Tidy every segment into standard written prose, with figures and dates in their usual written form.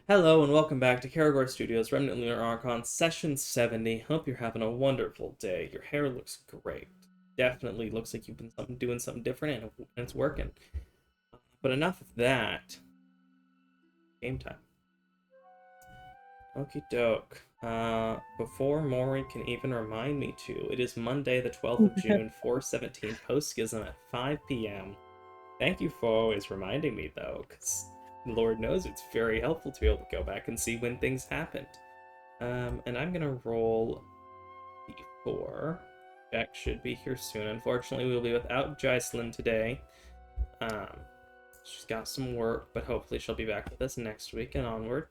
Hello and welcome back to Karagor Studios Remnant Lunar Archon Session 70. Hope you're having a wonderful day. Your hair looks great. Definitely looks like you've been doing something different and it's working. But enough of that. Game time. Okie doke. Before Maury can even remind me to, it is Monday the 12th of June, 4:17 post-schism at 5 p.m. Thank you for always reminding me though, because Lord knows it's very helpful to be able to go back and see when things happened. And I'm gonna roll d4. Beck should be here soon. Unfortunately, we'll be without Jocelyn today. She's got some work, but hopefully she'll be back with us next week and onward.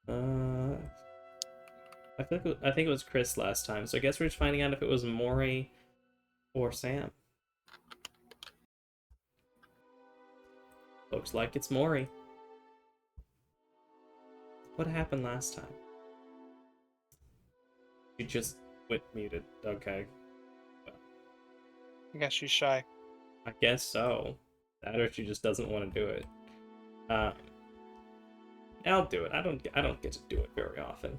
I think it was Chris last time, so I guess we're just finding out if it was Maury or Sam. Looks like it's Maury. What happened last time? She just went muted. Okay. I guess she's shy. I guess so. That or she just doesn't want to do it. I'll do it. I don't get to do it very often.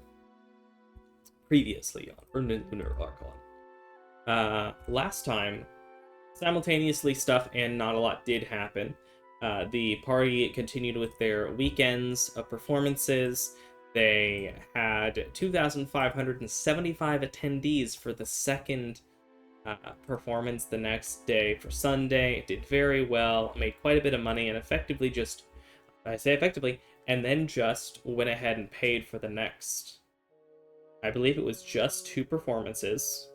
Previously on Lunar Archon. Last time, simultaneously stuff and not a lot did happen. The party continued with their weekends of performances. They had 2,575 attendees for the second performance the next day for Sunday. It did very well, made quite a bit of money, and effectively just, I say effectively, and then just went ahead and paid for the next, I believe it was just 2 performances.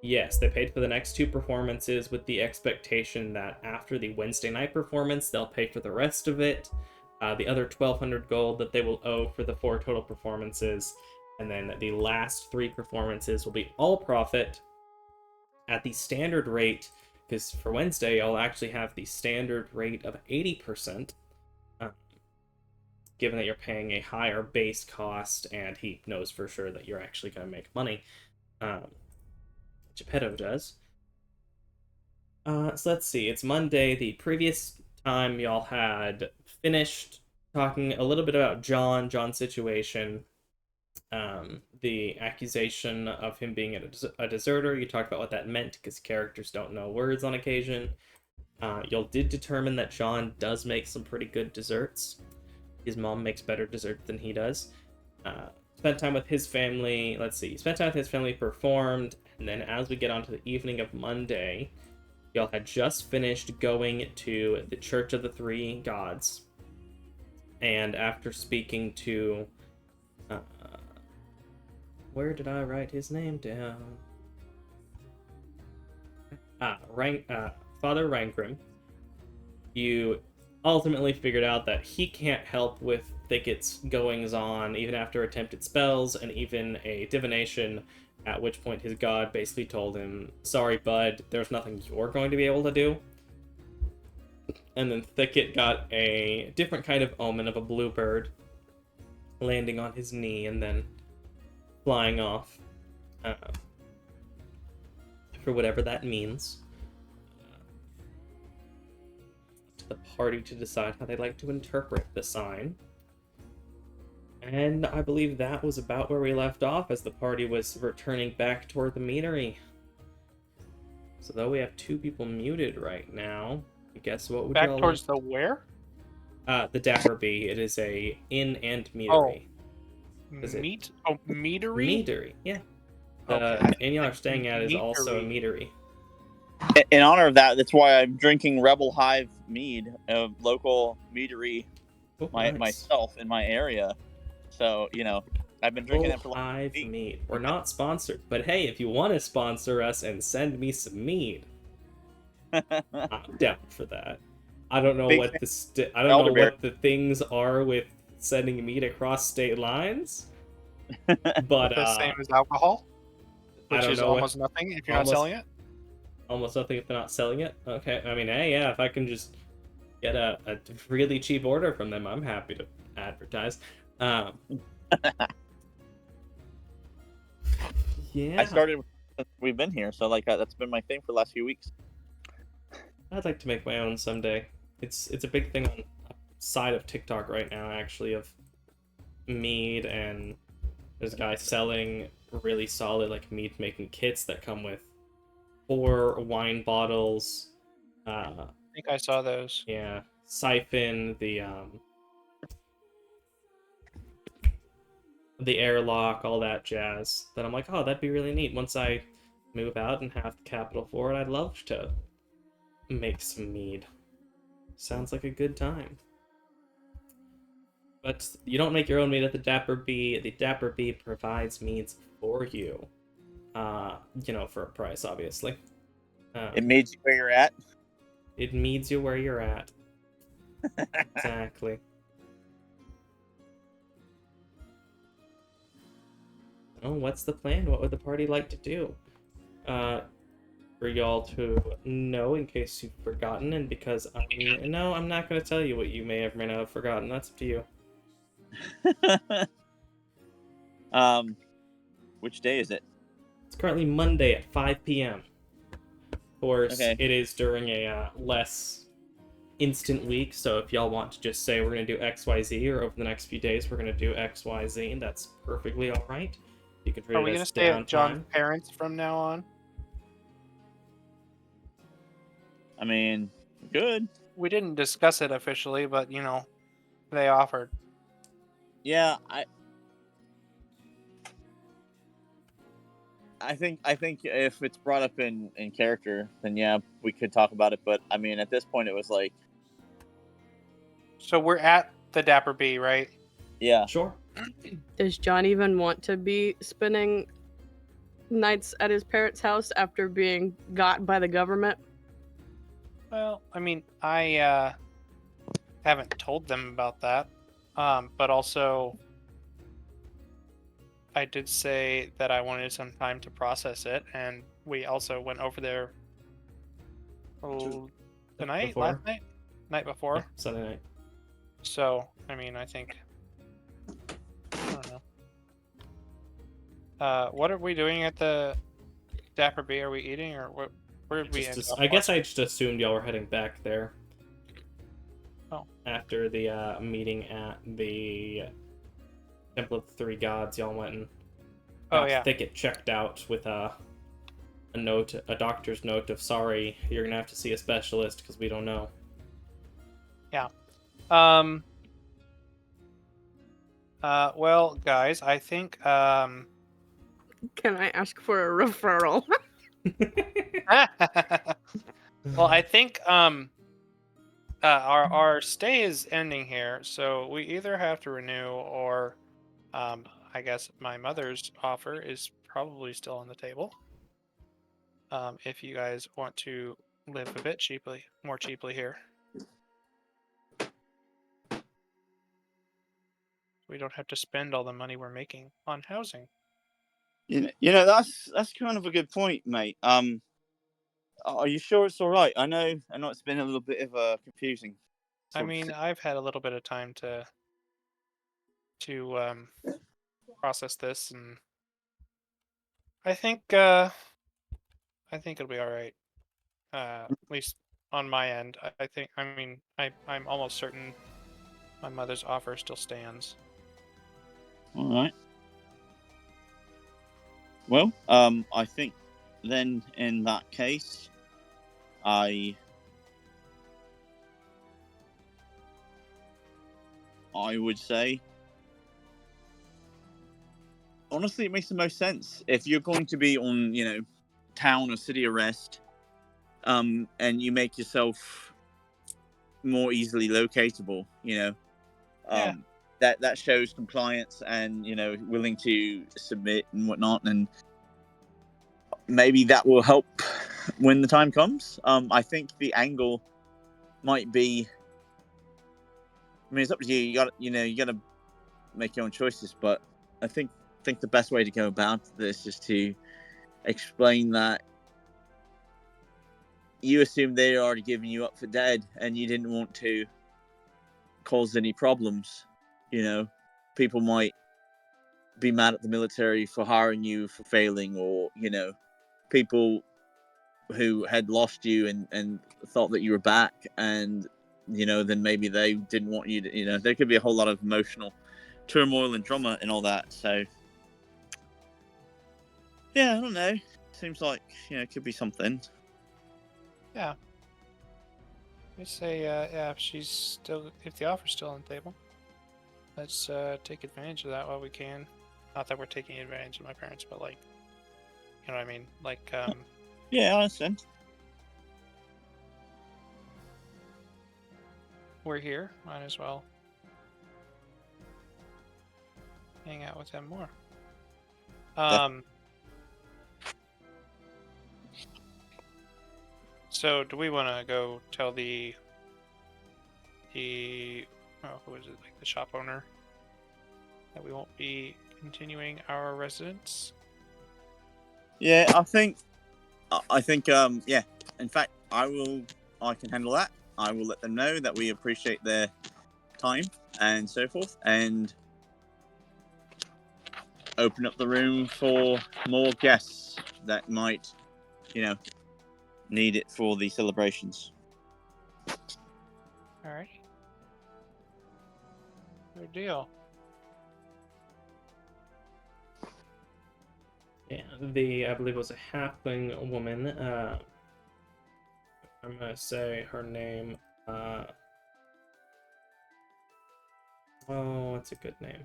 Yes, they paid for the next 2 performances with the expectation that after the Wednesday night performance, they'll pay for the rest of it. The other 1,200 gold that they will owe for the 4 total performances. And then the last 3 performances will be all profit at the standard rate, because for Wednesday, I'll actually have the standard rate of 80%, given that you're paying a higher base cost, and he knows for sure that you're actually going to make money. Geppetto does. So let's see. It's Monday. The previous time y'all had finished talking a little bit about John's situation, the accusation of him being a deserter. You talked about what that meant because characters don't know words on occasion. Y'all did determine that John does make some pretty good desserts. His mom makes better desserts than he does. Spent time with his family. Let's see. Spent time with his family, performed, and then as we get onto the evening of Monday, y'all had just finished going to the Church of the Three Gods. And after speaking to... where did I write his name down? Father Rankrim. You ultimately figured out that he can't help with Thicket's goings-on, even after attempted spells and even a divination, at which point his god basically told him, sorry bud, there's nothing you're going to be able to do. And then Thicket got a different kind of omen of a bluebird landing on his knee and then flying off, for whatever that means. To the party to decide how they like to interpret the sign. And I believe that was about where we left off as the party was returning back toward the meadery. So though we have 2 people muted right now, I guess what would Back y'all towards the where? the Dapper Bee. It is a inn and meadery. Meat? Oh, meadery? Meadery, yeah. Okay. The inn y'all are staying at is also a meadery. In honor of that, that's why I'm drinking Rebel Hive mead, a local meadery, Nice. myself in my area. So, I've been drinking it for like Hive mead. We're not sponsored, but hey, if you want to sponsor us and send me some mead, I'm down for that. I don't know what the things are with sending mead across state lines, but the same as alcohol, which I don't is know almost nothing if you're not selling it. Almost nothing if they're not selling it. Okay, I mean, hey, yeah, if I can just get a really cheap order from them, I'm happy to advertise. Yeah. I started since we've been here, so that's been my thing for the last few weeks. I'd like to make my own someday. It's a big thing side of TikTok right now, actually, of mead, and there's a guy selling really solid like mead making kits that come with 4 wine bottles. I think I saw those. Yeah, siphon, the airlock, all that jazz. That I'm like, oh, that'd be really neat. Once I move out and have the capital for it, I'd love to make some mead. Sounds like a good time. But you don't make your own mead at the Dapper Bee. The Dapper Bee provides meads for you. For a price, obviously. It meets you where you're at. It meets you where you're at. Exactly. Oh, what's the plan? What would the party like to do? For y'all to know, in case you've forgotten, and because I'm not going to tell you what you may or may not have forgotten. That's up to you. Which day is it? It's currently Monday at 5 p.m. Of course, Okay. It is during a less instant week, so if y'all want to just say we're going to do XYZ, or over the next few days we're going to do XYZ, that's perfectly alright. You can treat Are we it going to as stay at John's downtime. parents from now on? I mean, good. We didn't discuss it officially, but, they offered. Yeah, I think if it's brought up in character, then yeah, we could talk about it. But I mean, at this point, it was like, So we're at the Dapper Bee, right? yeah, Sure. Does John even want to be spending nights at his parents' house after being got by the government? Well, I mean, I haven't told them about that. But also, I did say that I wanted some time to process it, and we also went over there Before? night before. Yeah, Sunday night. So, I mean, I think, I don't know. What are we doing at the Dapper Bee? Are we eating, or what? Where did we end up? I guess I just assumed y'all were heading back there. Oh. After the meeting at the Temple of the Three Gods, y'all went and got yeah. Thicket checked out with a doctor's note of, sorry, you're gonna have to see a specialist because we don't know. Yeah. Well, guys, I think Can I ask for a referral? well, I think our stay is ending here, so we either have to renew, or I guess my mother's offer is probably still on the table. If you guys want to live a bit more cheaply here. We don't have to spend all the money we're making on housing. that's kind of a good point, mate. Are you sure it's all right? I know it's been a little bit of confusing. I mean, I've had a little bit of time to process this, and I think it'll be all right. At least on my end. I'm almost certain my mother's offer still stands. All right. Well, I think then in that case, I would say, honestly, it makes the most sense if you're going to be on, town or city arrest, and you make yourself more easily locatable. That shows compliance and willing to submit and whatnot, and maybe that will help when the time comes. I think the angle might be, I mean, it's up to you. You got to make your own choices, but I think the best way to go about this is to explain that you assume they're already giving you up for dead, and you didn't want to cause any problems. People might be mad at the military for hiring you for failing, or people who had lost you and thought that you were back, and then maybe they didn't want you to, there could be a whole lot of emotional turmoil and drama and all that. So, yeah, I don't know. Seems like, it could be something. Yeah. I say, yeah, if the offer's still on the table, let's take advantage of that while we can. Not that we're taking advantage of my parents, but like, you know what I mean? Like, Yeah, I understand. we're here, might as well hang out with them more. So do we want to go tell the who is it, like the shop owner, that we won't be continuing our residence? Yeah, I think, yeah. In fact, I can handle that. I will let them know that we appreciate their time and so forth, and open up the room for more guests that might, need it for the celebrations. All right. Good deal. Yeah, I believe it was a halfling woman. I'm gonna say her name. What's a good name?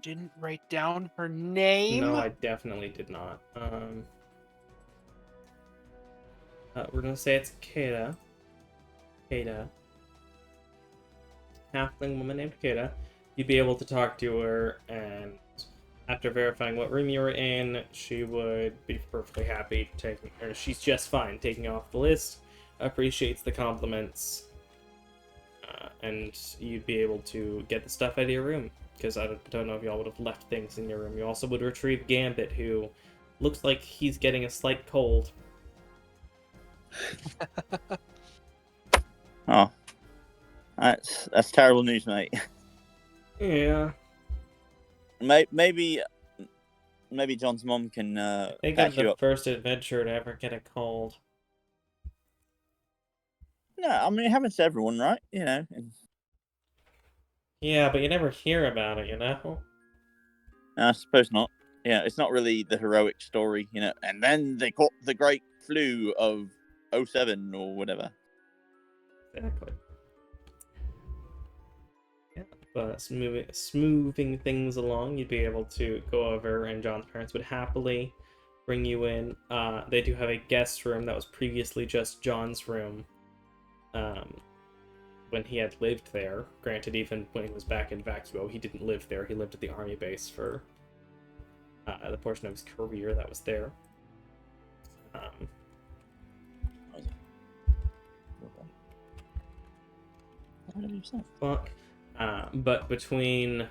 Didn't write down her name. No, I definitely did not. We're gonna say it's Kata. Kata. Halfling woman named Kata. You'd be able to talk to her, and after verifying what room you were in, she would be perfectly happy she's just fine taking off the list, appreciates the compliments, and you'd be able to get the stuff out of your room, because I don't know if y'all would have left things in your room. You also would retrieve Gambit, who looks like he's getting a slight cold. Oh, that's terrible news, mate. Yeah. Maybe John's mom can Think patch of you the up. first adventurer to ever get a cold. No, I mean it happens to everyone, right? Yeah, but you never hear about it, you know? I suppose not. Yeah, it's not really the heroic story, And then they caught the great flu of 07 or whatever. Exactly. Yeah, but smoothing things along, you'd be able to go over, and John's parents would happily bring you in. They do have a guest room that was previously just John's room. When he had lived there. Granted, even when he was back in Vacuo, he didn't live there. He lived at the army base for the portion of his career that was there. But between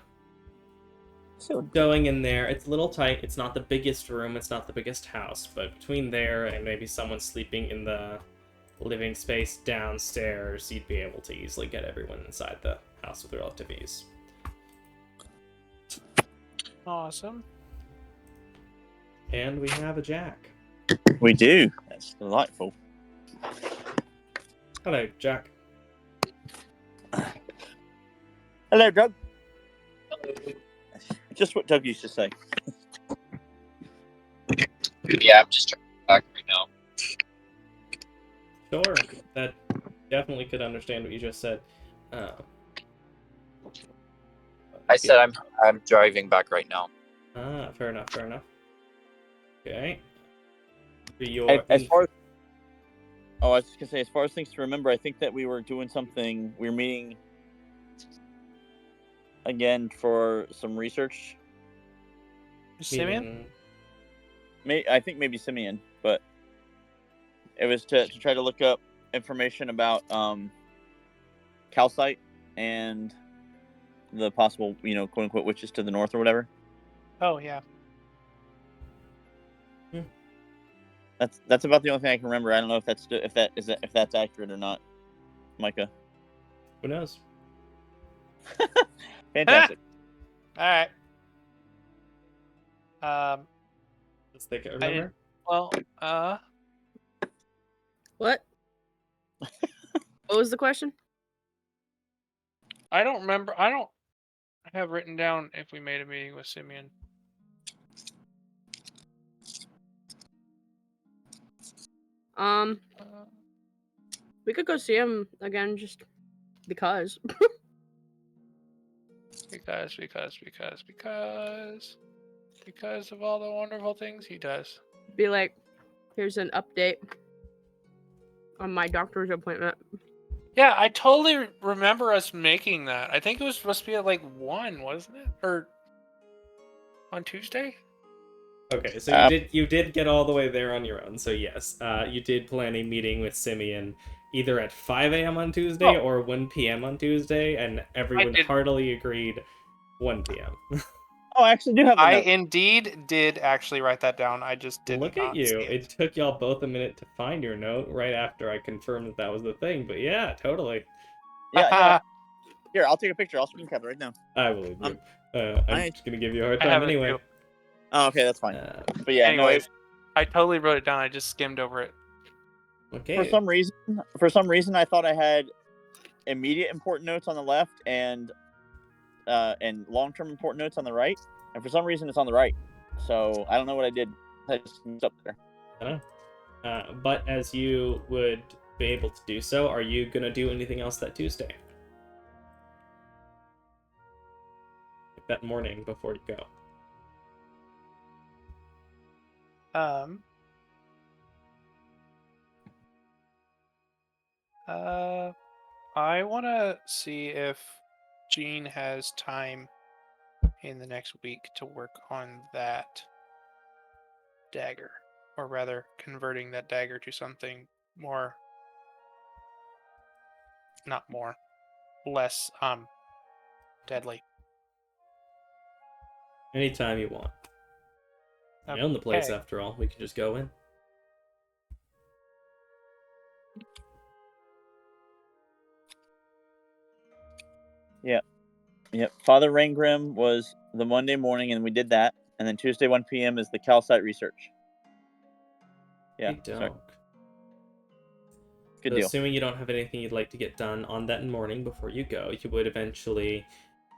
going in there, it's a little tight. It's not the biggest room. It's not the biggest house. But between there and maybe someone sleeping in the living space downstairs, you'd be able to easily get everyone inside the house with relative ease. Awesome. And we have a Jack. We do. That's delightful. Hello, Jack. Hello, Doug. Just what Doug used to say. Yeah, I'm just trying to back right now. Sure, that definitely could understand what you just said. I said I'm driving back right now. Fair enough. Okay. As far as I was just gonna say, as far as things to remember, I think that we were doing something. We were meeting again for some research. Simeon? I think maybe Simeon, but it was to try to look up information about calcite and the possible, quote unquote, witches to the north or whatever. Oh yeah. That's about the only thing I can remember. I don't know if that's accurate or not, Micah. Who knows? Fantastic. All right. Let's think it. Remember? What? What was the question? I don't remember. I don't have written down if we made a meeting with Simeon. Um, we could go see him again just because. Because of all the wonderful things he does. Be like, here's an update on my doctor's appointment. Yeah, I totally remember us making that. I think it was supposed to be at like 1, wasn't it? Or on Tuesday? Okay, so you did get all the way there on your own. So yes, you did plan a meeting with Simeon either at 5 a.m. on Tuesday or 1 p.m. on Tuesday, and everyone heartily agreed 1 p.m. Oh, I actually do have the I note. indeed did actually write that down. I just did Look not at you. see It took y'all both a minute to find your note right after I confirmed that that was the thing. But yeah, totally. Yeah. Here, I'll take a picture. I'll screen cap it right now. I believe you. I'm just gonna give you a hard I time have it anyway. too. Oh, okay, that's fine. But yeah, Anyways, I totally wrote it down. I just skimmed over it. Okay. For some reason, I thought I had immediate important notes on the left and long-term important notes on the right, and for some reason it's on the right. So I don't know what I did. I just moved up there. I don't know. But as you would be able to do so, are you gonna do anything else that Tuesday? Like that morning before you go. I want to see if Jean has time in the next week to work on that dagger, or rather converting that dagger to something more, less deadly. Anytime you want. I own the place after all. We can just go in. Yep. Father Raingrim was the Monday morning, and we did that. And then Tuesday, 1 p.m. is the calcite research. Yeah. Sorry. Good deal. Assuming you don't have anything you'd like to get done on that morning before you go, you would eventually,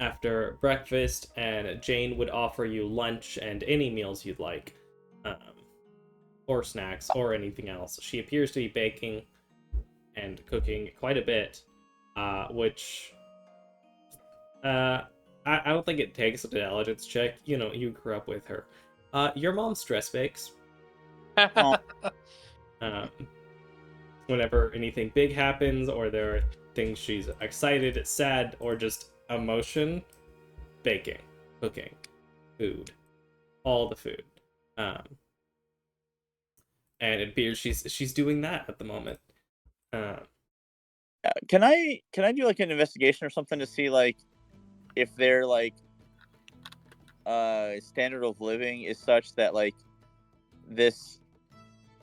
after breakfast, and Jane would offer you lunch and any meals you'd like, or snacks, or anything else. She appears to be baking and cooking quite a bit, which I don't think it takes an intelligence check. You know, you grew up with her. Your mom stress bakes. Whenever anything big happens, or there are things she's excited, sad, or just emotion, baking, cooking, food, all the food. And it appears she's doing that at the moment. Can I do like an investigation or something to see like if their like standard of living is such that like this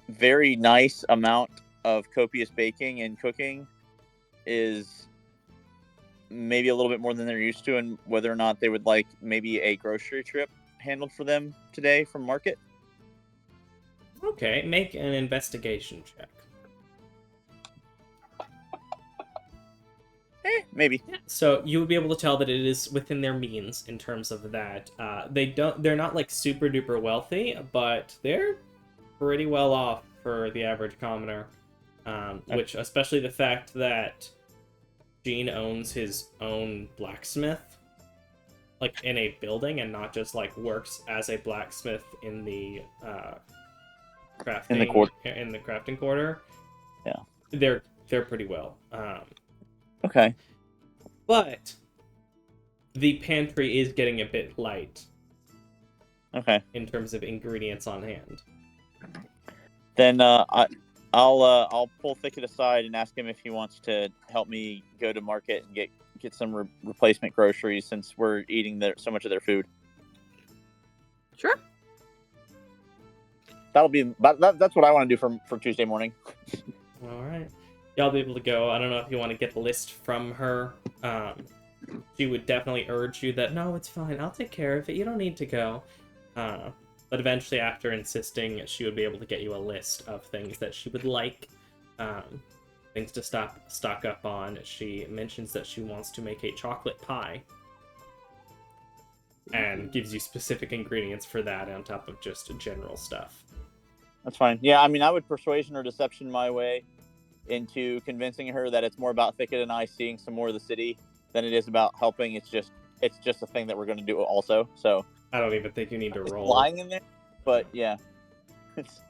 very nice amount of copious baking and cooking is maybe a little bit more than they're used to, and whether or not they would like maybe a grocery trip handled for them today from market? Okay, make an investigation check. Maybe. Yeah, so you would be able to tell that it is within their means in terms of that. They're not like super duper wealthy, but they're pretty well off for the average commoner. Which, especially the fact that Gene owns his own blacksmith, like in a building, and not just like works as a blacksmith in the crafting quarter. Yeah, they're pretty well. Okay. But the pantry is getting a bit light. Okay. In terms of ingredients on hand. Then I'll pull Thicket aside and ask him if he wants to help me go to market and get some replacement groceries, since we're eating so much of their food. Sure. That's what I want to do for Tuesday morning. All right. Y'all be able to go. I don't know if you want to get the list from her. She would definitely urge you that, no, it's fine. I'll take care of it. You don't need to go. But eventually, after insisting, she would be able to get you a list of things that she would like things to stock up on. She mentions that she wants to make a chocolate pie, and gives you specific ingredients for that on top of just general stuff. That's fine. Yeah, I mean, I would persuasion or deception my way into convincing her that it's more about Thicket and I seeing some more of the city than it is about helping. It's just a thing that we're going to do also. So I don't even think you need to it's roll. lying in there, but yeah, it's.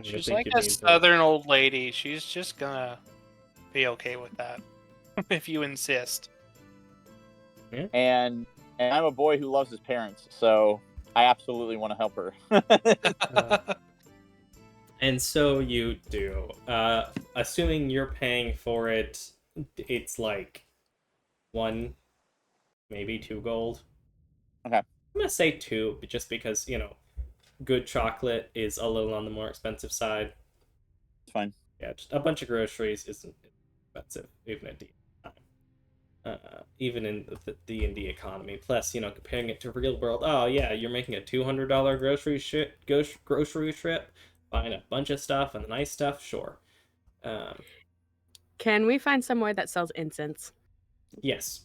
She's like a southern old lady. She's just gonna be okay with that if you insist. Yeah. And I'm a boy who loves his parents, so I absolutely want to help her. And so you do. Assuming you're paying for it, it's like 1, maybe 2 gold. Okay. I'm gonna say 2, just because, good chocolate is a little on the more expensive side. It's fine. Yeah, just a bunch of groceries isn't expensive, even at D&D. Even in the D&D economy. Plus, comparing it to real world, oh yeah, you're making a $200 grocery trip, buying a bunch of stuff and the nice stuff, sure. Can we find somewhere that sells incense? Yes.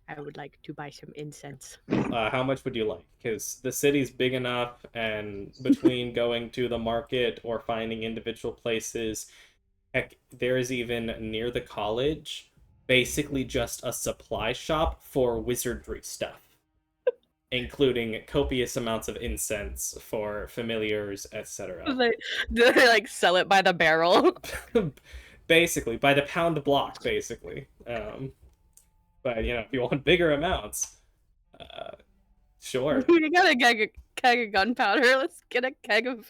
I would like to buy some incense. How much would you like? Because the city's big enough, and between going to the market or finding individual places, heck, there is even near the college basically just a supply shop for wizardry stuff, including copious amounts of incense for familiars, etc. Do they like sell it by the barrel? Basically, by the pound block, basically. But if you want bigger amounts, sure. We got a keg of gunpowder. Let's get a keg of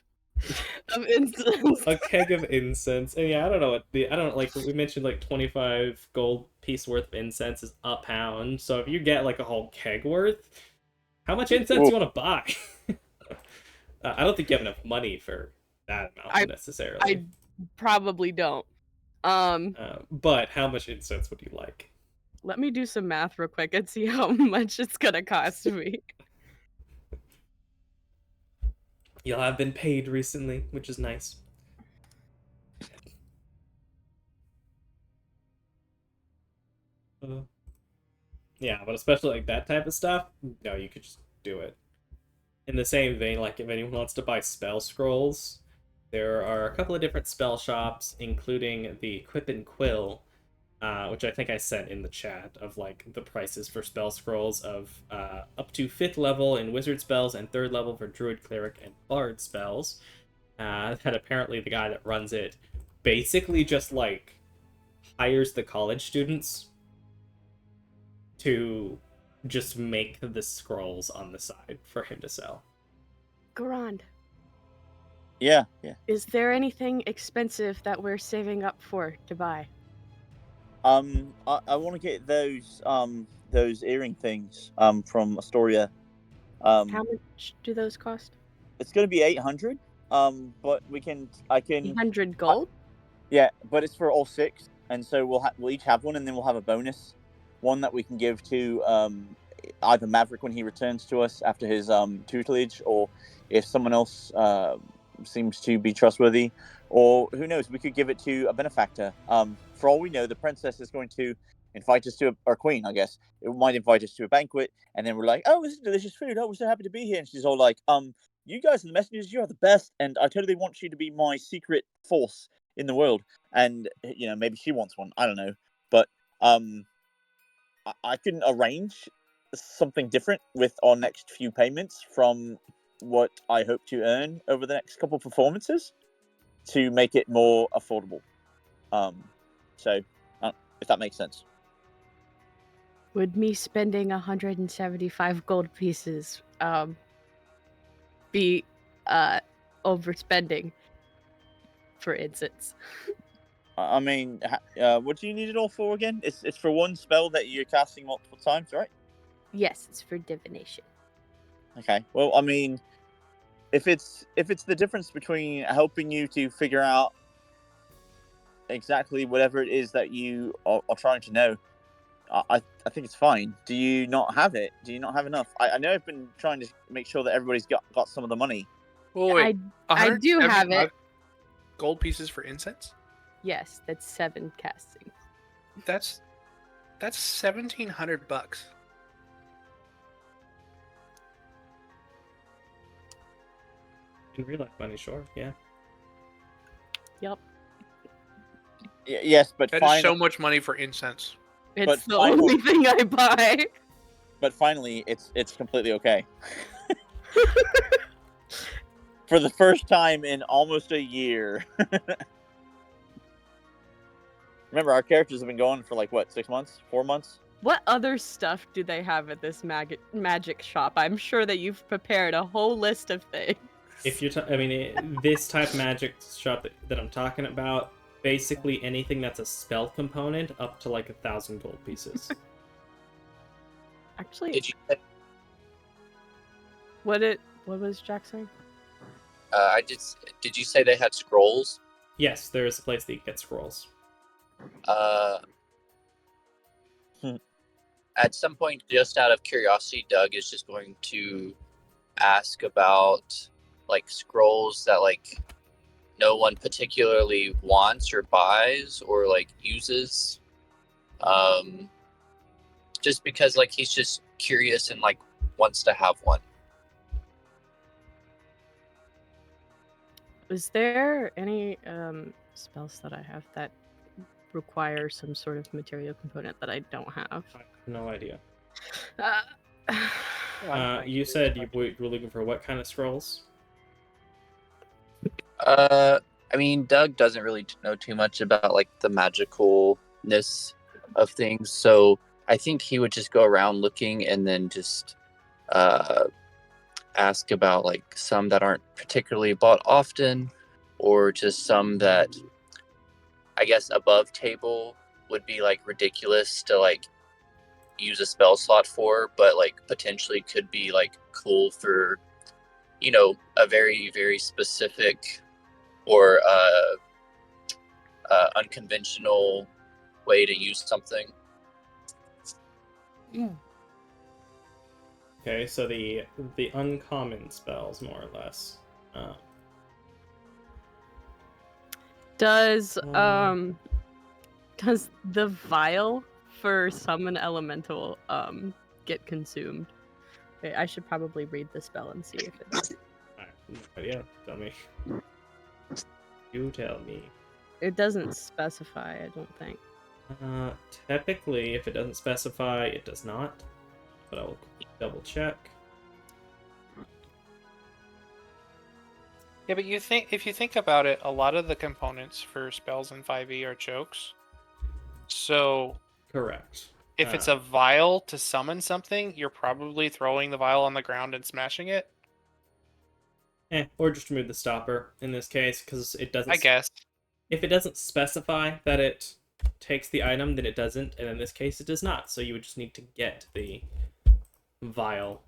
incense. A keg of incense, and yeah, I don't know like we mentioned, like 25 gold piece worth of incense is a pound. So if you get like a whole keg worth, how much incense you want to buy? I don't think you have enough money for that amount necessarily. I probably don't. But how much incense would you like? Let me do some math real quick and see how much it's gonna cost me. You'll have been paid recently, which is nice. Yeah, but especially like that type of stuff, no, you could just do it. In the same vein, like if anyone wants to buy spell scrolls, there are a couple of different spell shops, including the Quip and Quill, which I think I sent in the chat, of like the prices for spell scrolls of up to 5th level in wizard spells and 3rd level for druid, cleric, and bard spells. That apparently the guy that runs it basically just like hires the college students to just make the scrolls on the side for him to sell. Grand. Yeah. Is there anything expensive that we're saving up for to buy? I want to get those earring things from Astoria. How much do those cost? It's going to be 800. But I can 800 gold? Yeah, but it's for all 6, and so we'll each have one, and then we'll have a bonus one that we can give to either Maverick when he returns to us after his tutelage, or if someone else seems to be trustworthy, or who knows, we could give it to a benefactor. For all we know, the princess is going to invite us to our queen, I guess. It might invite us to a banquet, and then we're like, oh, this is delicious food. Oh, we're so happy to be here. And she's all like, you guys are the messengers. You are the best, and I totally want you to be my secret force in the world. And maybe she wants one. I don't know, but I can arrange something different with our next few payments from what I hope to earn over the next couple of performances to make it more affordable. So if that makes sense. Would me spending 175 gold pieces be overspending, for instance? I mean, what do you need it all for again? It's for one spell that you're casting multiple times, right? Yes, it's for divination. Okay. Well, I mean, if it's the difference between helping you to figure out exactly whatever it is that you are trying to know, I think it's fine. Do you not have it? Do you not have enough? I know I've been trying to make sure that everybody's got some of the money Oh wait, I do have 175 it. gold pieces for incense. Yes, that's 7 castings. That's $1,700. In real life money, sure, yeah. Yep. Yes, but That is finally, so much money for incense. It's the finally- only thing I buy. but finally, it's completely okay. For the first time in almost a year. Remember, our characters have been going for like what, 6 months, 4 months? What other stuff do they have at this magic shop? I'm sure that you've prepared a whole list of things. If you're, this type of magic shop that I'm talking about, basically anything that's a spell component up to like 1,000 gold pieces. Actually, Did you? what was Jack saying? Did you say they had scrolls? Yes, there is a place that you get scrolls. At some point, just out of curiosity, Doug is just going to ask about like scrolls that like no one particularly wants or buys or like uses. Just because like he's just curious and like wants to have one. Is there any spells that I have that require some sort of material component that I don't have? I have no idea. You You said you were looking for what kind of scrolls? I mean, Doug doesn't really know too much about like the magicalness of things, so I think he would just go around looking and then just ask about like some that aren't particularly bought often, or just some that I guess above table would be like ridiculous to like use a spell slot for, but like potentially could be like cool for, you know, a very, very specific or unconventional way to use something. Okay, so the uncommon spells, more or less. Does the vial for summon elemental get consumed? Okay, I should probably read the spell and see if it's. I have no idea. Tell me. You tell me. It doesn't specify, I don't think. Typically, if it doesn't specify, it does not. But I will double check. Yeah, but if you think about it, a lot of the components for spells in 5e are chokes. So Correct. if it's a vial to summon something, you're probably throwing the vial on the ground and smashing it. Or just remove the stopper in this case, because it doesn't. I guess. If it doesn't specify that it takes the item, then it doesn't, and in this case, it does not. So you would just need to get the vial,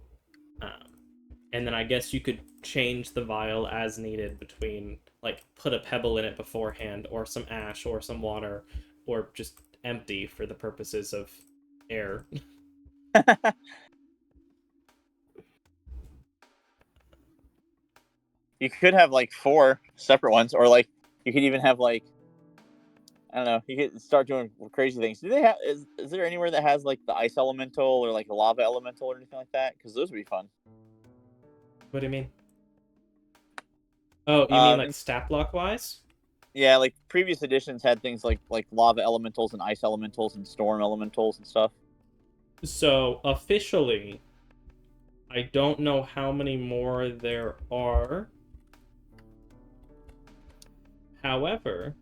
and then I guess you could change the vial as needed between, like, put a pebble in it beforehand, or some ash, or some water, or just empty for the purposes of air. You could have like 4 separate ones, or like you could even have like, I don't know, you could start doing crazy things. Do they have? Is there anywhere that has like the ice elemental or like a lava elemental or anything like that? Because those would be fun. What do you mean? Oh, you mean like stat block wise? Yeah, like previous editions had things like lava elementals and ice elementals and storm elementals and stuff. So officially, I don't know how many more there are. However,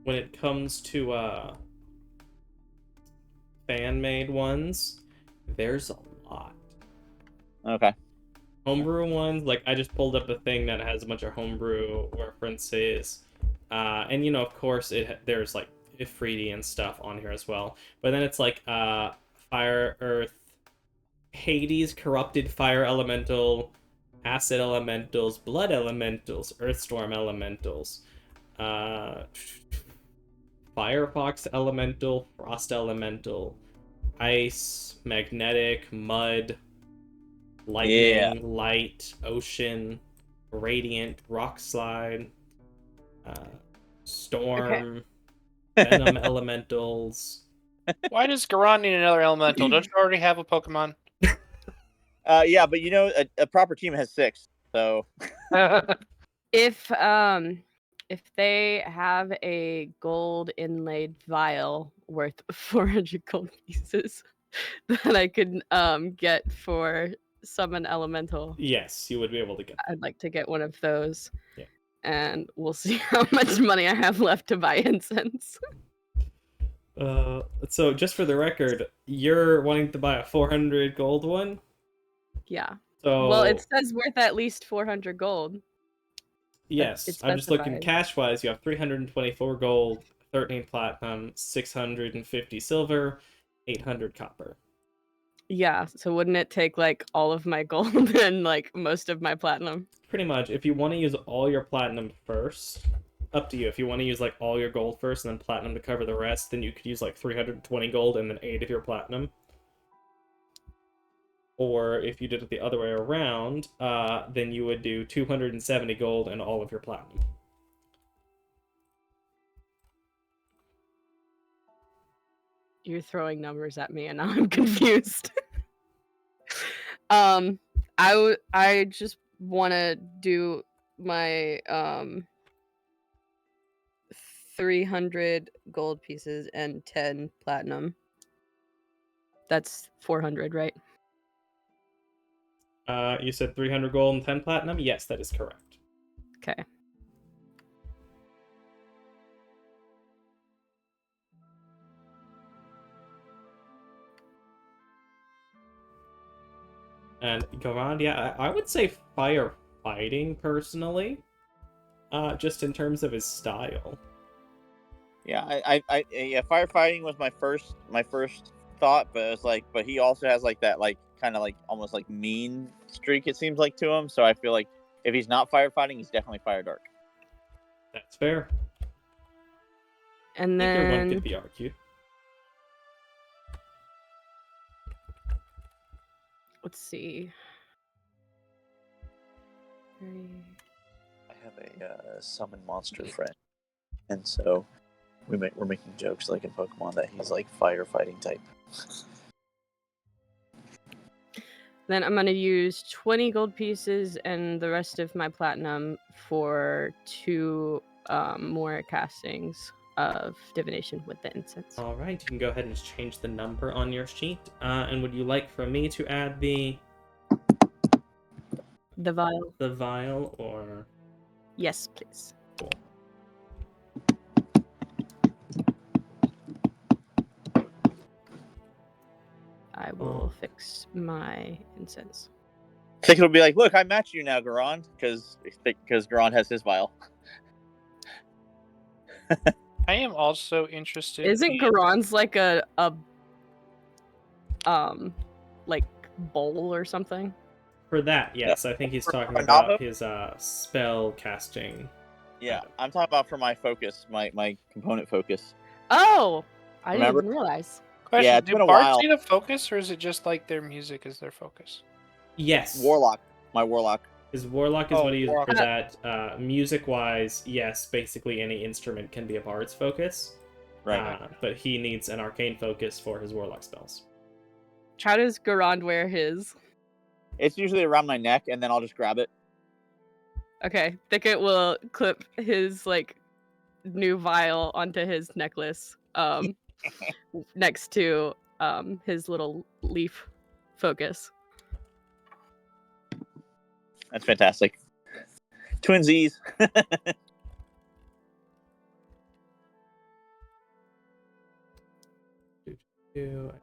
when it comes to fan-made ones, there's a lot. Okay. Homebrew ones, like I just pulled up a thing that has a bunch of homebrew references, and you know, of course, there's like Ifriti and stuff on here as well. But then it's like fire, earth, Hades, corrupted fire elemental, acid elementals, blood elementals, earthstorm elementals, firefox elemental, frost elemental, ice, magnetic, mud, lightning, light, ocean, Radiant, Rock Slide, Storm, Venom Elementals. Why does Garon need another elemental? Don't you already have a Pokemon? Yeah, but a proper team has 6. So If they have a gold inlaid vial worth 400 gold pieces that I could get for summon elemental, Yes, you would be able to get that. I'd like to get one of those. Yeah. And we'll see how much money I have left to buy incense. So just for the record, you're wanting to buy a 400 gold one? Yeah. So Well, it says worth at least 400 gold. yes, It's I'm just looking specified. cash-wise. You have 324 gold, 13 platinum, 650 silver, 800 copper. Yeah, so wouldn't it take like all of my gold and like most of my platinum? Pretty much. If you want to use all your platinum first, up to you. If you want to use like all your gold first and then platinum to cover the rest, then you could use like 320 gold and then 8 of your platinum. Or if you did it the other way around, then you would do 270 gold and all of your platinum. You're throwing numbers at me and now I'm confused. I just want to do my 300 gold pieces and 10 platinum. That's 400, right? You said 300 gold and 10 platinum? Yes, that is correct. Okay. And Garan, yeah, I would say firefighting personally, just in terms of his style. yeah, yeah, firefighting was my first thought, but it's like, but he also has like that like kind of like almost like mean streak, it seems like, to him. So I feel like if he's not firefighting, he's definitely fire dark. That's fair. And I think one then could be argued. let's see. I have a summon monster friend, and so we're making jokes like in Pokemon that he's like firefighting type. Then I'm gonna use 20 gold pieces and the rest of my platinum for 2 more castings of divination with the incense. All right, you can go ahead and just change the number on your sheet. And would you like for me to add the vial? Or Yes, please. cool. I will fix my incense. I think it'll be like, look, I match you now, Garon, because Garon has his vial. I am also interested. Isn't Garon's like a like bowl or something? For that, yes, I think he's talking For about Navo? his spell casting. Yeah, I'm talking about for my focus, my component focus. Oh, I Remember? didn't realize. Question: Yeah, it's do been a bards while. need a focus, or is it just like their music is their focus? Yes, Warlock, my Warlock. his warlock is Oh, what he uses Warlock. for that. Music-wise, yes, basically any instrument can be a bard's focus. Right. But he needs an arcane focus for his warlock spells. How does Garon wear his? It's usually around my neck, and then I'll just grab it. Okay, Thicket will clip his like new vial onto his necklace, next to his little leaf focus. That's fantastic. Twinsies.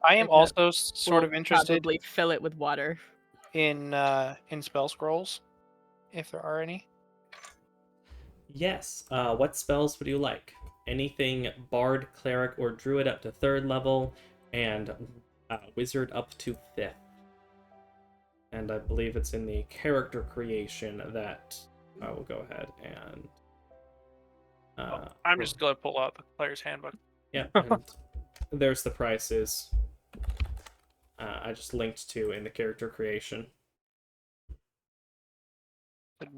I am Like also sort of We'll interested Probably fill it with water. in spell scrolls, if there are any. Yes. What spells would you like? Anything bard, cleric, or druid up to 3rd level, and wizard up to 5th. And I believe it's in the character creation that I will go ahead and. I'm just going to pull out the player's handbook. Yeah, and there's the prices. I just linked to in the character creation.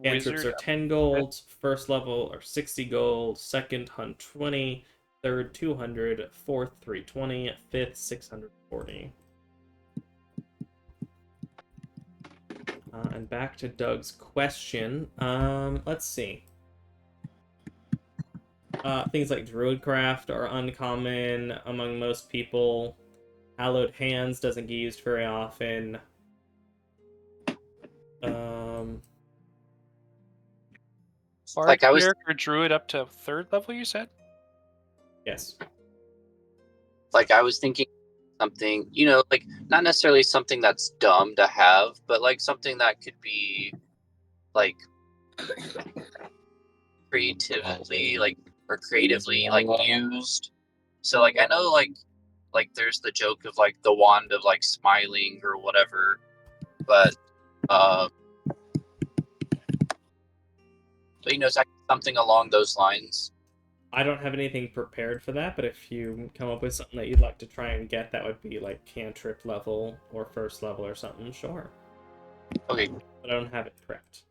Cantrips Wizard. are 10 gold, first level are 60 gold, second 120, third 200, fourth 320, fifth 640. And back to Doug's question. Let's see. Things like Druidcraft are uncommon among most people. Hallowed Hands doesn't get used very often. Bard, Like I was cleric, or druid up to 3rd level, you said? Yes. thinking something, like not necessarily something that's dumb to have, but like something that could be like creatively used. So like I know like there's the joke of like the wand of like smiling or whatever, but it's like something along those lines. I don't have anything prepared for that, but if you come up with something that you'd like to try and get, that would be like cantrip level or first level or something, sure. Okay. But I don't have it prepped.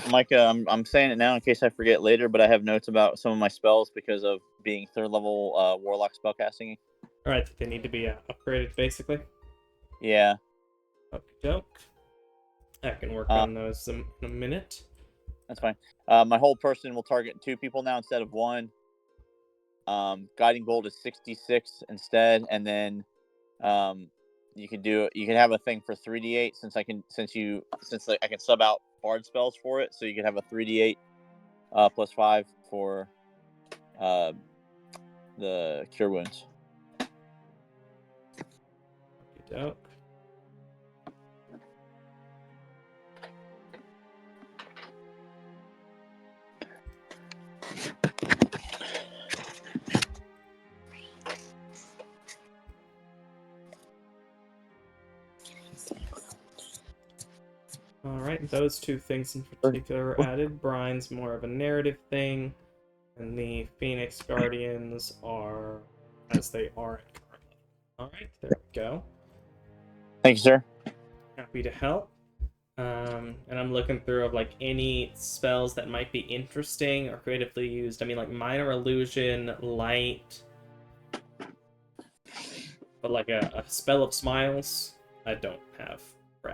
Micah, I'm saying it now in case I forget later, but I have notes about some of my spells because of being 3rd level warlock spellcasting. Alright, they need to be upgraded, basically. Yeah. Okie doke. I can work on those in a minute. That's fine. My whole person will target 2 people now instead of 1. Guiding bolt is 66 instead, and then you can have a thing for 3d8 since I can sub out bard spells for it, so you can have a 3d8 plus 5 for the cure wounds. Okie doke. Alright, those 2 things in particular are added. Brine's more of a narrative thing, and the Phoenix Guardians are as they are at current level. Alright, there we go. Thank you, sir. Happy to help. And I'm looking through of like any spells that might be interesting or creatively used. I mean, like minor illusion, light, but like a spell of smiles, I don't have prepped.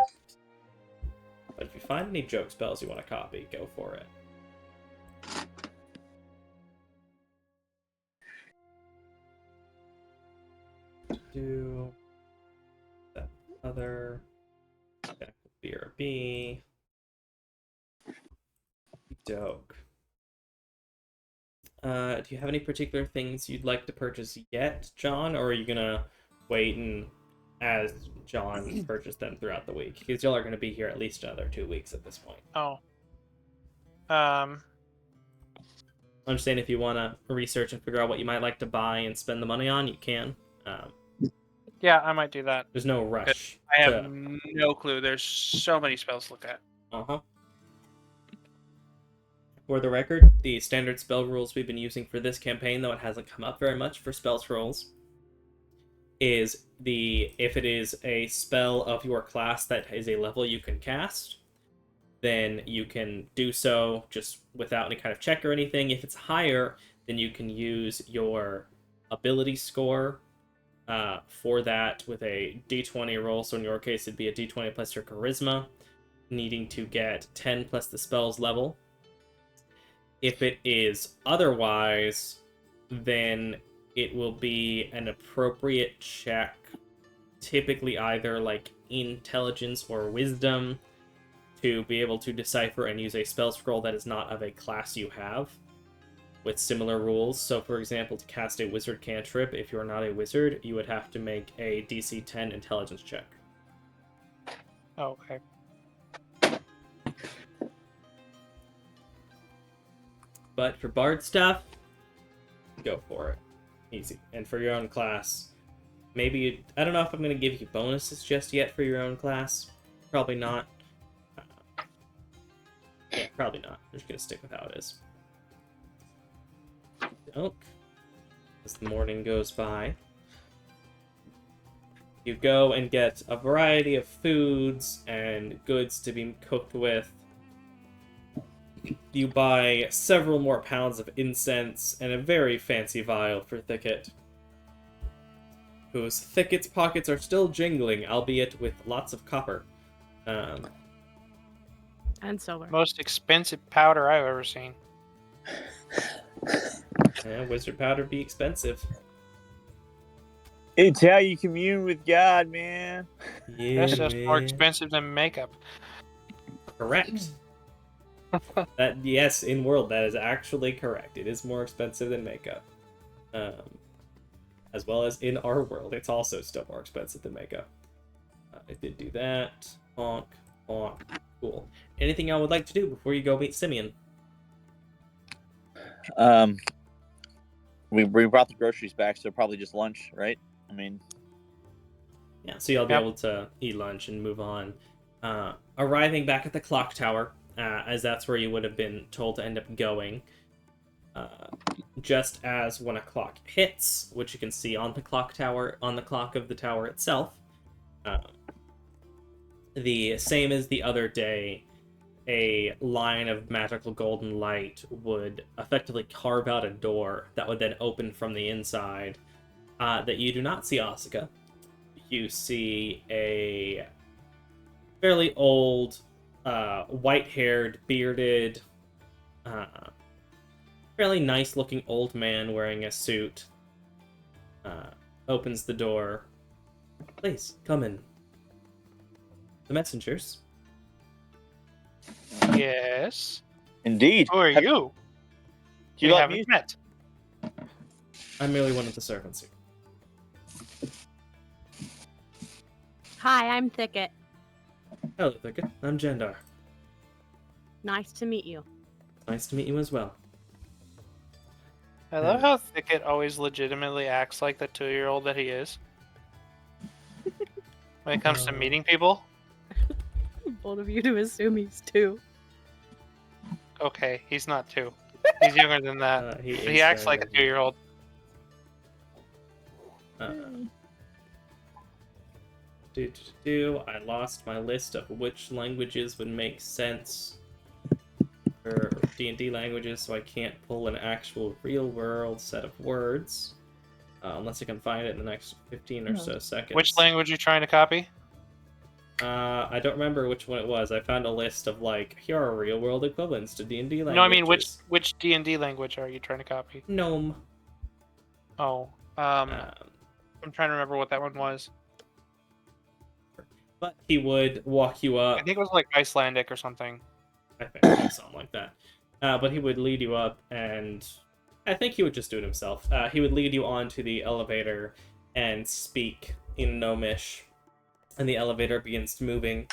But if you find any joke spells you want to copy, go for it. Do that other that would be BRB. Dope. Do you have any particular things you'd like to purchase yet, John, or are you gonna wait and as John purchase them throughout the week? Because y'all are gonna be here at least another 2 weeks at this point. Oh. I'm just saying if you want to research and figure out what you might like to buy and spend the money on, you can. Yeah, I might do that. There's no rush. I have no clue. There's so many spells to look at. Uh-huh. For the record, the standard spell rules we've been using for this campaign, though it hasn't come up very much for spell scrolls, is if it is a spell of your class that is a level you can cast, then you can do so just without any kind of check or anything. If it's higher, then you can use your ability score for that with a d20 roll. So in your case, it'd be a d20 plus your charisma, needing to get 10 plus the spell's level. If it is otherwise, then it will be an appropriate check, typically either like intelligence or wisdom, to be able to decipher and use a spell scroll that is not of a class you have, with similar rules. So, for example, to cast a wizard cantrip, if you're not a wizard, you would have to make a DC 10 intelligence check. Oh, okay. But for bard stuff, go for it. Easy. And for your own class, maybe... I don't know if I'm going to give you bonuses just yet for your own class. Probably not. Yeah, probably not. I'm just going to stick with how it is. Don't. As the morning goes by, you go and get a variety of foods and goods to be cooked with. You buy several more pounds of incense and a very fancy vial for Thicket, whose Thicket's pockets are still jingling, albeit with lots of copper. And silver. Most expensive powder I've ever seen. Yeah, wizard powder be expensive. It's how you commune with God, man. Yeah, That's just more man. expensive than makeup. Correct. That, yes, in world, that is actually correct. It is more expensive than makeup. As well as in our world, it's also still more expensive than makeup. I did do that. Honk, honk. Cool. Anything y'all would like to do before you go meet Simeon? We brought the groceries back, so probably just lunch, right? I mean, Yeah, so y'all be Yep. able to eat lunch and move on. Arriving back at the clock tower, as that's where you would have been told to end up going. Just as 1 o'clock hits, which you can see on the clock tower, on the clock of the tower itself, the same as the other day, a line of magical golden light would effectively carve out a door that would then open from the inside. That you do not see Asuka. You see a fairly old, white-haired, bearded, fairly nice-looking old man wearing a suit. Opens the door. Please, come in. The messengers. Yes. indeed. Who are Do you? you We like haven't music? met. I'm merely one of the servants here. Hi, I'm Thicket. Hello, Thicket. I'm Jandar. Nice to meet you. Nice to meet you as well. I love how Thicket always legitimately acts like the 2-year-old that he is. When it comes to meeting people. Bold of you to assume he's 2. Okay, he's not 2. He's younger than that. He acts like a 2-year-old. I lost my list of which languages would make sense for D&D languages, so I can't pull an actual real-world set of words. Unless I can find it in the next 15 or so seconds. Which language are you trying to copy? I don't remember which one it was. I found a list of, like, here are real-world equivalents to D&D languages. No, I mean, which D&D language are you trying to copy? Gnome. Oh, I'm trying to remember what that one was. But he would walk you up. I think it was like Icelandic or something. I think something like that. But he would lead you up, and I think he would just do it himself. He would lead you onto the elevator and speak in Gnomish, and the elevator begins moving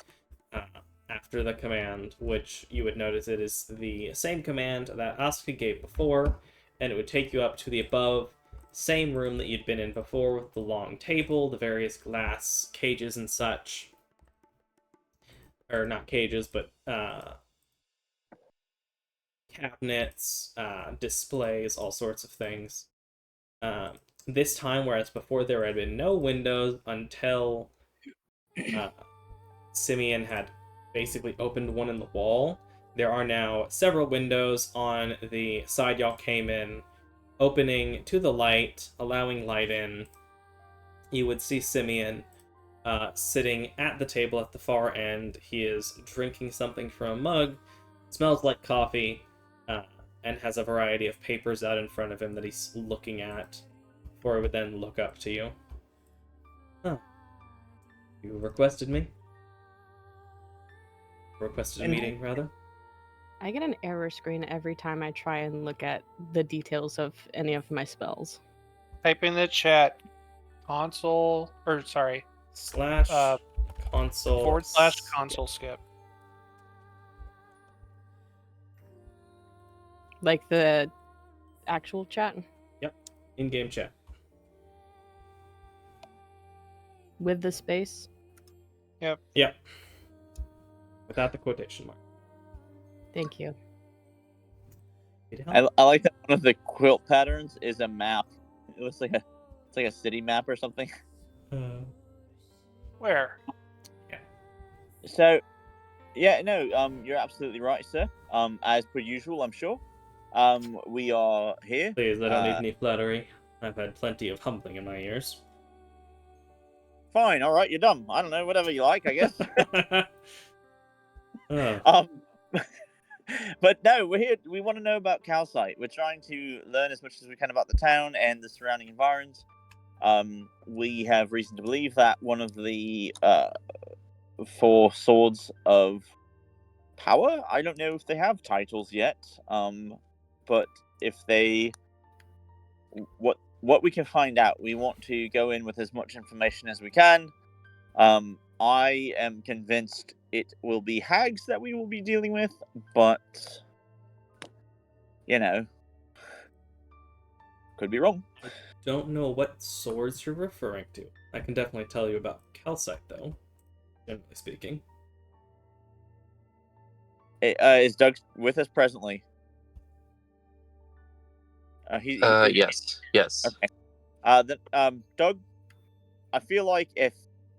after the command, which you would notice it is the same command that Asuka gave before, and it would take you up to the above same room that you'd been in before with the long table, the various glass cages and such. Or not cages, but cabinets, displays, all sorts of things. This time, whereas before there had been no windows until Simeon had basically opened one in the wall, there are now several windows on the side y'all came in, opening to the light, allowing light in. You would see Simeon sitting at the table at the far end. He is drinking something from a mug, smells like coffee, and has a variety of papers out in front of him that he's looking at before he would then look up to you. Oh. You requested me? Requested a meeting, rather? I get an error screen every time I try and look at the details of any of my spells. Type in the chat console, or sorry, Slash uh, console / console skip. Like the actual chat Yep. In-game chat. with the space. Yep. Yep. Without the quotation mark. Thank you. I like that one of the quilt patterns is a map. It looks like it's like a city map or something. Where? So, yeah, no, you're absolutely right, sir. As per usual, I'm sure. We are here. Please, I don't need any flattery. I've had plenty of humbling in my ears. Fine, all right, you're dumb. I don't know, whatever you like, I guess. Oh. But no, we're here. We want to know about Calcite. We're trying to learn as much as we can about the town and the surrounding environs. We have reason to believe that one of the 4 swords of power. I don't know if they have titles yet. But if they, what we can find out, we want to go in with as much information as we can. I am convinced it will be hags that we will be dealing with, but you know, could be wrong. Don't know what swords you're referring to. I can definitely tell you about calcite, though, generally speaking. Is Doug with us presently? Yes. Okay. Doug, I feel like if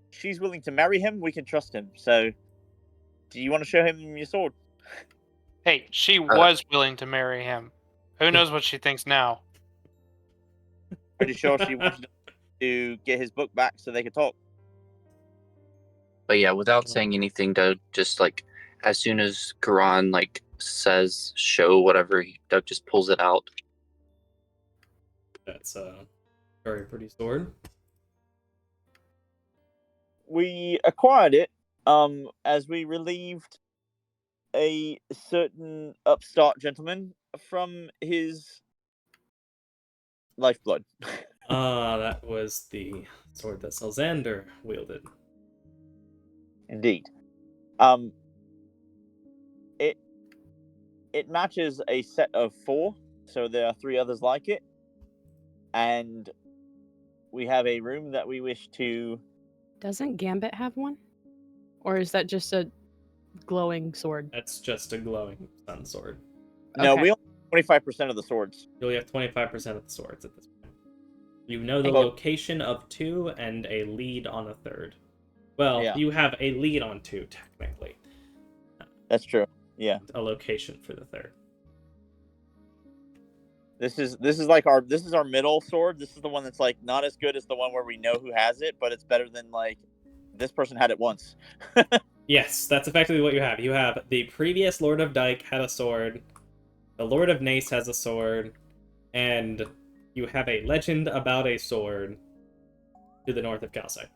she's willing to marry him, we can trust him. So, do you want to show him your sword? Hey, she was willing to marry him. Who knows what she thinks now? Pretty sure she wanted to get his book back so they could talk. But yeah, without saying anything, Doug just like as soon as Garan like says show whatever, Doug just pulls it out. That's a very pretty sword. We acquired it as we relieved a certain upstart gentleman from his lifeblood. That was the sword that Selxander wielded. Indeed. It matches a set of 4, so there are 3 others like it, and we have a room that we wish to. Doesn't Gambit have one? Or is that just a glowing sword? That's just a glowing sun sword. No, Okay. we only have 25% of the swords. You only have 25% of the swords at this point. You know the Well- location of 2 and a lead on a 3rd. Well, Yeah. you have a lead on 2, technically. That's true. Yeah. A location for the 3rd. This is like our middle sword. This is the one that's like not as good as the one where we know who has it, but it's better than like this person had it once. Yes, that's effectively what you have. You have the previous Lord of Dyke had a sword, the Lord of Nace has a sword, and you have a legend about a sword to the north of Calcite.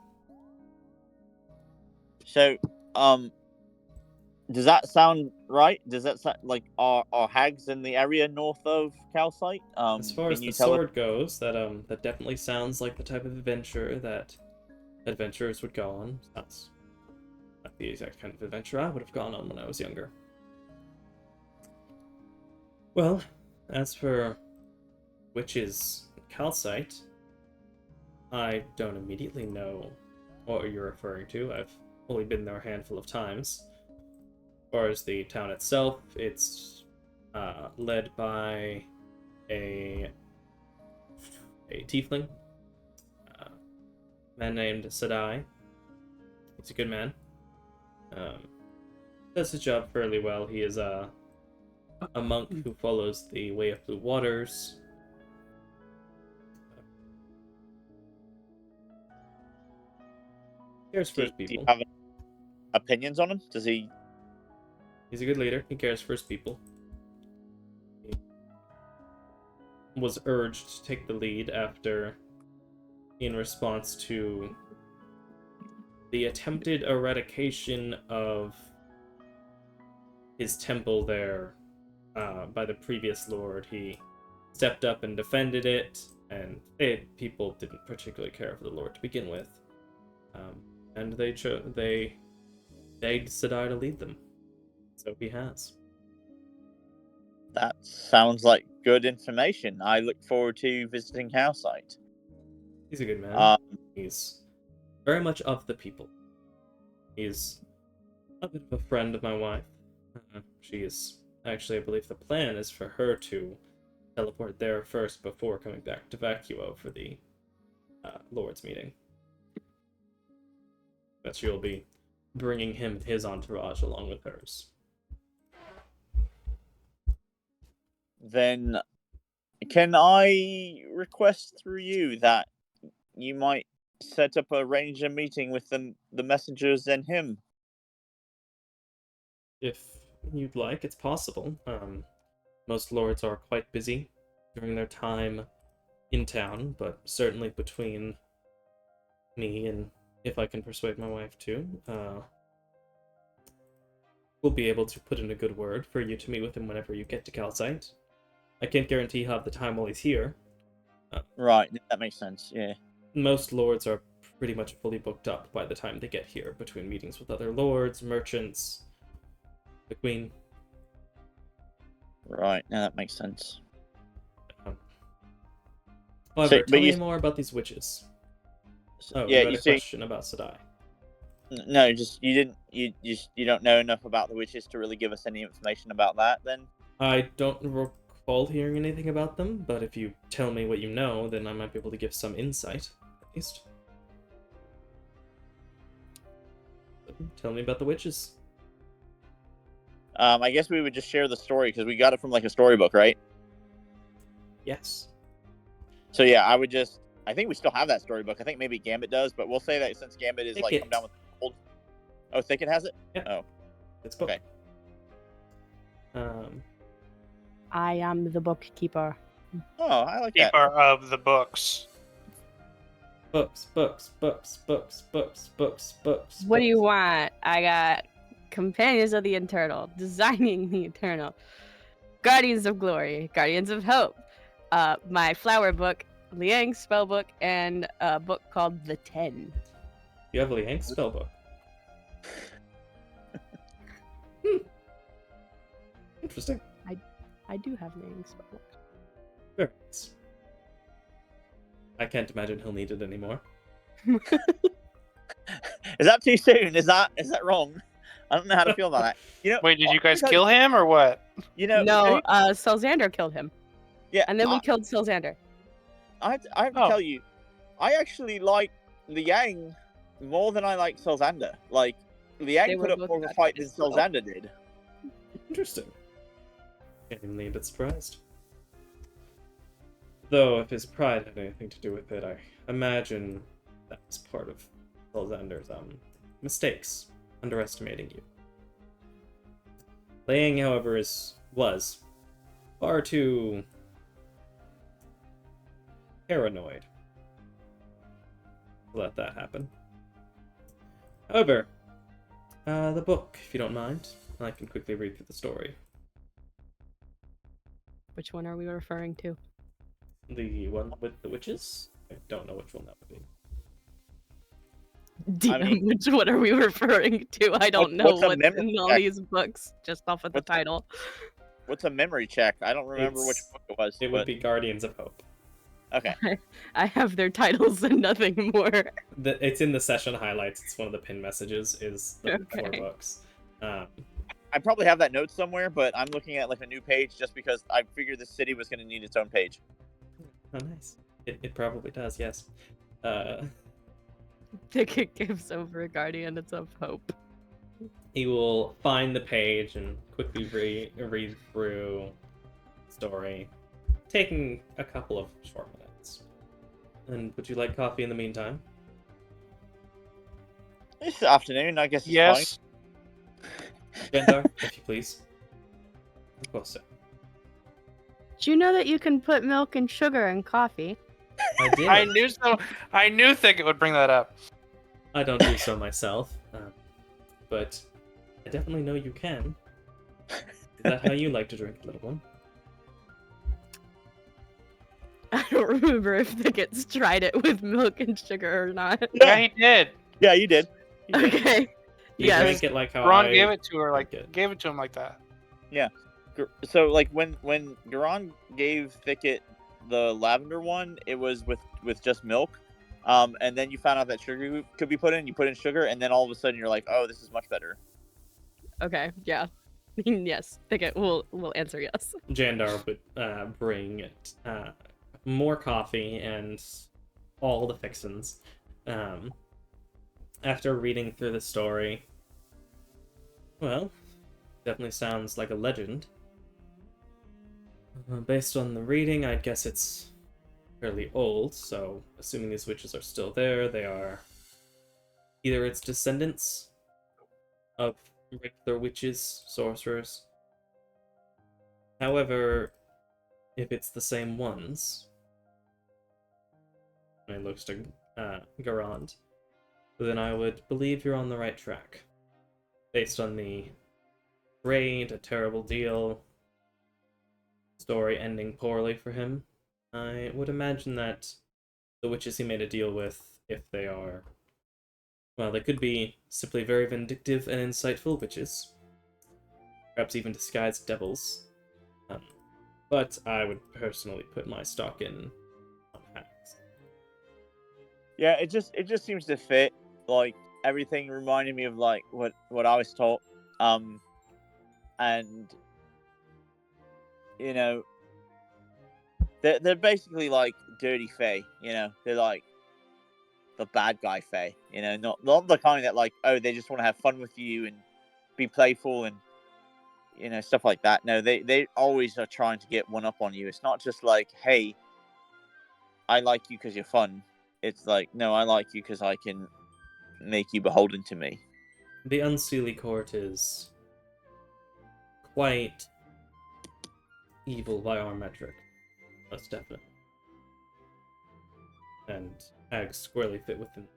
So, does that sound right? Does that sound like are hags in the area north of Calcite? As far as the sword goes, that definitely sounds like the type of adventure that adventurers would go on. That's not the exact kind of adventure I would have gone on when I was younger. Well, as for which is Calcite, I don't immediately know what you're referring to. I've only been there a handful of times. As far as the town itself, it's led by a tiefling, man named Sadai. He's a good man. Does his job fairly well. He is a monk who follows the Way of Blue Waters. Cares for his Do you people. have any opinions on him? Does he? He's a good leader. He cares for his people. He was urged to take the lead in response to the attempted eradication of his temple there by the previous lord. He stepped up and defended it, and people didn't particularly care for the lord to begin with. And they begged Sadai to lead them. So he has. That sounds like good information. I look forward to visiting Houseite. He's a good man. Um, He's very much of the people. He's a bit of a friend of my wife. She is actually, I believe the plan is for her to teleport there first before coming back to Vacuo for the Lord's meeting. But she'll be bringing his entourage along with hers. then can I request through you that you might set up a ranger meeting with the messengers and him? If you'd like, it's possible. Most lords are quite busy during their time in town, but certainly between me and if I can persuade my wife too, we'll be able to put in a good word for you to meet with him whenever you get to Calcite. I can't guarantee he'll have the time while he's here. Right, that makes sense. Yeah. Most lords are pretty much fully booked up by the time they get here, between meetings with other lords, merchants, the queen. Right, now that makes sense. However, tell me more about these witches. Oh, yeah, you had a question about Sadai. No, just you don't know enough about the witches to really give us any information about that. Then I don't recall hearing anything about them, but if you tell me what you know, then I might be able to give some insight, at least. But tell me about the witches. I guess we would just share the story because we got it from like a storybook, right? Yes. So yeah, I think we still have that storybook. I think maybe Gambit does, but we'll say that since Gambit is Thicket. like come down with gold. Oh, Thicket has it? Yeah. Oh. It's book. Okay. I am the bookkeeper. Oh, I like that. Keeper of the books. Books. What do you want? I got Companions of the Eternal, Designing the Eternal, Guardians of Glory, Guardians of Hope, my flower book, Liang's spellbook, and a book called The 10. You have Liang's spellbook. Interesting. I do have Liang's spellbook. Very nice. I can't imagine he'll need it anymore. Is that too soon? Is that wrong? I don't know how to feel about that. You know, Wait, did you guys kill him or what? You know, No, Selxander killed him. yeah, And then we killed Selxander. I have to tell you, I actually like Liang more than I like Selxander. Like, Liang They put were up both more of a bad fight than guys. Selxander did. Interesting. Genuinely a bit surprised. Though, if his pride had anything to do with it, I imagine that was part of Selxander's mistakes, underestimating you. Liang, however, was far too paranoid to let that happen. However, the book, if you don't mind, I can quickly read through the story. Which one are we referring to? The one with the witches? I don't know which one that would be. DM, which one are we referring to? I don't know what's a what's memory in all check? these books, just off of the title. What's a memory check? I don't remember which book it was. It would be Guardians of Hope. Okay. I have their titles and nothing more. It's in the session highlights. It's one of the pin messages. Is the four Okay. books. I probably have that note somewhere, but I'm looking at like a new page just because I figured the city was going to need its own page. Oh, nice. It probably does, yes. Thicket gives over Guardians of Hope. He will find the page and quickly read through the story, taking a couple of short minutes. And would you like coffee in the meantime? This afternoon, I guess it's Yes. Jandar, if you please. Of course, sir. Do you know that you can put milk and sugar in coffee? I did. I knew so. I knew Thicket would bring that up. I don't do so myself, but I definitely know you can. Is that how you like to drink, little one? I don't remember if Thicket's tried it with milk and sugar or not. Yeah, he did. Yeah, you did. Okay. You Yes. drank it like how Ron I gave it to her, drank like it. gave it to him like that. So like when Garon gave Thicket the lavender one, it was with just milk. And then you found out that sugar could be put in. You put in sugar, and then all of a sudden you're like, "Oh, this is much better." Okay. Yeah. Yes. Thicket will answer yes. Jandar would bring more coffee and all the fixins. After reading through the story, well, definitely sounds like a legend. Based on the reading, I'd guess it's fairly old, so assuming these witches are still there, they are either its descendants of regular witches, sorcerers. However, if it's the same ones, and it looks to Garand, then I would believe you're on the right track. Based on the raid, a terrible deal, story ending poorly for him, I would imagine that the witches he made a deal with, if they are, well, they could be simply very vindictive and insightful witches, perhaps even disguised devils. But I would personally put my stock in on hags. Yeah, it just seems to fit. Like everything reminded me of like what I was taught. And you know, they're basically like dirty fae. You know, they're like the bad guy fae. You know, not the kind that like, oh, they just want to have fun with you and be playful and stuff like that. No, they always are trying to get one up on you. It's not just like, hey, I like you because you're fun. It's like, no, I like you because I can make you beholden to me. The Unseelie Court is quite evil by our metric, most definitely. And hags squarely fit within.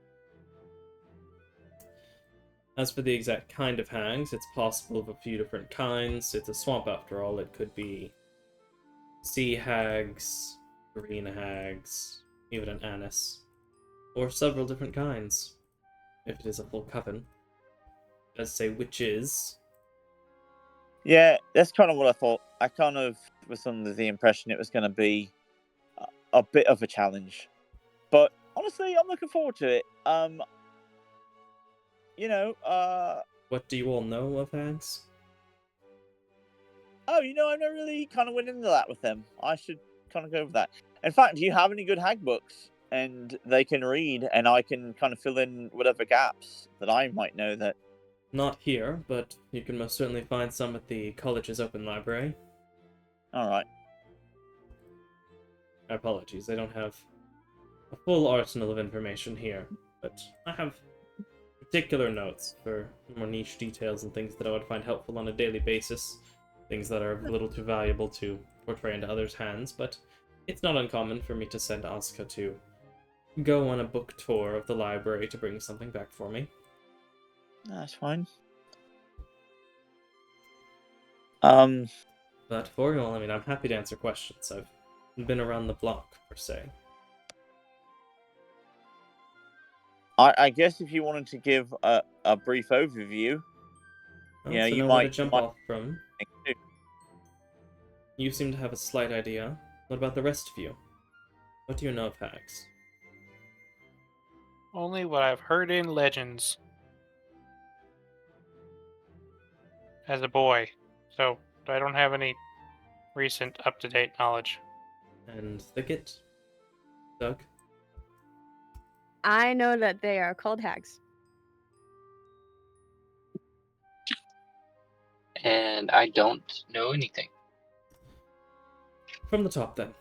As for the exact kind of hags, it's possible of a few different kinds. It's a swamp after all. It could be sea hags, green hags, even an anise, or several different kinds, if it is a full coven. As say witches. Yeah, that's kind of what I thought. I kind of was under the impression it was going to be a bit of a challenge, but honestly, I'm looking forward to it. What do you all know of hags? Oh, I've never really kind of went into that with them. I should kind of go with that. In fact, do you have any good hag books? And they can read, and I can kind of fill in whatever gaps that I might know that. Not here, but you can most certainly find some at the college's open library. All right. Apologies, I don't have a full arsenal of information here, but I have particular notes for more niche details and things that I would find helpful on a daily basis, things that are a little too valuable to portray into others' hands, but it's not uncommon for me to send Asuka to go on a book tour of the library to bring something back for me. That's fine. But for you all, I'm happy to answer questions. I've been around the block, per se. I guess if you wanted to give a brief overview, Well, you to you know where might to jump off from. You seem to have a slight idea. What about the rest of you? What do you know of hags? Only what I've heard in legends. as a boy, so I don't have any recent up-to-date knowledge. And Thicket? Doug? I know that they are called hags. And I don't know anything. From the top, then.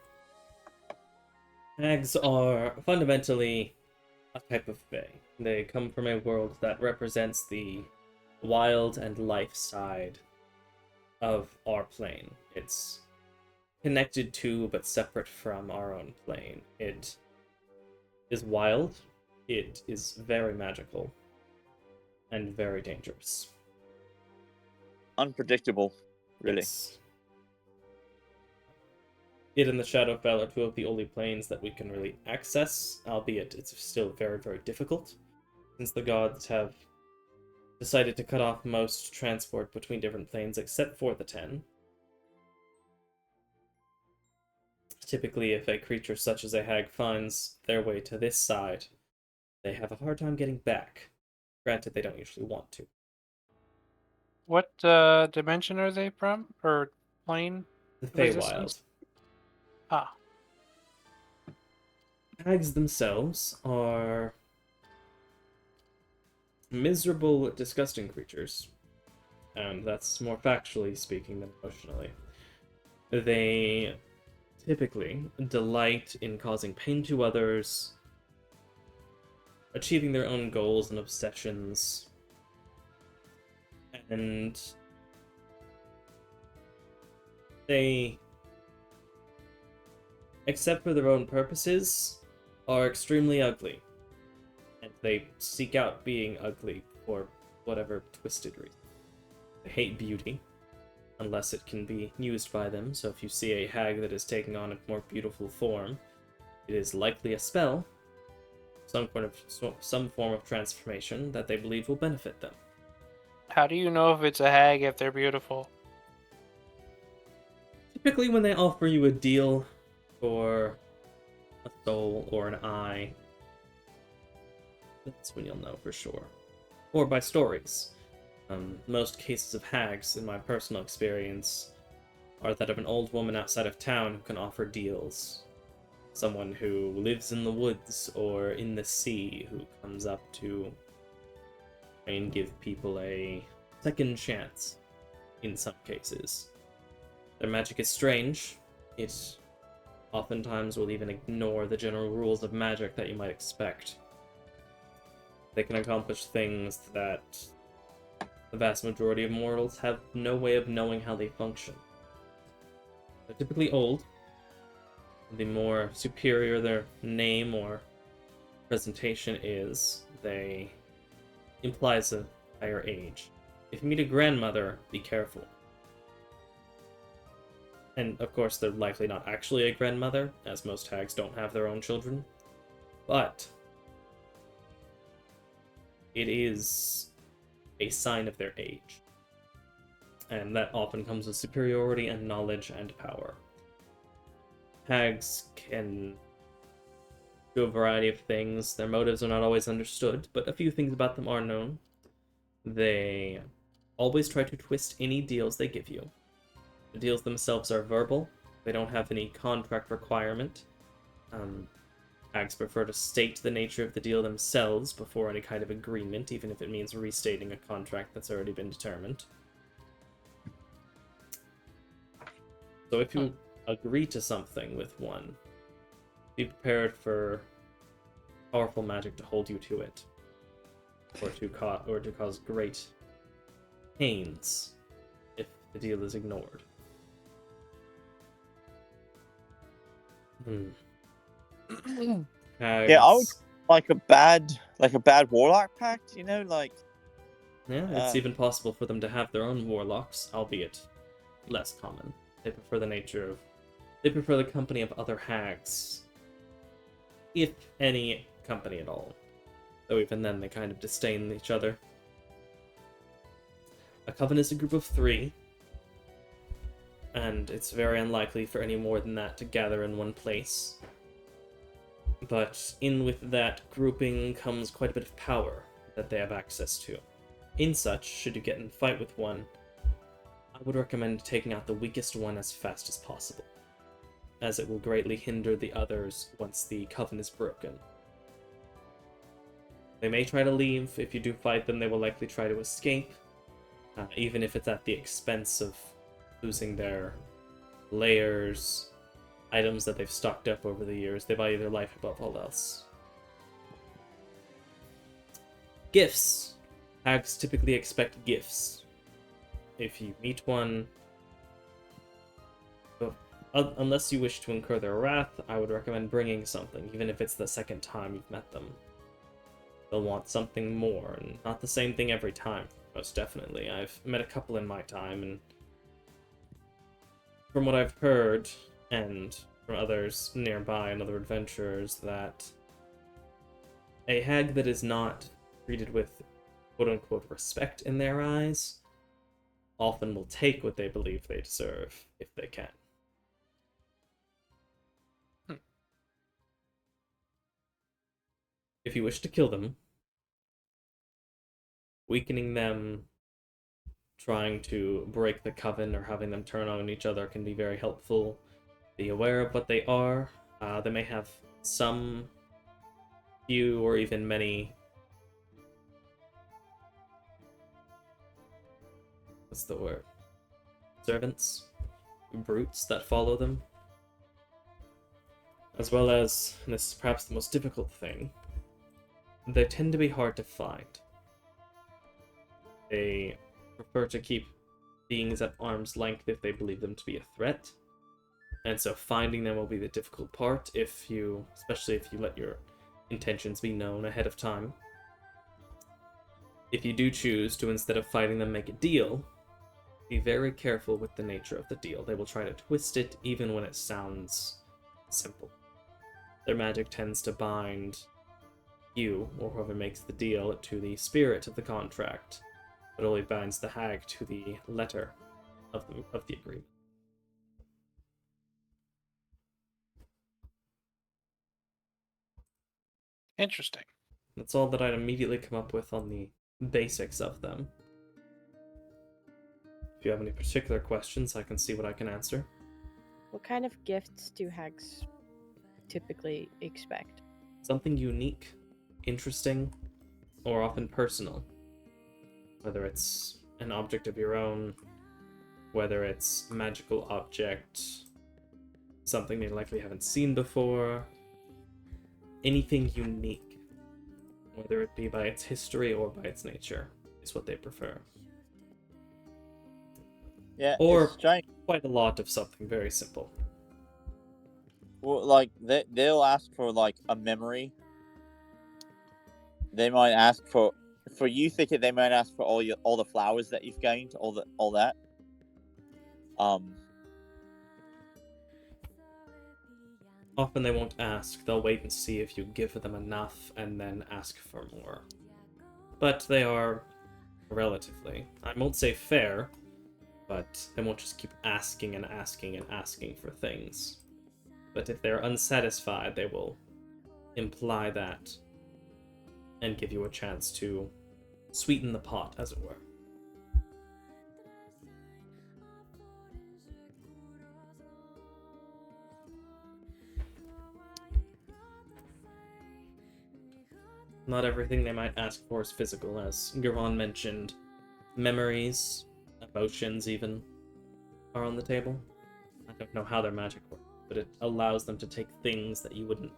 Hags are fundamentally a type of fae. They come from a world that represents the wild and life side of our plane. It's connected to but separate from our own plane. It is wild, it is very magical, and very dangerous. Unpredictable, really. Yes. It and the Shadowfell are two of the only planes that we can really access, albeit it's still very, very difficult, since the gods have decided to cut off most transport between different planes except for the 10. Typically, if a creature such as a hag finds their way to this side, they have a hard time getting back. Granted, they don't usually want to. What dimension are they from, or plane? The of existence? Feywild. Ah, Hags themselves are miserable, disgusting creatures. And that's more factually speaking than emotionally. They typically delight in causing pain to others, achieving their own goals and obsessions, and they, except for their own purposes, are extremely ugly. And they seek out being ugly for whatever twisted reason. They hate beauty, unless it can be used by them, so if you see a hag that is taking on a more beautiful form, it is likely a spell, some form of transformation that they believe will benefit them. how do you know if it's a hag if they're beautiful? Typically when they offer you a deal for a soul or an eye, that's when you'll know for sure. Or by stories. Most cases of hags, in my personal experience, are that of an old woman outside of town who can offer deals. Someone who lives in the woods or in the sea who comes up to try and give people a second chance, in some cases. Their magic is strange. It oftentimes will even ignore the general rules of magic that you might expect. They can accomplish things that the vast majority of mortals have no way of knowing how they function. They're typically old. The more superior their name or presentation is, they implies a higher age. If you meet a grandmother, be careful. And of course, they're likely not actually a grandmother, as most hags don't have their own children. But it is a sign of their age. And that often comes with superiority and knowledge and power. Hags can do a variety of things. Their motives are not always understood, but a few things about them are known. They always try to twist any deals they give you. The deals themselves are verbal. They don't have any contract requirement. Hags prefer to state the nature of the deal themselves before any kind of agreement, even if it means restating a contract that's already been determined. So if you agree to something with one, be prepared for powerful magic to hold you to it, or to cause great pains if the deal is ignored. Hags. Yeah, I would like a bad warlock pact, you know, like Yeah, it's even possible for them to have their own warlocks, albeit less common. They prefer the company of other hags. If any company at all. Though even then they kind of disdain each other. A coven is a group of 3. And it's very unlikely for any more than that to gather in one place. But in with that grouping comes quite a bit of power that they have access to. In such, should you get in a fight with one, I would recommend taking out the weakest one as fast as possible, as it will greatly hinder the others once the coven is broken. They may try to leave. If you do fight them, they will likely try to escape, even if it's at the expense of losing their layers, items that they've stocked up over the years. They value their life above all else. Gifts. Hags typically expect gifts. If you meet one, unless you wish to incur their wrath, I would recommend bringing something, even if it's the second time you've met them. They'll want something more, and not the same thing every time, most definitely. I've met a couple in my time, and from what I've heard, and from others nearby and other adventurers, that a hag that is not treated with quote-unquote respect in their eyes often will take what they believe they deserve, if they can. If you wish to kill them, weakening them, trying to break the coven, or having them turn on each other can be very helpful. Be aware of what they are. They may have some, few, or even many... What's the word? Servants? Brutes that follow them. As well as, and this is perhaps the most difficult thing, they tend to be hard to find. They prefer to keep beings at arm's length if they believe them to be a threat. And so finding them will be the difficult part, especially if you let your intentions be known ahead of time. If you do choose to, instead of fighting them, make a deal, be very careful with the nature of the deal. They will try to twist it even when it sounds simple. Their magic tends to bind you, or whoever makes the deal, to the spirit of the contract. It only binds the hag to the letter of the agreement. Interesting. That's all that I'd immediately come up with on the basics of them. If you have any particular questions, I can see what I can answer. What kind of gifts do hags typically expect? Something unique, interesting, or often personal. Whether it's an object of your own, whether it's a magical object, something they likely haven't seen before, anything unique, whether it be by its history or by its nature, is what they prefer. Yeah, Or it's strange. quite a lot of something very simple. Well, like they'll ask for like a memory. They might ask for you thicket. They might ask for all the flowers that you've gained, all that. Often they won't ask. They'll wait and see if you give them enough and then ask for more. But they are relatively, I won't say fair, but they won't just keep asking and asking and asking for things. But if they're unsatisfied, they will imply that and give you a chance to sweeten the pot, as it were. Not everything they might ask for is physical, as Gurvan mentioned. Memories, emotions even, are on the table. I don't know how their magic works, but it allows them to take things that you wouldn't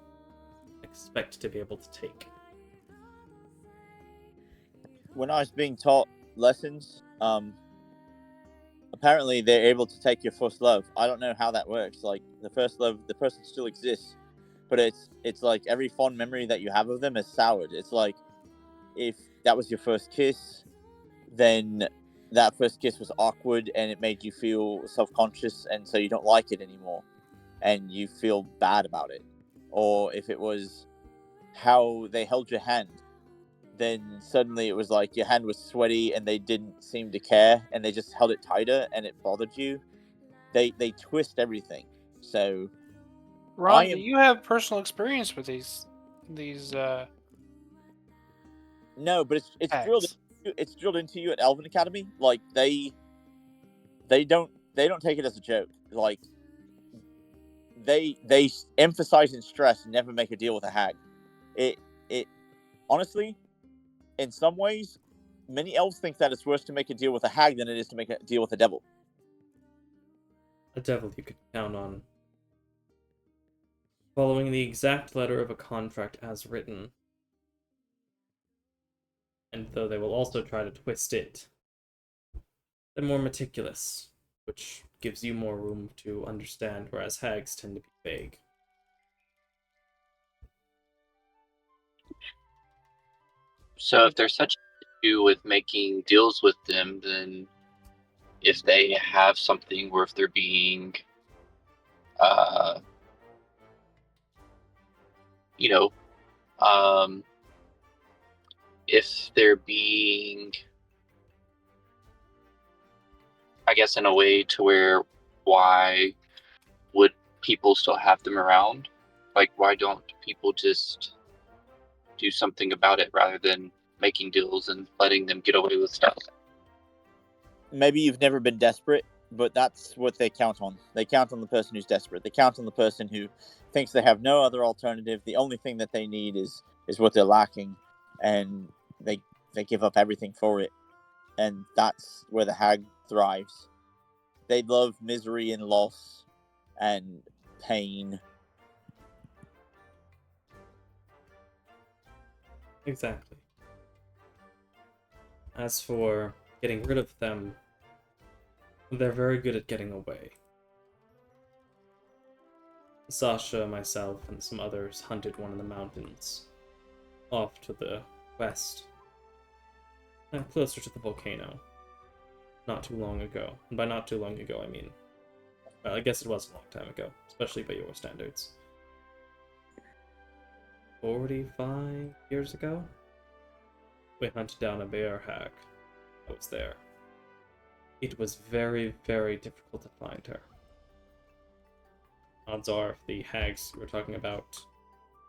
expect to be able to take. When I was being taught lessons, apparently they're able to take your first love. I don't know how that works. Like the first love, the person still exists, but it's like every fond memory that you have of them is soured. It's like if that was your first kiss, then that first kiss was awkward and it made you feel self-conscious, and so you don't like it anymore and you feel bad about it. Or if it was how they held your hand, then suddenly it was like your hand was sweaty and they didn't seem to care and they just held it tighter and it bothered you. They twist everything. So Ron, do you have personal experience with these no, but it's drilled hags? it's drilled into you at Elven Academy. Like they they don't take it as a joke. Like they emphasize and stress never make a deal with a hag. It honestly, in some ways, many elves think that it's worse to make a deal with a hag than it is to make a deal with a devil. A devil you could count on following the exact letter of a contract as written. And though they will also try to twist it, they're more meticulous, which gives you more room to understand, whereas hags tend to be vague. So if there's such an issue with making deals with them, then if they have something where if they're being, you know, if they're being, I guess, in a way to where, why would people still have them around? Like, why don't people just do something about it rather than making deals and letting them get away with stuff? Maybe you've never been desperate, but that's what they count on. They count on the person who's desperate. They count on the person who thinks they have no other alternative. The only thing that they need is what they're lacking, and they give up everything for it. And that's where the hag thrives. They love misery and loss and pain. Exactly. As for getting rid of them, they're very good at getting away. Sasha, myself, and some others hunted one of the mountains off to the west, closer to the volcano, not too long ago. And by not too long ago, I mean, well, I guess it was a long time ago, especially by your standards. 45 years ago? We hunted down a bear hag that was there. It was very, very difficult to find her. Odds are, if the hags we're talking about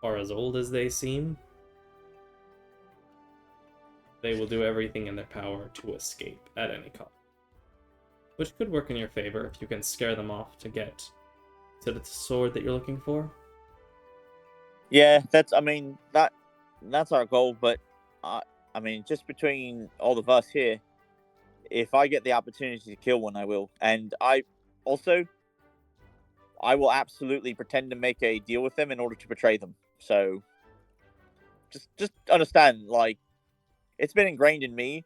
are as old as they seem, they will do everything in their power to escape at any cost. Which could work in your favor if you can scare them off to get to the sword that you're looking for. Yeah, that's our goal. But I mean, just between all of us here, if I get the opportunity to kill one, I will. And I will absolutely pretend to make a deal with them in order to betray them. So just understand, like, it's been ingrained in me,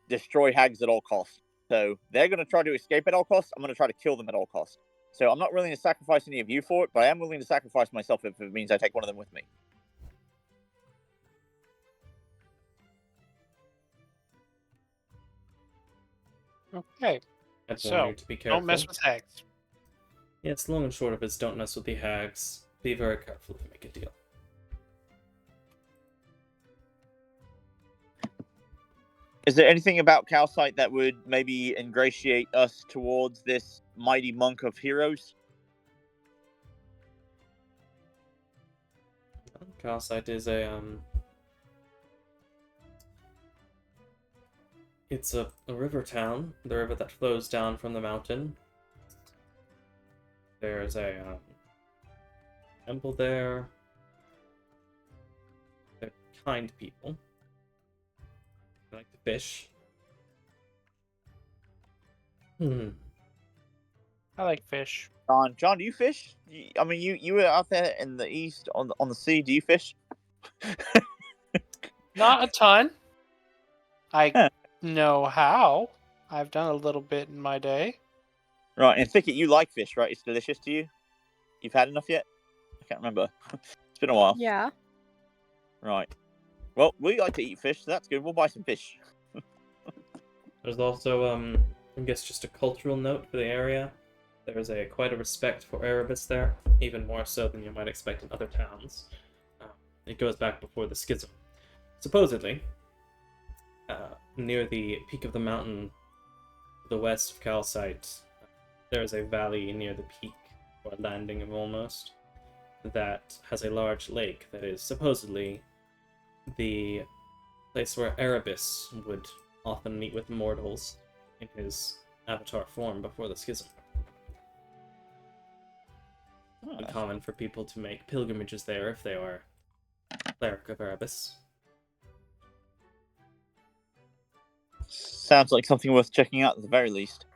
destroy hags at all costs. So they're going to try to escape at all costs. I'm going to try to kill them at all costs. So I'm not willing to sacrifice any of you for it, but I am willing to sacrifice myself if it means I take one of them with me. Okay. I'd warn So, you to be careful. don't mess with hags. Yes, long and short of it, don't mess with the hags. Be very careful if you make a deal. Is there anything about Calcite that would maybe ingratiate us towards this mighty monk of heroes? Calcite is it's a river town, the river that flows down from the mountain. There's a temple there. They're kind people. They like to fish. I like fish. John, do you fish? I mean, you were out there in the east on the sea. Do you fish? Not a ton. I Huh. know how. I've done a little bit in my day. Right, and Thicket, you like fish, right? It's delicious to you. You've had enough yet? I can't remember. It's been a while. Yeah. Right. Well, we like to eat fish, so that's good. We'll buy some fish. There's also, I guess just a cultural note for the area. There's quite a respect for Erebus there, even more so than you might expect in other towns. It goes back before the schism. Supposedly, near the peak of the mountain to the west of Calcite, there is a valley near the peak, or landing almost, that has a large lake that is supposedly the place where Erebus would often meet with mortals in his avatar form before the schism. It's common for people to make pilgrimages there if they are cleric of Erebus. Sounds like something worth checking out at the very least.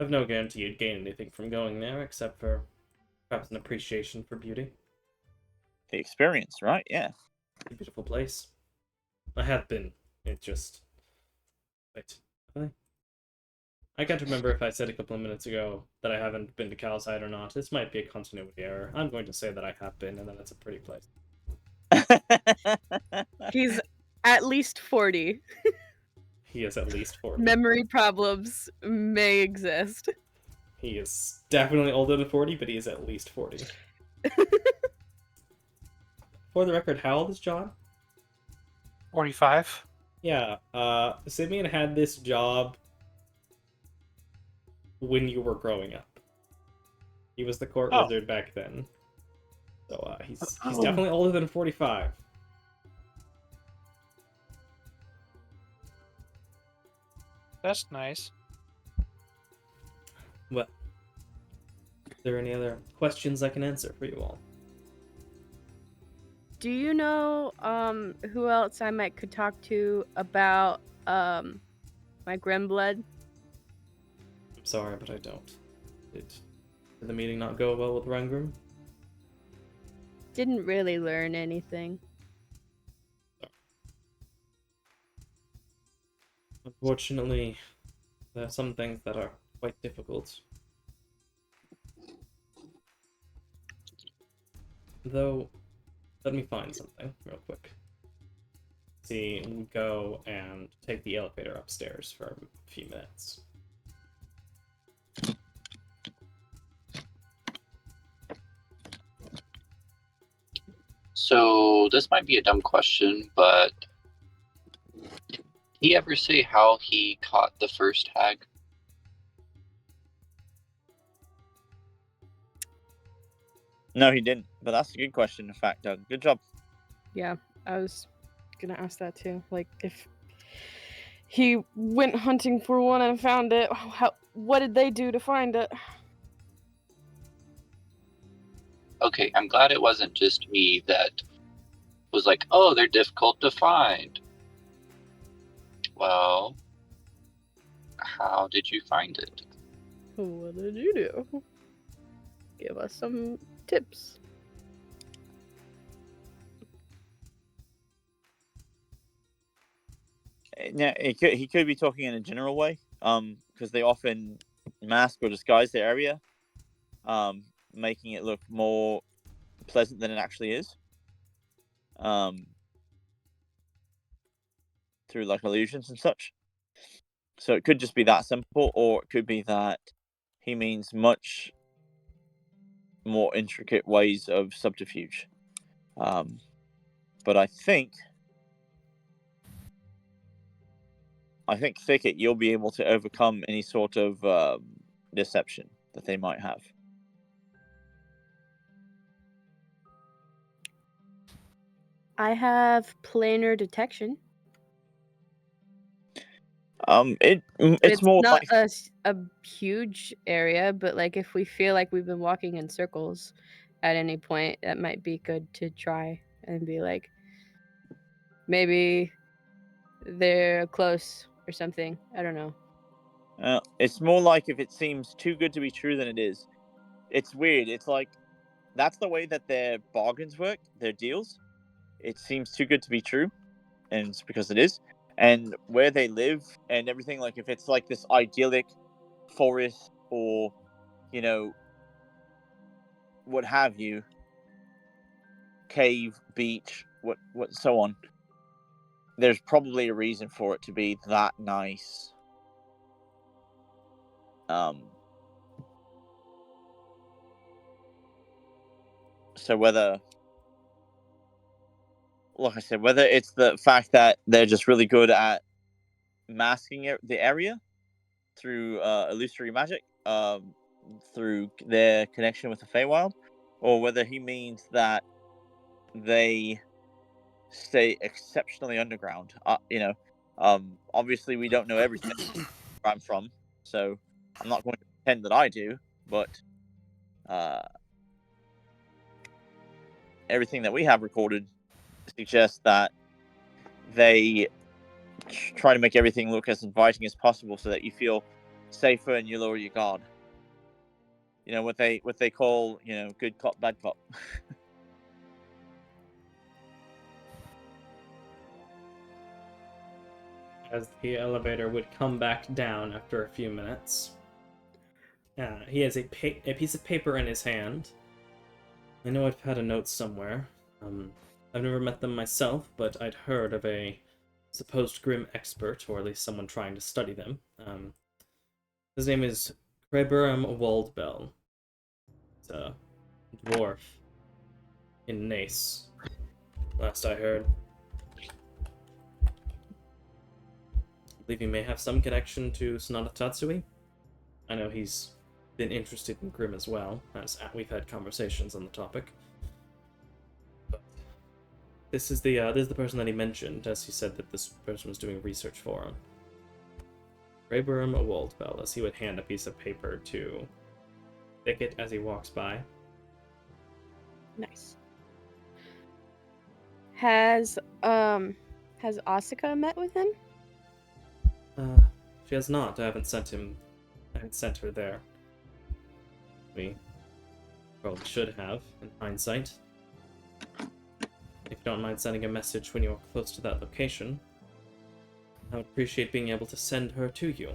I've no guarantee you'd gain anything from going there, except for perhaps an appreciation for beauty. The experience, right? Yeah. It's a beautiful place. I have been. It just... Wait. Have I can't remember if I said a couple of minutes ago that I haven't been to Calcite or not. This might be a continuity error. I'm going to say that I have been, and that it's a pretty place. He's at least 40. He is at least 40. Memory problems may exist. He is definitely older than 40, but he is at least 40. For the record, how old is John? 45. Yeah, Simeon had this job when you were growing up. He was the court wizard back then. So he's definitely older than 45. That's nice. Well, are there any other questions I can answer for you all? Do you know who else I could talk to about my Grimblood? I'm sorry, but I don't. Did the meeting not go well with Rangrim? Didn't really learn anything. Unfortunately, there are some things that are quite difficult. Though, let me find something real quick. See, we go and take the elevator upstairs for a few minutes. So this might be a dumb question, but did he ever say how he caught the first hag? No, he didn't. But that's a good question, in fact, Doug. Good job. Yeah, I was gonna ask that too. Like, if he went hunting for one and found it, what did they do to find it? Okay, I'm glad it wasn't just me that was like, oh, they're difficult to find. Well, how did you find it? What did you do? Give us some tips. Yeah, he could be talking in a general way, because they often mask or disguise their area, making it look more pleasant than it actually is, through like illusions and such. So it could just be that simple, or it could be that he means much more intricate ways of subterfuge. But I think Thicket, you'll be able to overcome any sort of deception that they might have. I have planar detection. It's more not like a huge area, but like if we feel like we've been walking in circles at any point, that might be good to try and be like, maybe they're close or something. I don't know. It's more like if it seems too good to be true than it is. It's weird. It's like that's the way that their bargains work, their deals. It seems too good to be true, and it's because it is. And where they live and everything, like if it's like this idyllic forest or, you know, what have you, cave, beach, what so on. There's probably a reason for it to be that nice. So whether, like I said, whether it's the fact that they're just really good at masking the area through illusory magic, through their connection with the Feywild, or whether he means that they stay exceptionally underground. Obviously we don't know everything, where I'm from, so I'm not going to pretend that I do, but everything that we have recorded suggests that they try to make everything look as inviting as possible so that you feel safer and you lower your guard. You know, what they call, you know, good cop, bad cop. As the elevator would come back down after a few minutes, he has a piece of paper in his hand. I know I've had a note somewhere. I've never met them myself, but I'd heard of a supposed grim expert, or at least someone trying to study them. His name is RWBY. He's a dwarf in Nace, last I heard. I believe he may have some connection to Sonata Tatsui. I know he's been interested in Grim as well, as we've had conversations on the topic. But this is the person that he mentioned, as he said that this person was doing research for him. RWBY, as he would hand a piece of paper to Thicket as he walks by. Nice. Has Asuka met with him? She has not. I haven't sent her there. We probably should have, in hindsight. If you don't mind sending a message when you're close to that location, I would appreciate being able to send her to you.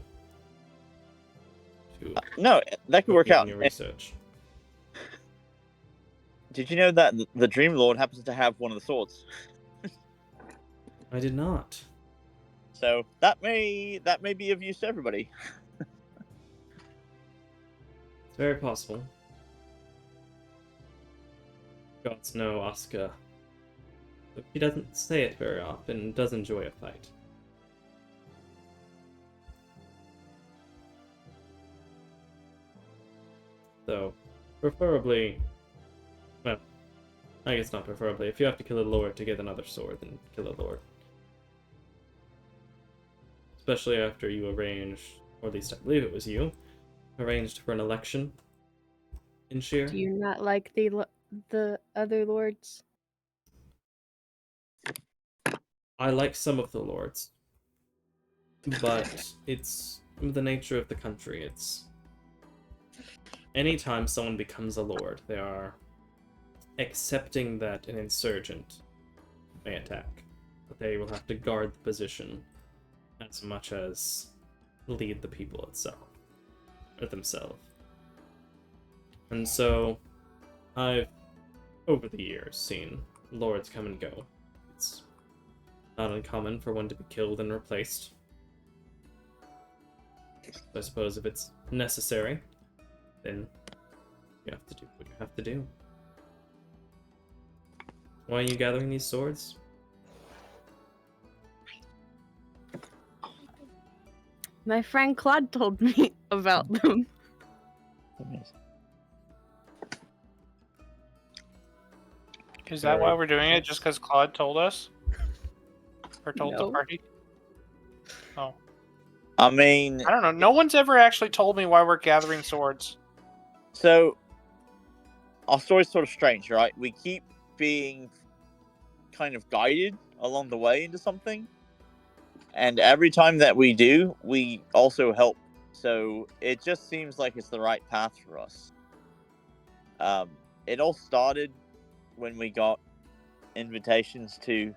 No, that could work out. Your research. Did you know that the Dream Lord happens to have one of the swords? I did not. So that may be of use to everybody. It's very possible. Gods know Asuka. But she doesn't say it very often, does enjoy a fight. So, preferably... Well, I guess not preferably. If you have to kill a lord to get another sword, then kill a lord. Especially after you arranged, or at least I believe it was you, arranged for an election in Sheer. Do you not like the other lords? I like some of the lords, but it's the nature of the country. It's anytime someone becomes a lord, they are accepting that an insurgent may attack, but they will have to guard the position as much as lead the people itself, or themselves. And so, I've, over the years, seen lords come and go. It's not uncommon for one to be killed and replaced. I suppose if it's necessary, then you have to do what you have to do. Why are you gathering these swords? My friend Claude told me about them. Is that why we're doing it? Just because Claude told us? Or told the No. party? Oh. I mean, I don't know. No one's ever actually told me why we're gathering swords. so our story's sort of strange, right? We keep being kind of guided along the way into something, and every time that we do, we also help. So it just seems like it's the right path for us. It all started when we got invitations to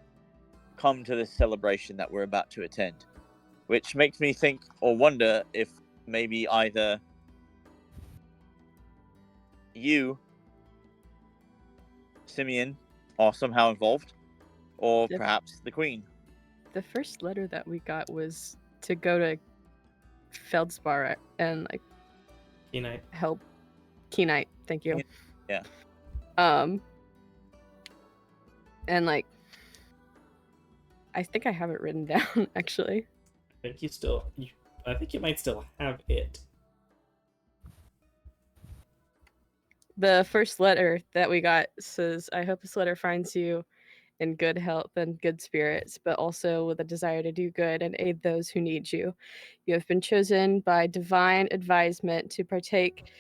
come to this celebration that we're about to attend, which makes me think or wonder if maybe either you, Simeon, are somehow involved, or Yep. perhaps the Queen. The first letter that we got was to go to Feldspar and like Keenite. help Keenite. Thank you. Yeah. And like, I think I have it written down actually. I think you might still have it. The first letter that we got says, "I hope this letter finds you in good health and good spirits, but also with a desire to do good and aid those who need you. You have been chosen by divine advisement to partake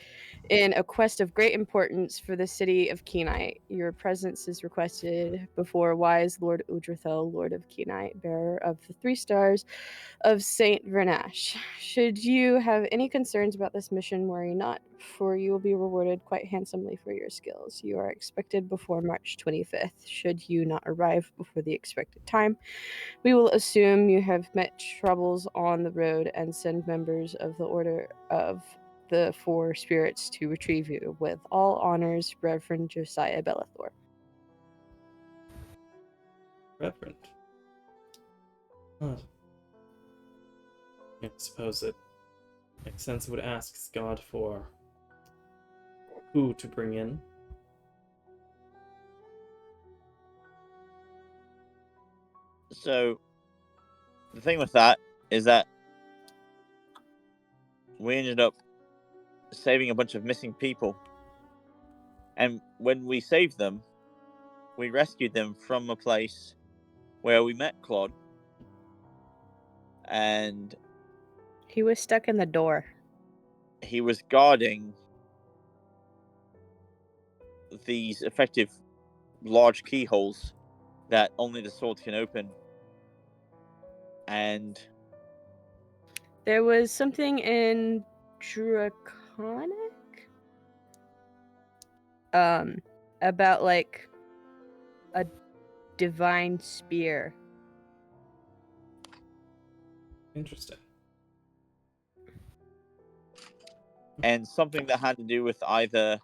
in a quest of great importance for the city of Kenite. Your presence is requested before wise Lord Udrathel, Lord of Kenite, bearer of the 3 stars of Saint Vernash. Should you have any concerns about this mission, worry not, for you will be rewarded quite handsomely for your skills. You are expected before March 25th. Should you not arrive before the expected time, we will assume you have met troubles on the road and send members of the Order of the 4 Spirits to retrieve you. With all honors, Reverend Josiah Bellathor. Reverend. Huh. I suppose it makes sense it would ask God for who to bring in. So the thing with that is that we ended up saving a bunch of missing people, and when we saved them, we rescued them from a place where we met Claude, and He was stuck in the door. he was guarding these effective large keyholes that only the sword can open. And There was something in Draconic about like a divine spear. Interesting. something that had to do with either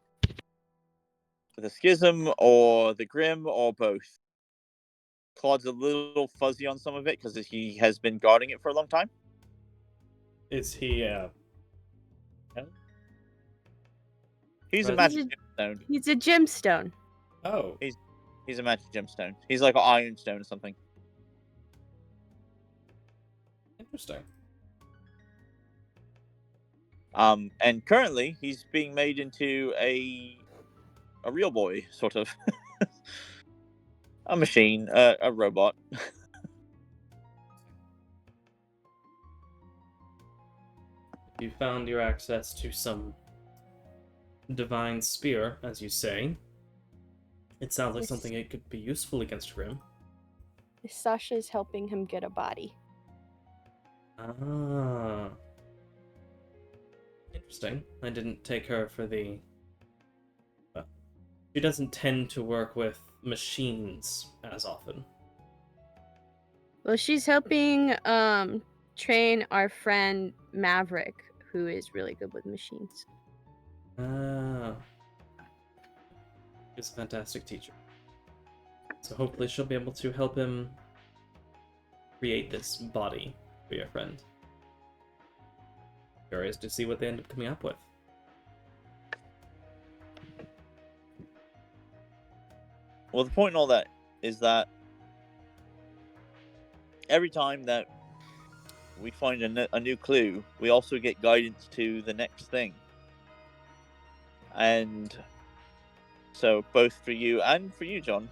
the schism or the grim or both. Claude's a little fuzzy on some of it because he has been guarding it for a long time. Is he He's a Right. magic gemstone. He's a gemstone. Oh, He's a magic gemstone. He's like an ironstone or something. interesting. And currently he's being made into a real boy, sort of. A machine, a robot. You found your access to some divine spear, as you say. It sounds like Yes. something it could be useful against Grim. Sasha's helping him get a body. Ah. Interesting. I didn't take her for the... Well, she doesn't tend to work with machines as often. Well, she's helping train our friend Maverick, who is really good with machines. Ah. She's a fantastic teacher. So hopefully she'll be able to help him create this body for your friend. Curious to see what they end up coming up with. Well, the point in all that is that every time that we find a new clue, we also get guidance to the next thing. And so, both for you and for you, John,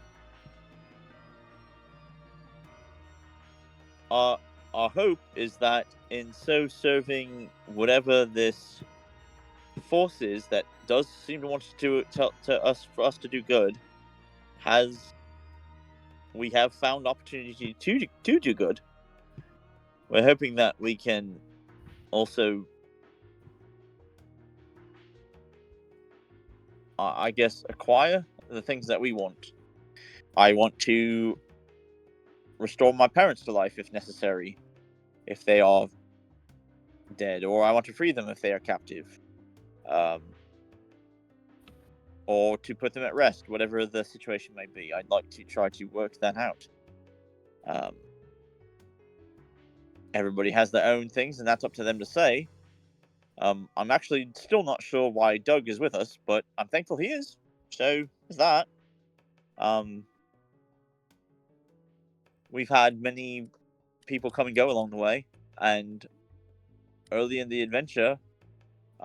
our hope is that in so serving whatever this force is that does seem to want to us for us to do good, we have found opportunity to do good. We're hoping that we can also, I guess, acquire the things that we want. I want to restore my parents to life if necessary, if they are dead, or I want to free them if they are captive, or to put them at rest, whatever the situation may be. I'd like to try to work that out. Everybody has their own things, and that's up to them to say. I'm actually still not sure why Doug is with us, but I'm thankful he is. So there's that. We've had many people come and go along the way, and early in the adventure,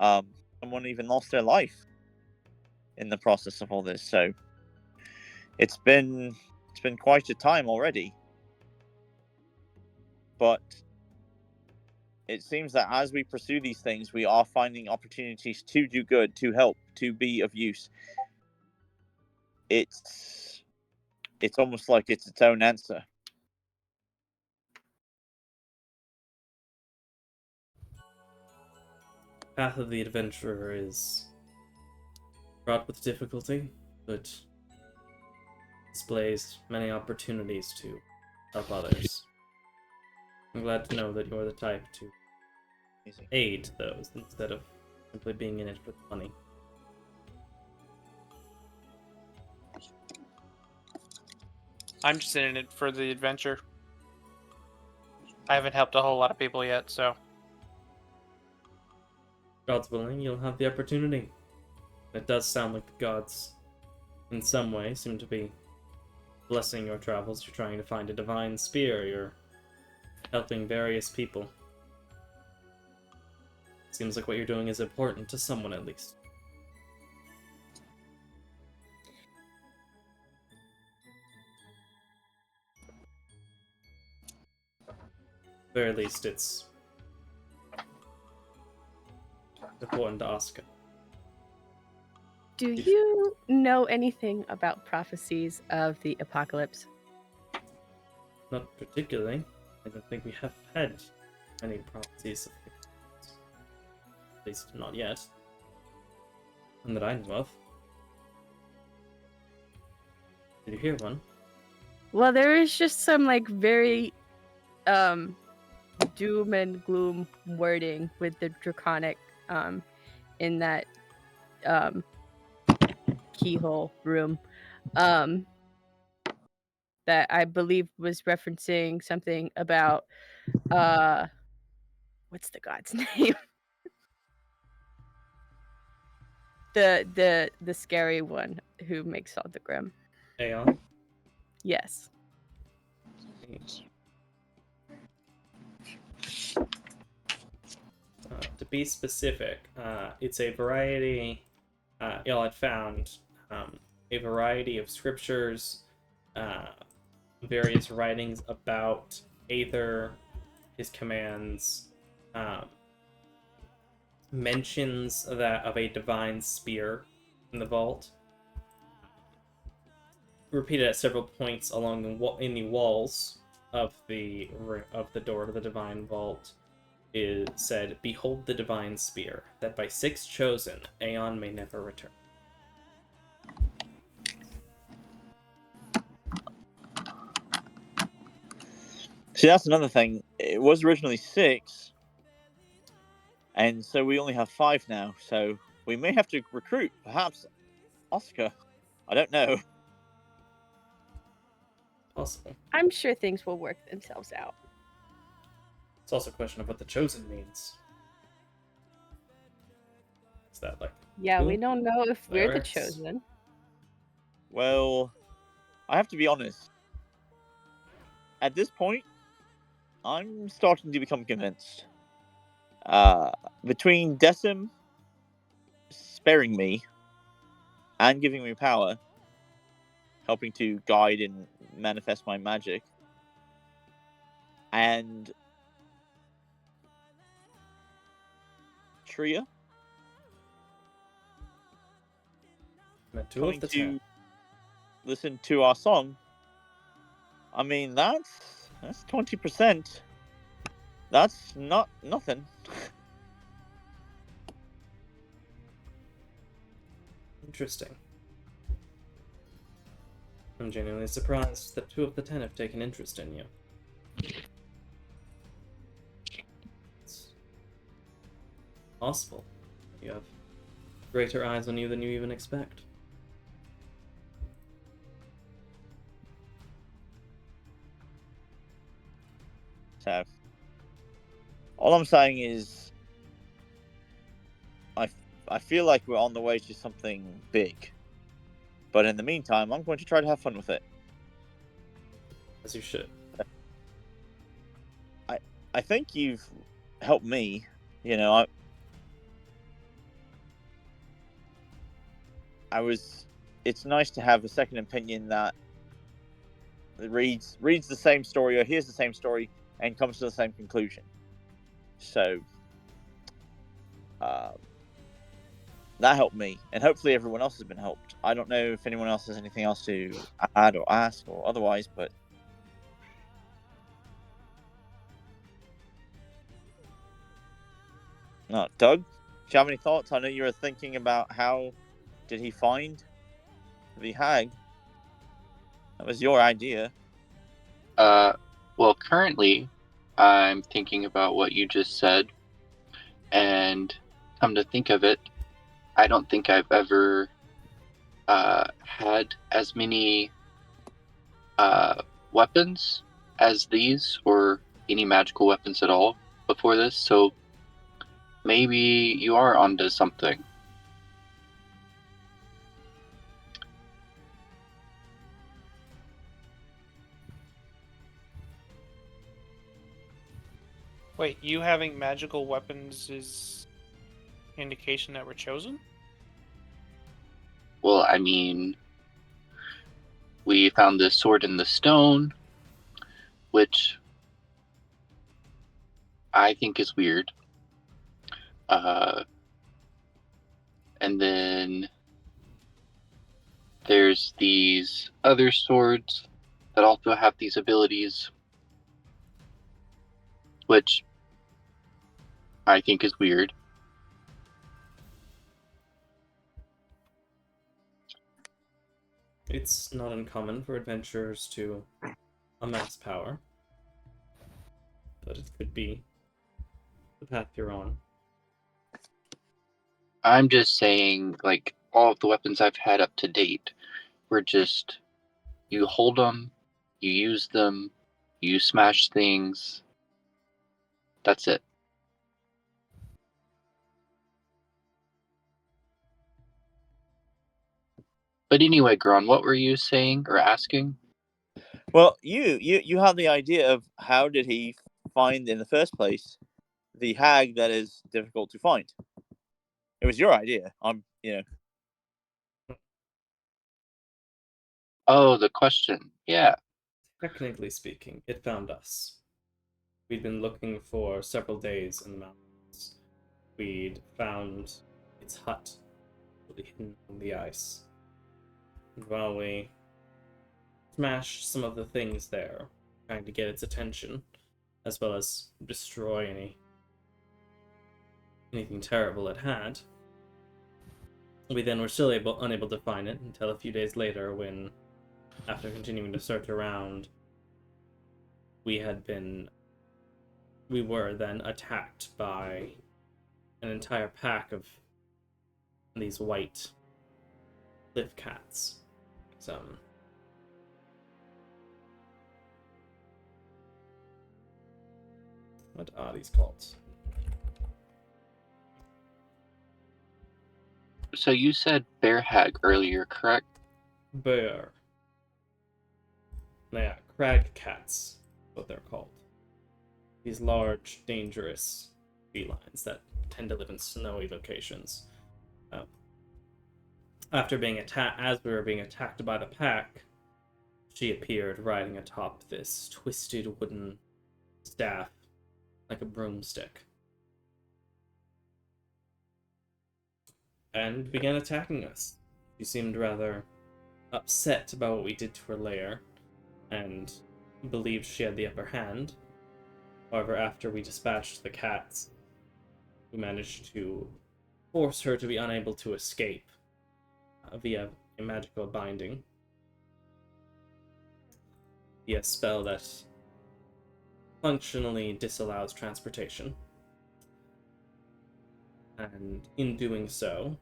someone even lost their life in the process of all this. So it's been been quite a time already. But it seems that as we pursue these things, we are finding opportunities to do good, to help, to be of use. It's almost like it's its own answer. Path of the adventurer is fraught with difficulty, but displays many opportunities to help others. I'm glad to know that you're the type to aid those instead of simply being in it for the money. I'm just in it for the adventure. I haven't helped a whole lot of people yet, so. God's willing, you'll have the opportunity. It does sound like the gods, in some way, seem to be blessing your travels. You're trying to find a divine spear. You're helping various people. Seems like what you're doing is important to someone, at least. At the very least, it's important to Asuka. Do you know anything about prophecies of the apocalypse? Not particularly. I don't think we have had any prophecies of it. At least not yet. None that I know of. Did you hear one? Well, there is just some like very doom and gloom wording with the draconic in that keyhole room that I believe was referencing something about what's the god's name? The scary one who makes all the grim. Aeon? Yes. To be specific, it's a variety. Y'all had found a variety of scriptures, various writings about Aether, his commands, mentions that of a divine spear in the vault. Repeated at several points along in the walls of the door to the divine vault. Is said, "Behold the divine spear, that by 6 chosen, Aeon may never return." See, that's another thing. It was originally 6, and so we only have 5 now. So we may have to recruit, perhaps, Oscar. I don't know. Possible. I'm sure things will work themselves out. It's also a question of what the chosen means. Is that like... Yeah, we don't know if we're the clerics? chosen. Well, I have to be honest. At this point, I'm starting to become convinced. Between Decim sparing me and giving me power, helping to guide and manifest my magic, and Tria coming to listen to our song, I mean, that's 20%. That's not nothing. Interesting. I'm genuinely surprised that 2 of the 10 have taken interest in you. It's possible. You have greater eyes on you than you even expect. So, all I'm saying is, I feel like we're on the way to something big. But in the meantime, I'm going to try to have fun with it. As you should. I think you've helped me. You know, it's nice to have a second opinion that reads the same story or hears the same story and comes to the same conclusion. So that helped me, and hopefully everyone else has been helped. I don't know if anyone else has anything else to add or ask or otherwise, but Doug, do you have any thoughts? I know you were thinking about how did he find the hag. That was your idea. Well, currently, I'm thinking about what you just said, and come to think of it, I don't think I've ever had as many weapons as these, or any magical weapons at all before this, so maybe you are onto something. Wait, you having magical weapons is indication that we're chosen? Well, I mean, we found this sword in the stone, which I think is weird. And then there's these other swords that also have these abilities, which I think is weird. It's not uncommon for adventurers to amass power, but it could be the path you're on. I'm just saying, like, all of the weapons I've had up to date were just, you hold them, you use them, you smash things. That's it. But anyway, Gron, what were you saying or asking? Well, you had the idea of how did he find in the first place the hag that is difficult to find. It was your idea. Oh, the question. Yeah. Technically speaking, it found us. We'd been looking for several days in the mountains. We'd found its hut, really hidden in the ice. And while we smashed some of the things there, trying to get its attention, as well as destroy anything terrible it had, we then were still unable to find it until a few days later when, after continuing to search around, we were then attacked by an entire pack of these white cliff cats. What are these called? So you said bear hag earlier, correct? Bear. Yeah, crag cats, what they're called. These large, dangerous felines that tend to live in snowy locations. After being attacked, as we were being attacked by the pack, she appeared riding atop this twisted wooden staff, like a broomstick, and began attacking us. She seemed rather upset about what we did to her lair, and believed she had the upper hand. However, after we dispatched the cats, we managed to force her to be unable to escape via a magical binding, via a spell that functionally disallows transportation. And in doing so,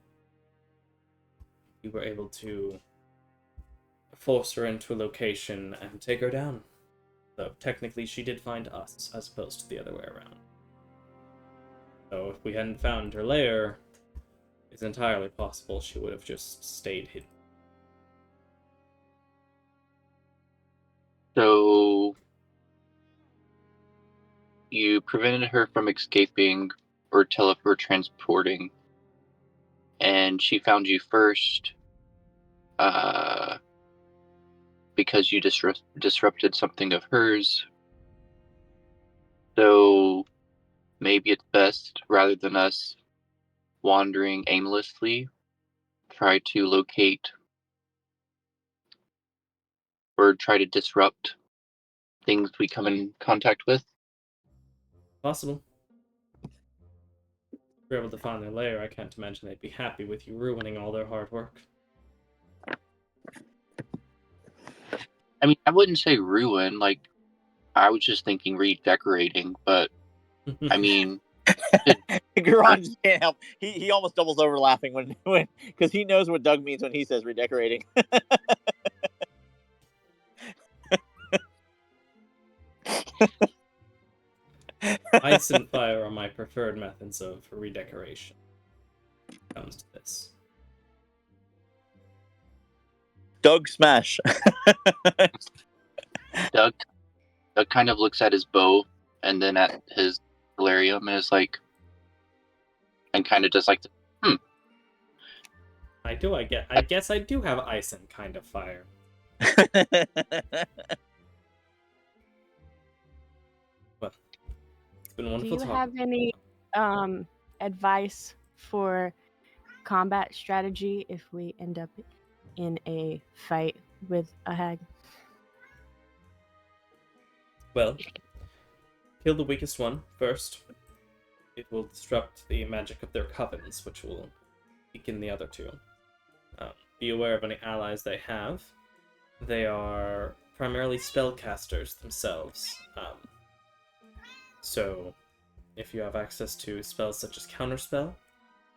we were able to force her into a location and take her down. So technically she did find us, as opposed to the other way around. So if we hadn't found her lair, it's entirely possible she would have just stayed hidden. So you prevented her from escaping or transporting, and she found you first because you disrupted something of hers. So maybe it's best, rather than us wandering aimlessly, try to locate or try to disrupt things we come in contact with. Possible. If we're able to find their lair, I can't imagine they'd be happy with you ruining all their hard work. I mean, I wouldn't say ruin, like, I was just thinking redecorating, but, I mean... Garon just can't help. He almost doubles over laughing when because he knows what Doug means when he says redecorating. Ice and fire are my preferred methods of redecoration when it comes to this. Doug smash. Doug kind of looks at his bow and then at his delirium and is like, and kind of just like, I guess I do have ice and kind of fire. Well, it's been Do wonderful you talking. have any advice for combat strategy if we end up in a fight with a hag? Well, kill the weakest one first. It will disrupt the magic of their covens, which will weaken the other two. Be aware of any allies they have. They are primarily spellcasters themselves. So, if you have access to spells such as Counterspell,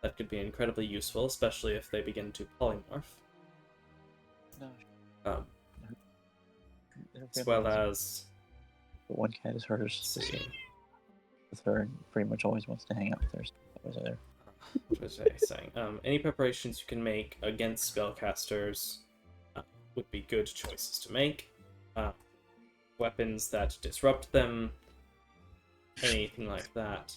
that could be incredibly useful, especially if they begin to polymorph. As well as... But one cat is hers. See. With her and pretty much always wants to hang out with her. So there. What was I saying? Any preparations you can make against spellcasters would be good choices to make. Weapons that disrupt them, anything like that.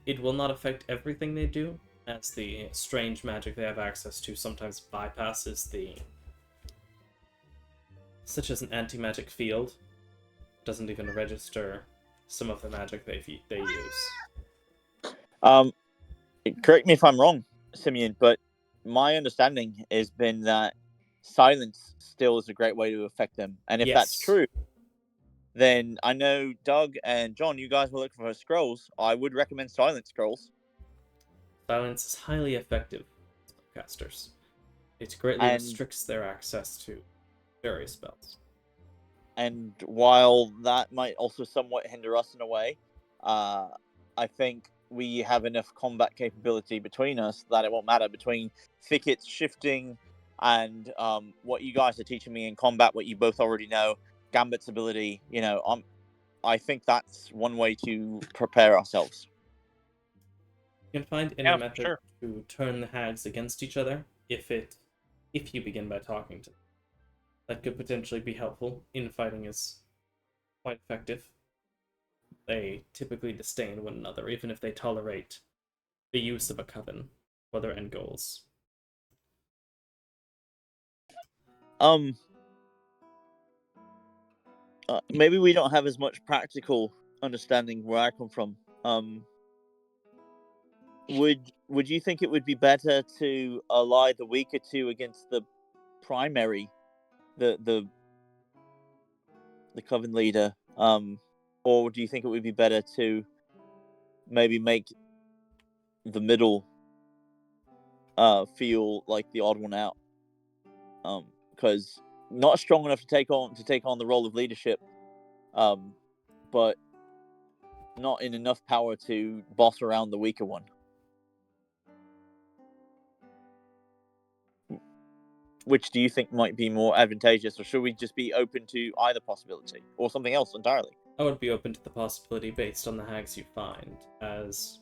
It will not affect everything they do, as the strange magic they have access to sometimes bypasses the... such as an anti-magic field. Doesn't even register some of the magic they use. Correct me if I'm wrong, Simeon, but my understanding has been that silence still is a great way to affect them. And if that's true, then I know Doug and John, you guys were looking for scrolls. I would recommend silence scrolls. Silence is highly effective for spellcasters. It greatly restricts their access to various spells. And while that might also somewhat hinder us in a way, I think we have enough combat capability between us that it won't matter between thickets shifting and what you guys are teaching me in combat, what you both already know, Gambit's ability. I think that's one way to prepare ourselves. You can find any method to turn the hags against each other if you begin by talking to them. That could potentially be helpful. Infighting is quite effective. They typically disdain one another, even if they tolerate the use of a coven for their end goals. Maybe we don't have as much practical understanding where I come from. Would you think it would be better to ally the weaker two against the primary, the coven leader, or do you think it would be better to maybe make the middle feel like the odd one out? Because not strong enough to take on the role of leadership, but not in enough power to boss around the weaker one. Which do you think might be more advantageous, or should we just be open to either possibility, or something else entirely? I would be open to the possibility based on the hags you find, as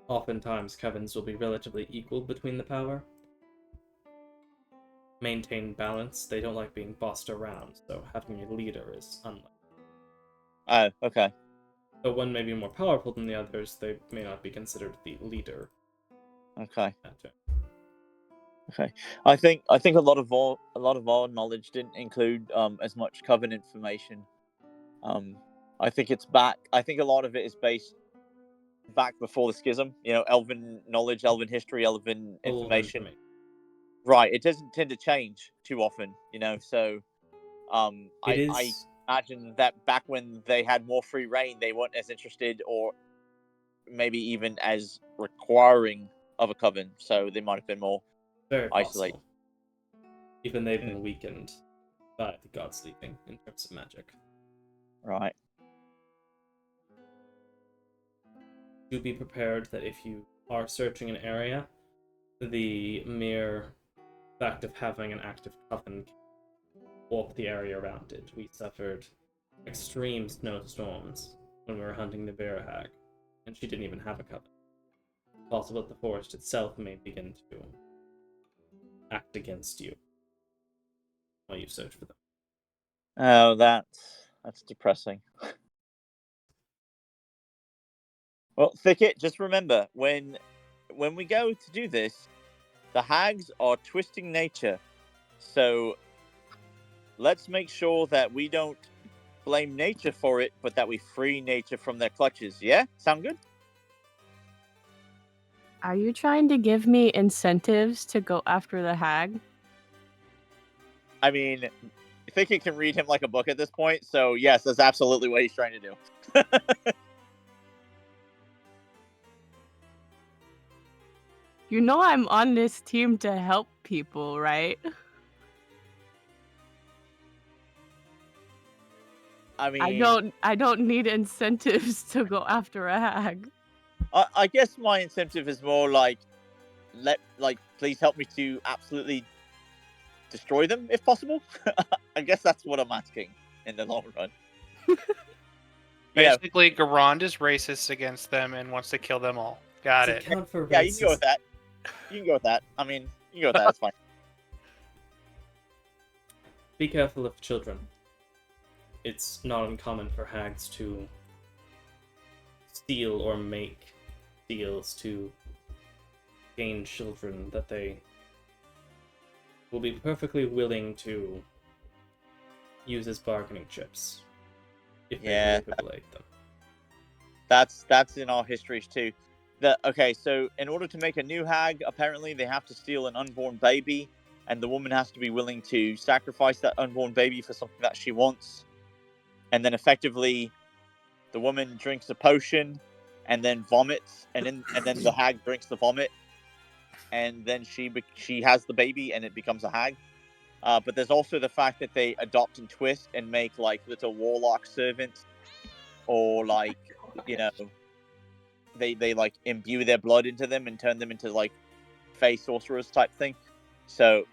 oftentimes covens will be relatively equal between the power. Maintain balance, they don't like being bossed around, so having a leader is unlikely. Oh, okay. Though one may be more powerful than the others, they may not be considered the leader. Okay. Okay. I think a lot of our knowledge didn't include as much coven information. I think it's back. I think a lot of it is based back before the schism. You know, elven knowledge, elven history, elven Old information. Right. It doesn't tend to change too often. You know, so It I is imagine that back when they had more free reign, they weren't as interested or maybe even as requiring of a coven. So they might have been more very isolated. possible. Even they've been weakened by the gods leaving in terms of magic. Right. Do be prepared that if you are searching an area, the mere fact of having an active coven can warp the area around it. We suffered extreme snowstorms when we were hunting the Verahag, and she didn't even have a coven. It's possible that the forest itself may begin to act against you while you search for them. Oh, that's depressing. Well, Thicket, just remember when we go to do this, the hags are twisting nature. So let's make sure that we don't blame nature for it, but that we free nature from their clutches. Yeah? Sound good? Are you trying to give me incentives to go after the hag? I mean, Thicket can read him like a book at this point, so yes, that's absolutely what he's trying to do. You know I'm on this team to help people, right? I mean, I don't need incentives to go after a hag. I guess my incentive is more like, please help me to absolutely destroy them if possible. I guess that's what I'm asking in the long run. Basically, Garand is racist against them and wants to kill them all. Got To it. account for Yeah, you can go races, with that. You can go with that. I mean, you can go with that. That's fine. be careful of children. It's not uncommon for hags to steal or make deals to gain children that they will be perfectly willing to use as bargaining chips if they Yeah. manipulate them. That's in our histories too. Okay, so in order to make a new hag, apparently they have to steal an unborn baby, and the woman has to be willing to sacrifice that unborn baby for something that she wants. And then effectively, the woman drinks a potion, and then vomits, and then the hag drinks the vomit, and then she has the baby, and it becomes a hag. But there's also the fact that they adopt and twist and make like little warlock servants, or like, you know, they like imbue their blood into them and turn them into like fey sorcerers type thing. So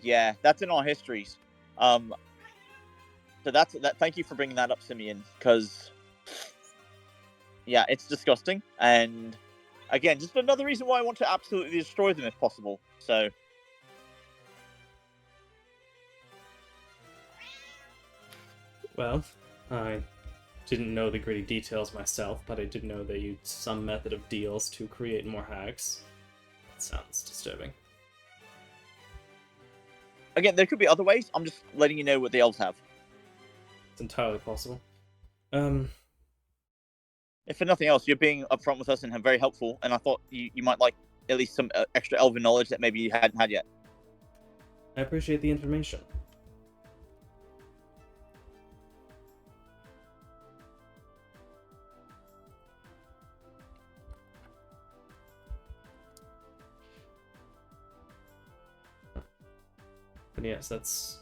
yeah, that's in our histories. So that's that. Thank you for bringing that up, Simeon, because yeah, it's disgusting, and again, just another reason why I want to absolutely destroy them if possible. So Well, I didn't know the gritty details myself, but I did know they used some method of deals to create more hags. That sounds disturbing. again, there could be other ways. I'm just letting you know what the elves have. It's entirely possible. If for nothing else, you're being upfront with us and very helpful, and I thought you might like at least some extra elven knowledge that maybe you hadn't had yet. I appreciate the information. But yes, that's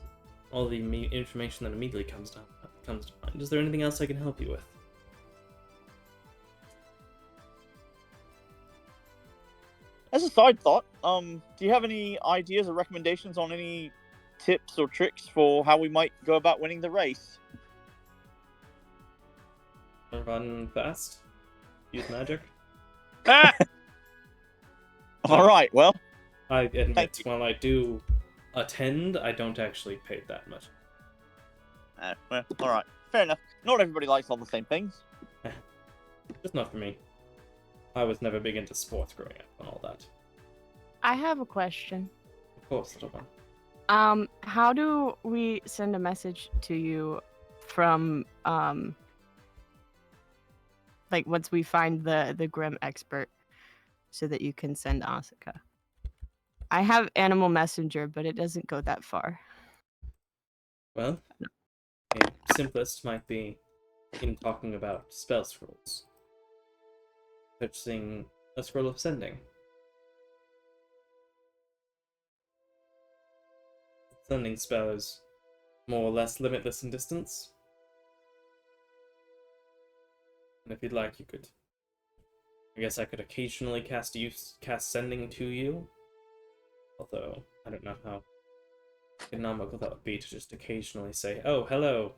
all the information that immediately comes to mind. Is there anything else I can help you with? As a side thought, do you have any ideas or recommendations on any tips or tricks for how we might go about winning the race? Run fast? Use magic? Ah! All right, well, I admit, Thank you. while I do attend, I don't actually pay that much. well, all right, fair enough. Not everybody likes all the same things. Just not for me. I was never big into sports growing up and all that. I have a question. Of course, little one. How do we send a message to you from like once we find the Grim expert, so that you can send Asuka? I have Animal Messenger, but it doesn't go that far. Well, the simplest might be in talking about spell scrolls. Purchasing a scroll of sending. Sending spell is more or less limitless in distance. And if you'd like, you could. I guess I could occasionally cast sending to you. Although I don't know how economical that would be to just occasionally say, "Oh, hello.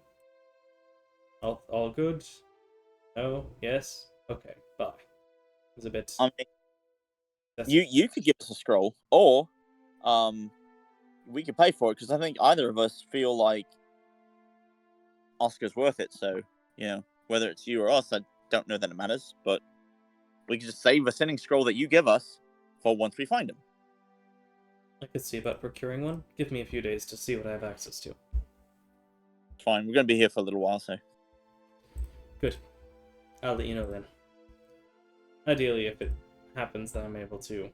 All good? Oh, yes. Okay, bye." It's a bit. I mean, you could give us a scroll, or we could pay for it, because I think either of us feel like Oscar's worth it. So, whether it's you or us, I don't know that it matters, but we could just save a sending scroll that you give us for once we find him. I could see about procuring one. Give me a few days to see what I have access to. Fine, we're going to be here for a little while, so. Good. I'll let you know then. Ideally, if it happens that I'm able to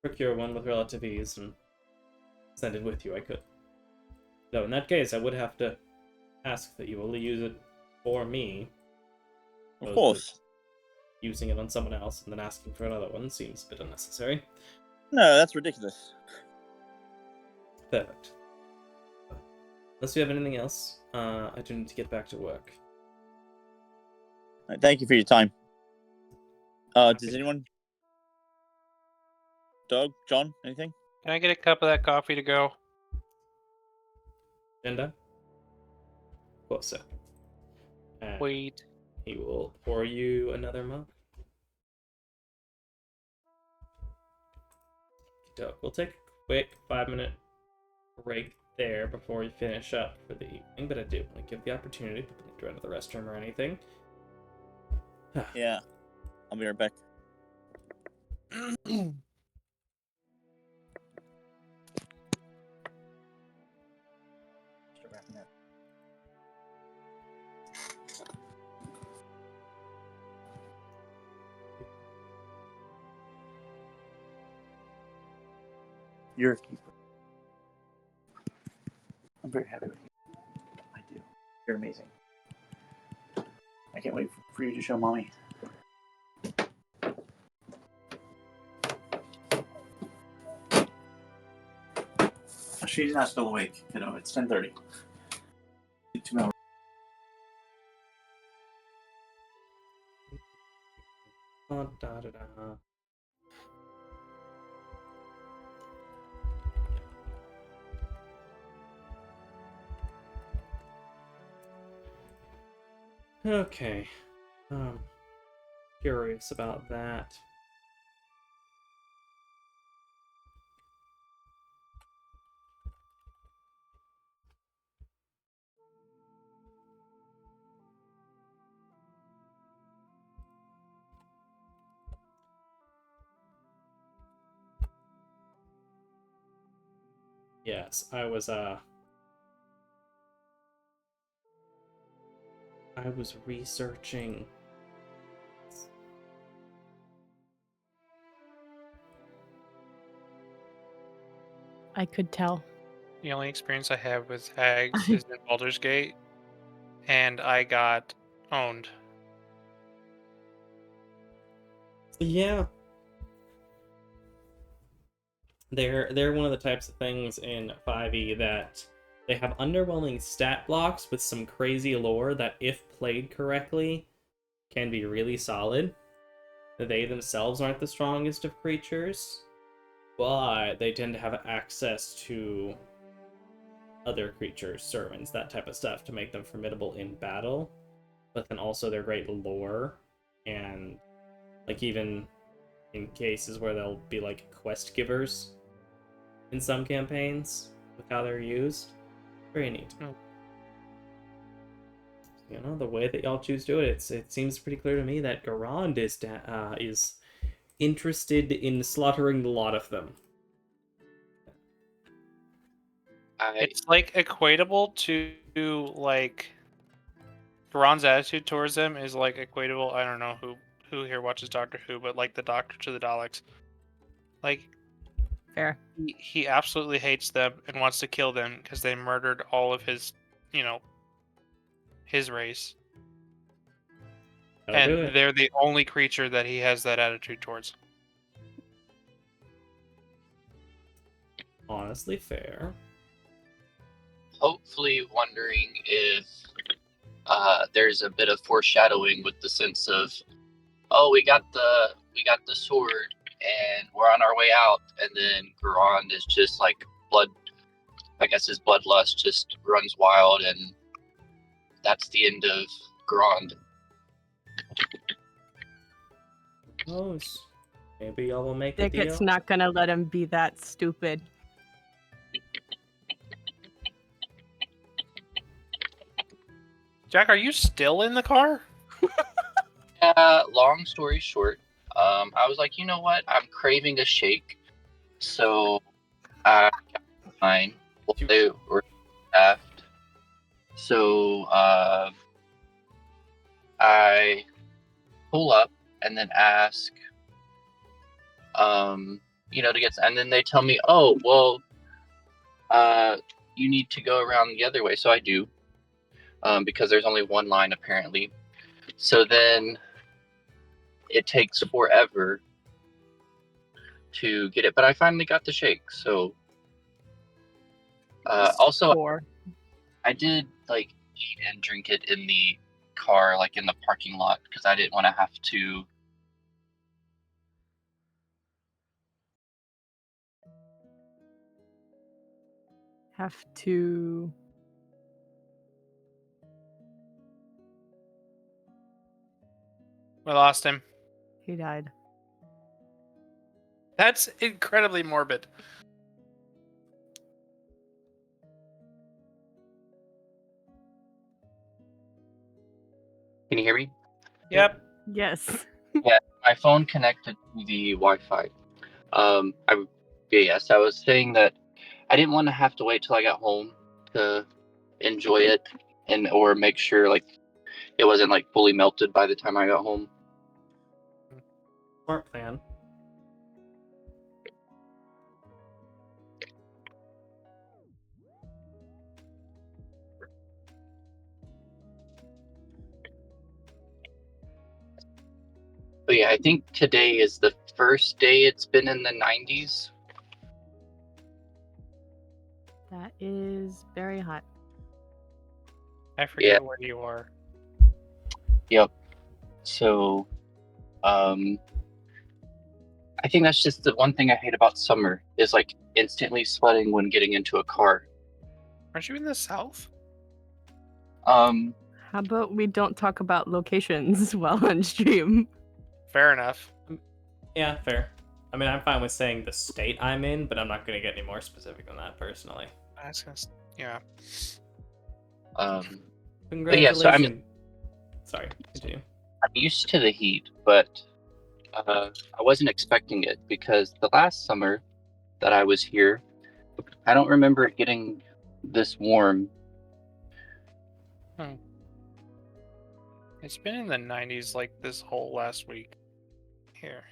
procure one with relative ease and send it with you, I could. Though in that case, I would have to ask that you only use it for me. Of course. Using it on someone else and then asking for another one seems a bit unnecessary. No, that's ridiculous. Perfect. Unless you have anything else, I do need to get back to work. Right, thank you for your time. Does anyone? Doug? John? Anything? Can I get a cup of that coffee to go? Agenda? Of course, sir. And Wait. he will pour you another mug. Doug, we'll take a quick 5-minute break there before we finish up for the evening, but I do want to give the opportunity to go into the restroom or anything. Yeah. I'll be right back. You're a keeper. I'm very happy with you. I do. You're amazing. I can't wait for you to show mommy. She's not still awake, kiddo. It's 10:30. 2 hours. Okay. Curious about that. Yes, I was researching. I could tell. The only experience I have with hags is in Baldur's Gate, and I got owned. Yeah. They're one of the types of things in 5e that they have underwhelming stat blocks with some crazy lore that, if played correctly, can be really solid. They themselves aren't the strongest of creatures, but they tend to have access to other creatures, servants, that type of stuff, to make them formidable in battle. But then also their great lore, and like even in cases where they'll be like quest givers in some campaigns with how they're used. Very neat. You know, the way that y'all choose to do it, it seems pretty clear to me that Garand is interested in slaughtering the lot of them. It's like equatable to like Ron's attitude towards them is like equatable. I don't know who here watches Doctor Who, but like the Doctor to the Daleks. Like Fair. he absolutely hates them and wants to kill them because they murdered all of his, his race. I'll do And it. they're the only creature that he has that attitude towards. Honestly, fair. Hopefully wondering if there's a bit of foreshadowing with the sense of, oh, we got the sword and we're on our way out, and then Garand is just like his bloodlust just runs wild, and that's the end of Garand. Oh, maybe y'all will make a deal. Dicket's not gonna let him be that stupid. Jack, are you still in the car? Long story short, I was like, you know what? I'm craving a shake, so I got mine. Well, they were left. So I pull up and then ask, to get, and then they tell me, oh, well, you need to go around the other way. So I do, because there's only one line apparently. So then it takes forever to get it, but I finally got the shake. So also, Four. I did like eat and drink it in the car, like in the parking lot, because I didn't want to have to. Have to. We lost him. He died. That's incredibly morbid. Can you hear me? Yep. Yes. Yeah, my phone connected to the Wi-Fi. Yes, I was saying that I didn't want to have to wait till I got home to enjoy it, or make sure like it wasn't like fully melted by the time I got home. Smart plan. But yeah, I think today is the first day it's been in the 90s. That is very hot. I forget where you are. Yep. So, I think that's just the one thing I hate about summer is like instantly sweating when getting into a car. Aren't you in the south? How about we don't talk about locations while on stream? Fair enough. Yeah, fair. I mean, I'm fine with saying the state I'm in, but I'm not going to get any more specific than that personally. Yeah. Congratulations. So I'm Sorry, continue. I'm used to the heat, but I wasn't expecting it because the last summer that I was here, I don't remember it getting this warm. It's been in the 90s like this whole last week. Here,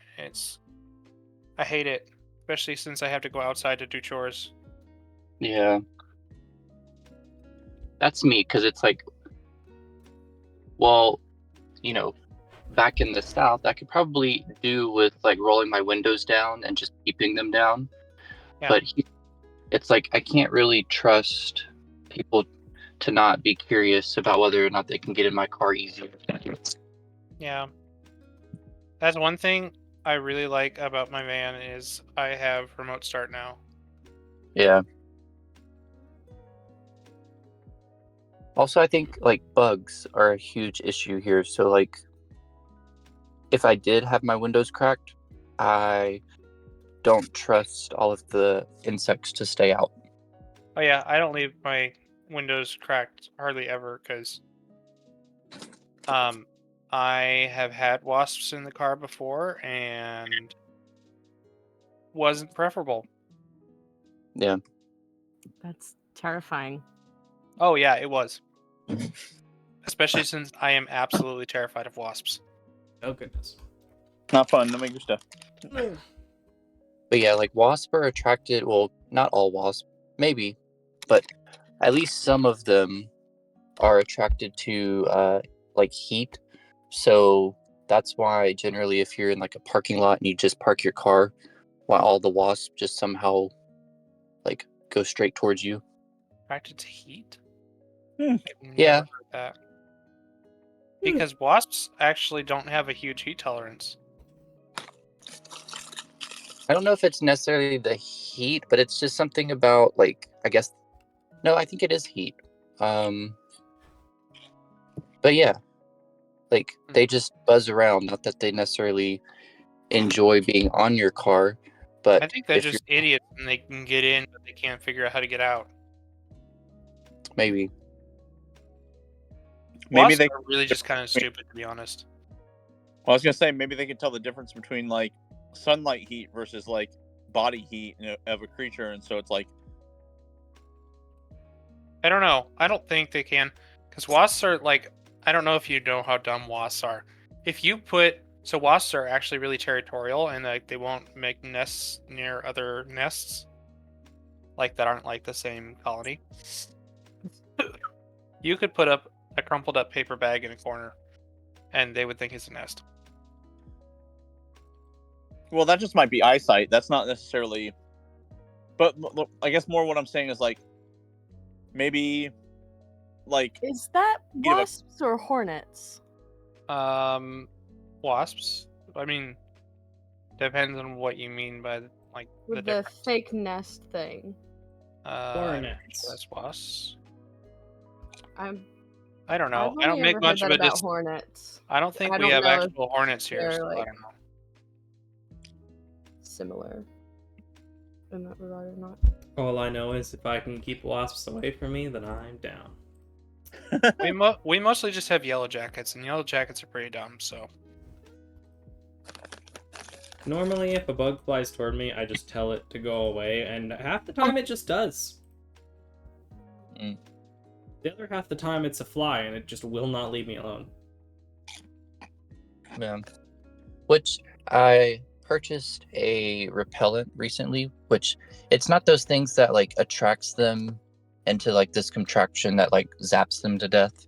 I hate it, especially since I have to go outside to do chores. Yeah. That's me, because it's like, well, back in the South, I could probably do with like rolling my windows down and just keeping them down. Yeah. But it's like I can't really trust people to not be curious about whether or not they can get in my car easier. Yeah. That's one thing I really like about my van is I have remote start now. Yeah. Also, I think like bugs are a huge issue here. So like, if I did have my windows cracked, I don't trust all of the insects to stay out. Oh yeah, I don't leave my windows cracked hardly ever because I have had wasps in the car before, and wasn't preferable. Yeah. That's terrifying. Oh yeah, it was. Especially since I am absolutely terrified of wasps. Oh goodness. Not fun. Don't make your stuff. But yeah, like wasps are attracted. Well, not all wasps, maybe, but at least some of them are attracted to like heat. So that's why generally, if you're in like a parking lot and you just park your car, why all the wasps just somehow like go straight towards you. Attracted to heat? Hmm. I've never Yeah. heard that. Because wasps actually don't have a huge heat tolerance. I don't know if it's necessarily the heat, but it's just something about like I guess no, I think it is heat. But yeah, like they just buzz around. Not that they necessarily enjoy being on your car, but I think they're if you're just idiots and they can get in, but they can't figure out how to get out. maybe Maybe Wasps they. are really just kind of stupid, to be honest. Well, I was gonna say maybe they could tell the difference between like sunlight heat versus like body heat of a creature, and so it's like I don't know. I don't think they can. Because wasps are like, I don't know if you know how dumb wasps are. If you put, so wasps are actually really territorial and like they won't make nests near other nests, like that aren't like the same colony. You could put up a crumpled up paper bag in a corner, and they would think it's a nest. well, that just might be eyesight. That's not necessarily. But I guess more what I'm saying is like maybe like Is that You know, wasps or hornets? Wasps. I mean, depends on what you mean by like the With the difference. fake nest thing. Hornets. That's wasps. I've I don't know. only I don't ever make heard much of that a about dis. hornets. I don't think I we don't have know if actual hornets here, they're, so I like, don't know. Similar in that regard or not. All I know is if I can keep wasps away from me, then I'm down. We mostly just have yellow jackets, and yellow jackets are pretty dumb. So Normally, if a bug flies toward me, I just tell it to go away, and half the time it just does. Mm. The other half the time it's a fly, and it just will not leave me alone. yeah. Which I purchased a repellent recently, which it's not those things that like attracts them into like this contraption that like zaps them to death.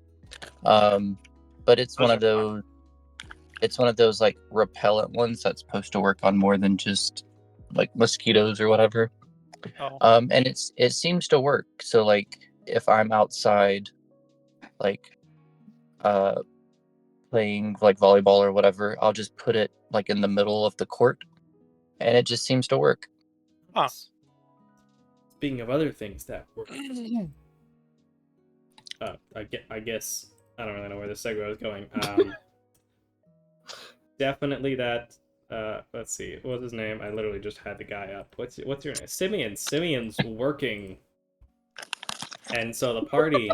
But it's Those one are of those. It's one of those like repellent ones that's supposed to work on more than just like mosquitoes or whatever. oh, And it seems to work. So like if I'm outside, like playing like volleyball or whatever, I'll just put it like in the middle of the court, and it just seems to work. Huh. Speaking of other things that work, I guess I don't really know where this segue was going. Definitely that. Let's see, what was his name? I literally just had the guy up. What's your name? Simeon. Simeon's working, and so the party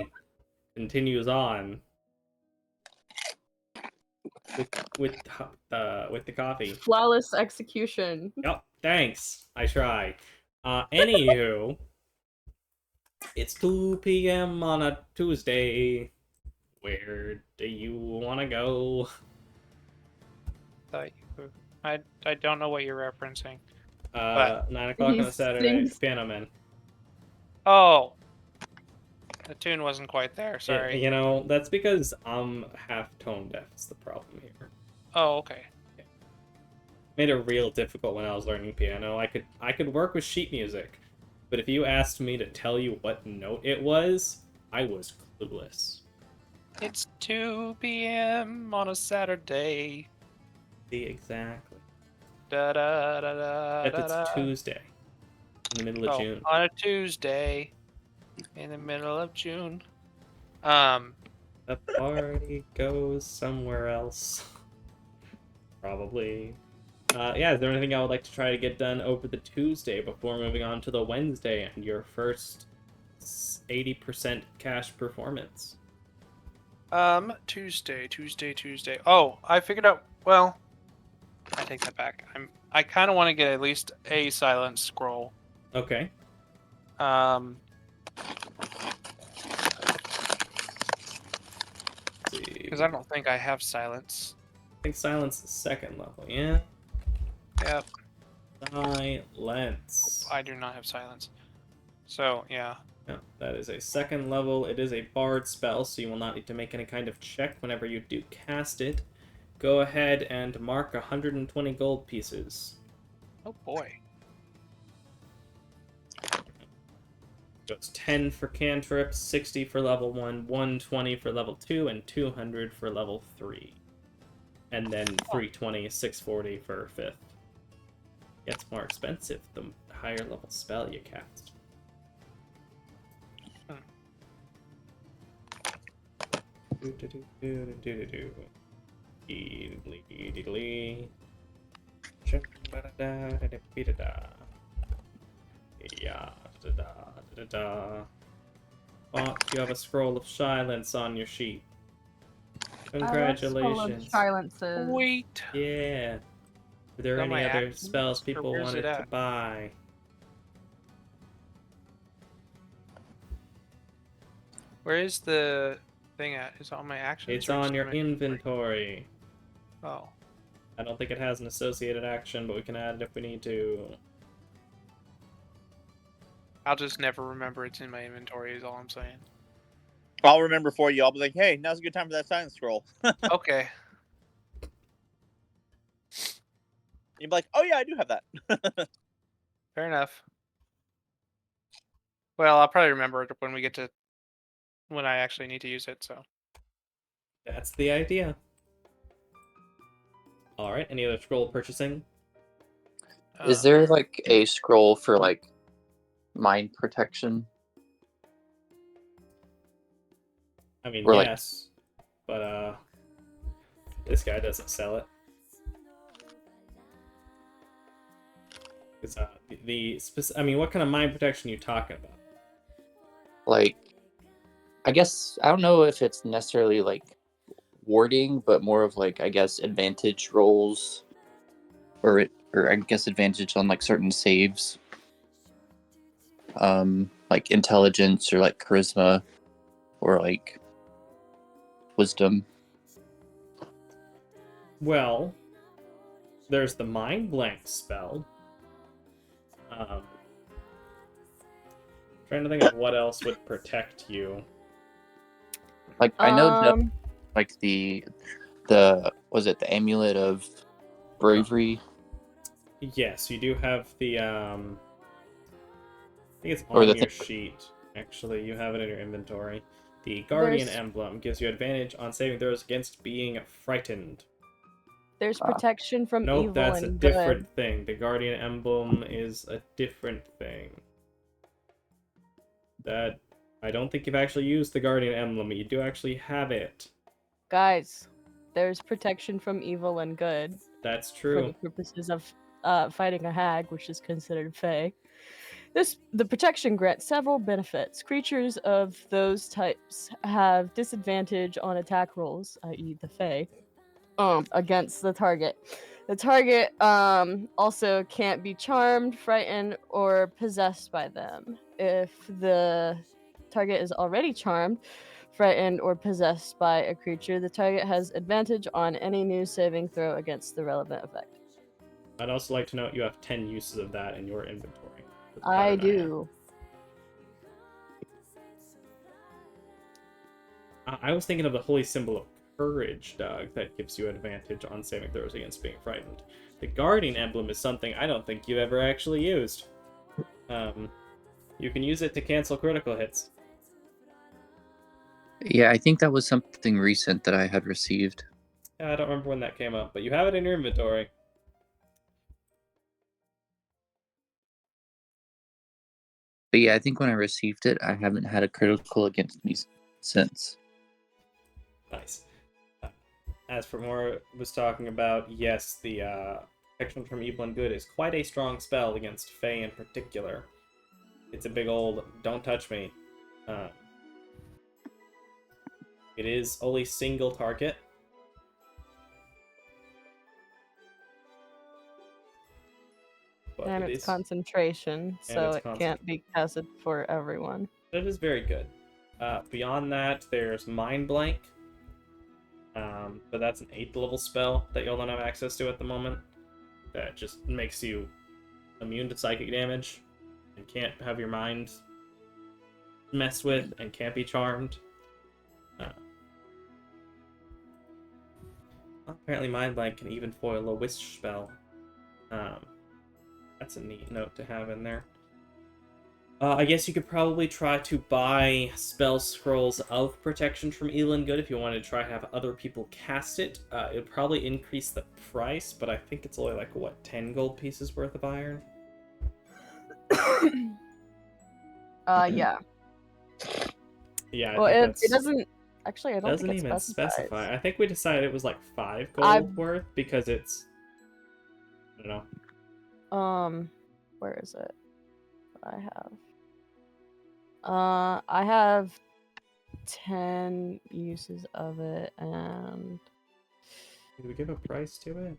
continues on with the coffee. Flawless execution. Yep, thanks. I try. Anywho, it's 2 p.m. on a Tuesday. Where do you want to go? I don't know what you're referencing. 9 o'clock on a He Saturday. sings- Piano Man. Oh, the tune wasn't quite there. Sorry. You know, that's because I'm half tone deaf. It's the problem here. Oh, okay. Made it real difficult when I was learning piano. I could work with sheet music, but if you asked me to tell you what note it was, I was clueless. It's 2 p.m. on a Saturday. See, exactly. Da da da da. If da, it's da. Tuesday, in the middle of June. On a Tuesday, in the middle of June. The party goes somewhere else. Probably. Yeah, is there anything I would like to try to get done over the Tuesday before moving on to the Wednesday and your first 80% cash performance? Tuesday. Oh, I figured out. Well, I take that back. I kind of want to get at least a silence scroll. Okay. Because I don't think I have silence. I think silence is second level, yeah? Yep. Silence. I do not have silence. So, yeah. No, that is a second level. It is a bard spell, so you will not need to make any kind of check whenever you do cast it. Go ahead and mark 120 gold pieces. Oh boy. So it's 10 for cantrips, 60 for level 1, 120 for level 2, and 200 for level 3. And then 320, 640 for 5th. Gets more expensive the higher level spell you cast. Oh, you have a scroll of silence on your sheet. Congratulations. Silences. Sweet. Yeah. Are there Is that any my other actions, spells or people where's it wanted to at? buy? Where is the thing at? Is it on my actions? It's or on just your my inventory. Oh. I don't think it has an associated action, but we can add it if we need to. I'll just never remember it's in my inventory is all I'm saying. I'll remember for you. I'll be like, hey, now's a good time for that silence scroll. Okay. You'll be like, oh yeah, I do have that. Fair enough. Well, I'll probably remember it when we get to when I actually need to use it, so. That's the idea. Alright, any other scroll purchasing? Is there like a scroll for like mind protection? I mean, Or, like- yes. But, this guy doesn't sell it. It's, I mean, what kind of mind protection are you talking about? Like, I guess I don't know if it's necessarily like warding, but more of like I guess advantage rolls, or I guess advantage on like certain saves, like intelligence or like charisma, or like wisdom. Well, there's the Mind Blank spell. Trying to think of what else would protect you. Like I know like the was it the amulet of bravery? Yes, you do have the I think it's Or on the your thing- sheet. Actually, you have it in your inventory. The Guardian There's- emblem gives you advantage on saving throws against being frightened. There's protection from Nope, evil that's a and different good. thing. The Guardian emblem is a different thing. That I don't think you've actually used the Guardian emblem. You do actually have it. Guys, there's protection from evil and good That's for true. the purposes of fighting a hag, which is considered fey. The protection grants several benefits. Creatures of those types have disadvantage on attack rolls, i.e. the fey, against the target. The target also can't be charmed, frightened, or possessed by them. If the target is already charmed, frightened, or possessed by a creature, the target has advantage on any new saving throw against the relevant effect. I'd also like to note you have 10 uses of that in your inventory. I do. I was thinking of the holy symbol of courage, Doug, that gives you advantage on saving throws against being frightened. The Guardian emblem is something I don't think you've ever actually used. You can use it to cancel critical hits. Yeah, I think that was something recent that I had received. I don't remember when that came up, but you have it in your inventory. But yeah, I think when I received it, I haven't had a critical against me since. Nice. As for more was talking about, yes, the protection from evil and good is quite a strong spell against Fae in particular. It's a big old don't touch me. It is only single target. And It it's is- concentration, so it's it can't be casted for everyone. That is very good. Beyond that, there's Mind Blank. But that's an 8th level spell that you'll not have access to at the moment. That just makes you immune to psychic damage and can't have your mind messed with and can't be charmed. Apparently Mind Blank can even foil a Wisp spell. That's a neat note to have in there. I guess you could probably try to buy spell scrolls of protection from Elin Good if you wanted to try to have other people cast it. It would probably increase the price, but I think it's only like, what, 10 gold pieces worth of iron? Yeah. Yeah, I Well, think it doesn't. Actually, I don't doesn't think it even specifies. specify. I think we decided it was like 5 gold I've- worth because it's... I don't know. Where is it? What I have 10 uses of it, and Did we give a price to it?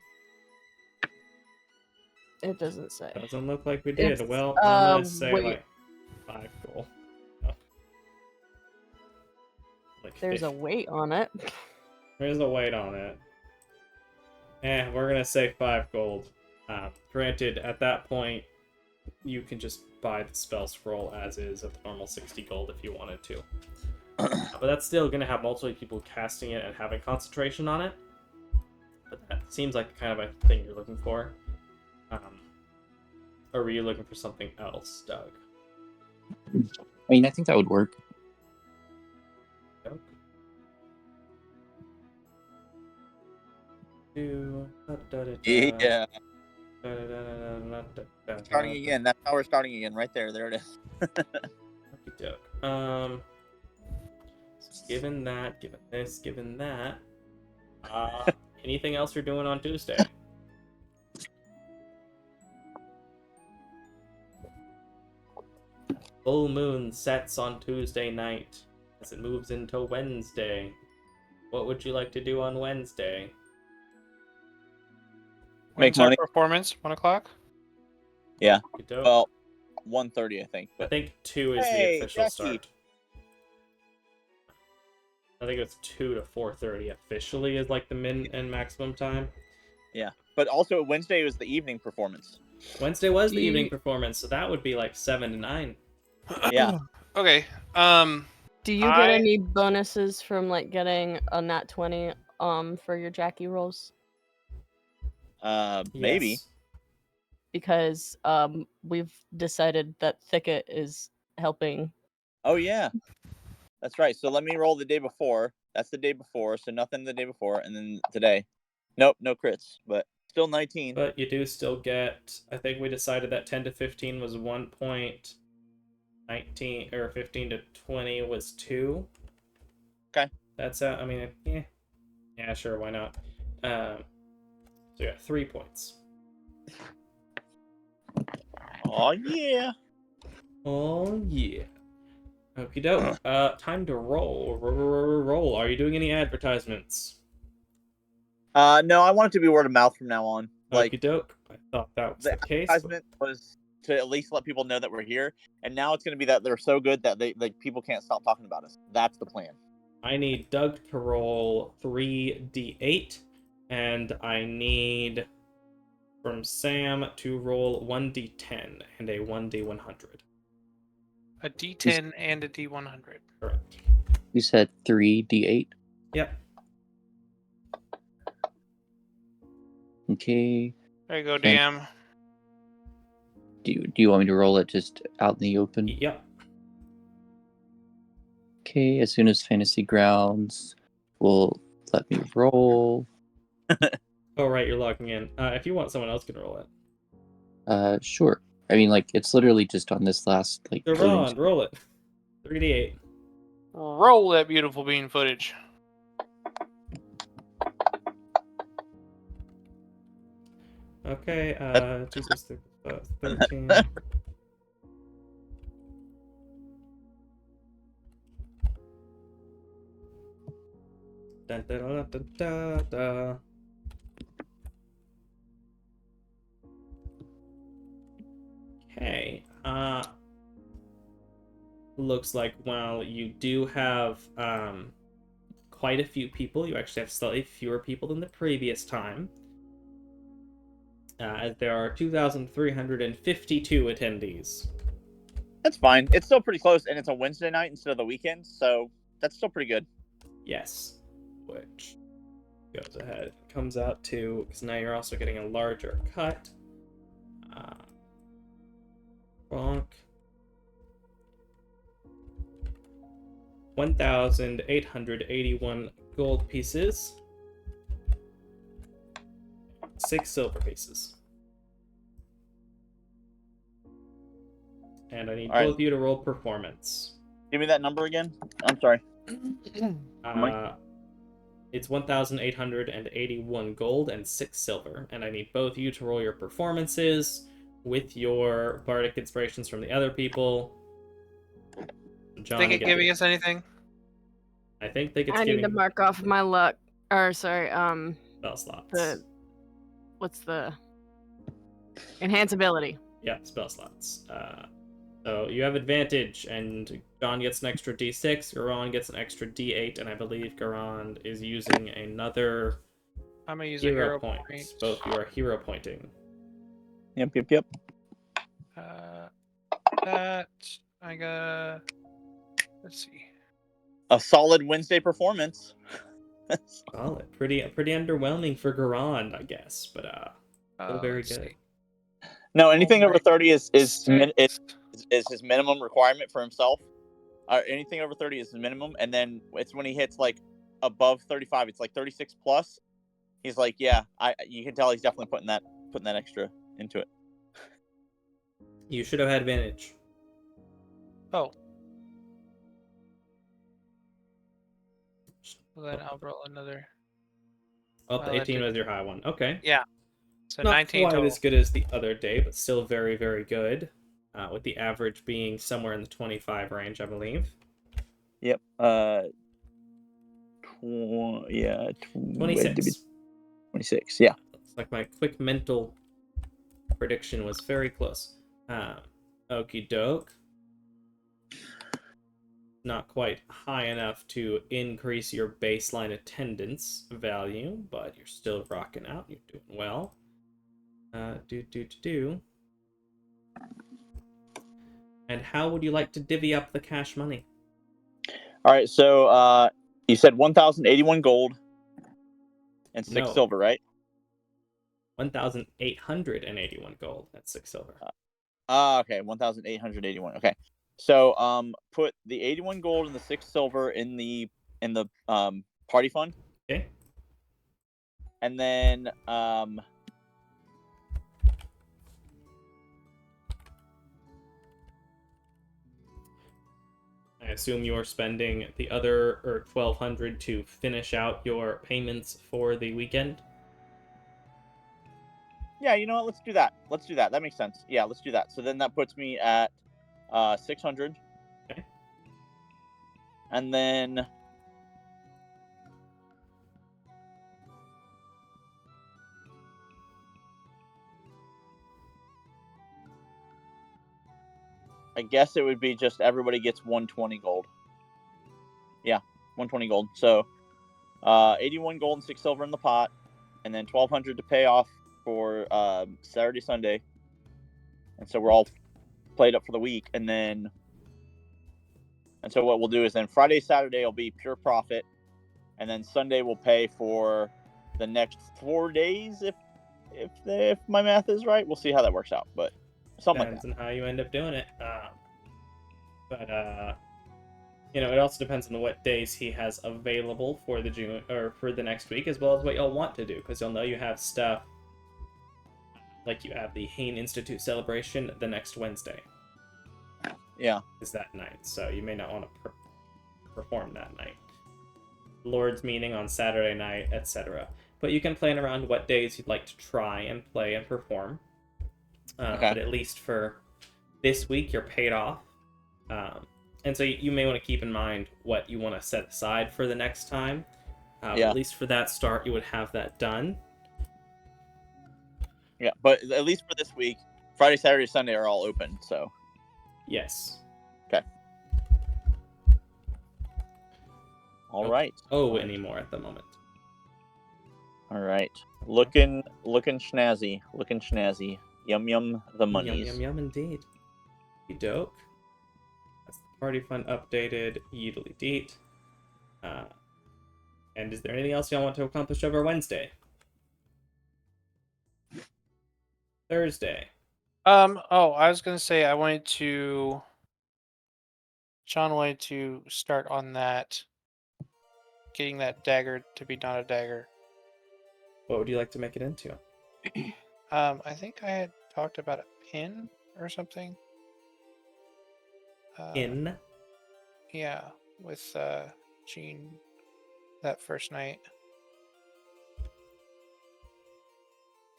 it doesn't say. Doesn't look like we did. It's, Well, I'm gonna say wait. like 5 gold. Oh. Like There's a 50. weight on it. There's a weight on it. We're gonna say 5 gold. Granted, at that point, you can just buy the spell scroll as is at the normal 60 gold if you wanted to. But that's still gonna have multiple people casting it and having concentration on it. But that seems like the kind of a thing you're looking for. Or were you looking for something else, Doug? I mean, I think that would work. Doug? Yeah. Starting again. That's how we're starting again. Right there. There it is. So given that, given this, given that, anything else you're doing on Tuesday? Full moon sets on Tuesday night as it moves into Wednesday. What would you like to do on Wednesday? Make When's our money. performance? 1 o'clock? Yeah. Okey-doke. Well, 1:30, I think. I But think 2 is Hey, the official Jackie. start. I think it's 2 to 4:30 officially is like the min and maximum time. yeah. But also Wednesday was the evening performance. Wednesday was the Ye- evening performance, so that would be like 7 to 9. Yeah. Okay. Do you get any bonuses from like getting a nat 20 for your Jackie rolls? Maybe. Yes. Because we've decided that Thicket is helping. Oh yeah. That's right. So let me roll the day before. That's the day before. So nothing the day before, and then today. Nope, no crits, but still 19. But you do still get, I think we decided that 10 to 15 was 1 point, 19 or 15 to 20 was 2. Okay. That's I mean, yeah, sure, why not? So you got 3 points. Oh yeah. Oh yeah. Okie doke. Time to roll. Roll. Are you doing any advertisements? No, I want it to be word of mouth from now on. Like Okie doke. I thought that was the case. But... advertisement was to at least let people know that we're here, and now it's going to be that they're so good that they like people can't stop talking about us. That's the plan. I need Doug to roll 3d8, and I need from Sam to roll 1d10 and a 1d100. A D10 and a D100. Correct. You said 3d8. Yep. Okay. There you go, Okay. DM. Do you want me to roll it just out in the open? Yep. Okay. As soon as Fantasy Grounds will let me roll. Oh, right, you're logging in. If you want, someone else can roll it. Sure. I mean, like it's literally just on this last like. So loading roll it. 3d8. Roll that beautiful bean footage. Okay, 2 plus 3 plus 13. Dun, dun, dun, dun, dun, dun. looks like while you do have quite a few people, you actually have slightly fewer people than the previous time. As there are 2,352 attendees. That's fine. It's still pretty close, and it's a Wednesday night instead of the weekend, so that's still pretty good. Yes, which goes ahead. Comes out to, because now you're also getting a larger cut. Bonk. 1,881 gold pieces. 6 silver pieces. And I need both of you to roll performance. Give me that number again. I'm sorry. It's 1,881 gold and 6 silver, and I need both of you to roll your performances with your bardic inspirations from the other people. John, Think it giving us anything? I think they get I need to mark off my luck. Or sorry, spell slots. What's the enhance ability? Yeah, spell slots. So you have advantage, and John gets an extra d6, Garon gets an extra d8, and I believe Garon is using another I'm gonna use a hero point. Both you are hero pointing. Yep. That I got. Let's see. A solid Wednesday performance. Solid. Pretty underwhelming for Garon, I guess, but still very good. See. No, anything over 30 is his minimum requirement for himself. Anything over 30 is his minimum, and then it's when he hits like above 35, it's like 36 plus. He's like, yeah, you can tell he's definitely putting that extra into it. You should have had advantage. Oh. Well, then I'll roll another. Oh, the 18 was your high one. Okay. Yeah. So not 19 quite total. as good as the other day, but still very, very good. With the average being somewhere in the 25 range, I believe. Yep. 26. 26. Yeah. Looks like my quick mental prediction was very close. Okie doke. Not quite high enough to increase your baseline attendance value, but you're still rocking out. You're doing well. And how would you like to divvy up the cash money? All right, so you said 1,081 gold and 6 silver, right? 1,881 gold and 6 silver. Okay, 1,881. Okay, so put the 81 gold and the 6 silver in the party fund. Okay. And then I assume you're spending the other 1,200 to finish out your payments for the weekend. Yeah, you know what? Let's do that. That makes sense. Yeah, let's do that. So then that puts me at 600. Okay. And then I guess it would be just everybody gets 120 gold. Yeah, 120 gold. So 81 gold and 6 silver in the pot, and then 1,200 to pay off for Saturday, Sunday. And so we're all played up for the week. And so what we'll do is then Friday, Saturday will be pure profit. And then Sunday we'll pay for the next 4 days if my math is right. We'll see how that works out. But something Depends like that. on how you end up doing it. It also depends on what days he has available for the next week, as well as what y'all want to do, because you'll know you have stuff like you have the Hain Institute celebration the next Wednesday. Yeah. Is that night, so you may not want to perform that night. Lord's meeting on Saturday night, etc. But you can plan around what days you'd like to try and play and perform. Okay. But at least for this week, you're paid off. And so you may want to keep in mind what you want to set aside for the next time. But at least for that start, you would have that done. Yeah, but at least for this week, Friday, Saturday, Sunday are all open, so. Yes. Okay. All Don't right. owe anymore at the moment. All right. Looking snazzy. Looking snazzy. Yum yum the monies. Yum, yum, yum, indeed. Dope. That's the party fund updated. Yeedly deet. And is there anything else y'all want to accomplish over Wednesday? Thursday. Oh, I was gonna say Sean wanted to start on that, getting that dagger to be not a dagger. What would you like to make it into? I think I had talked about a pin or something. In. Yeah, with Jean that first night.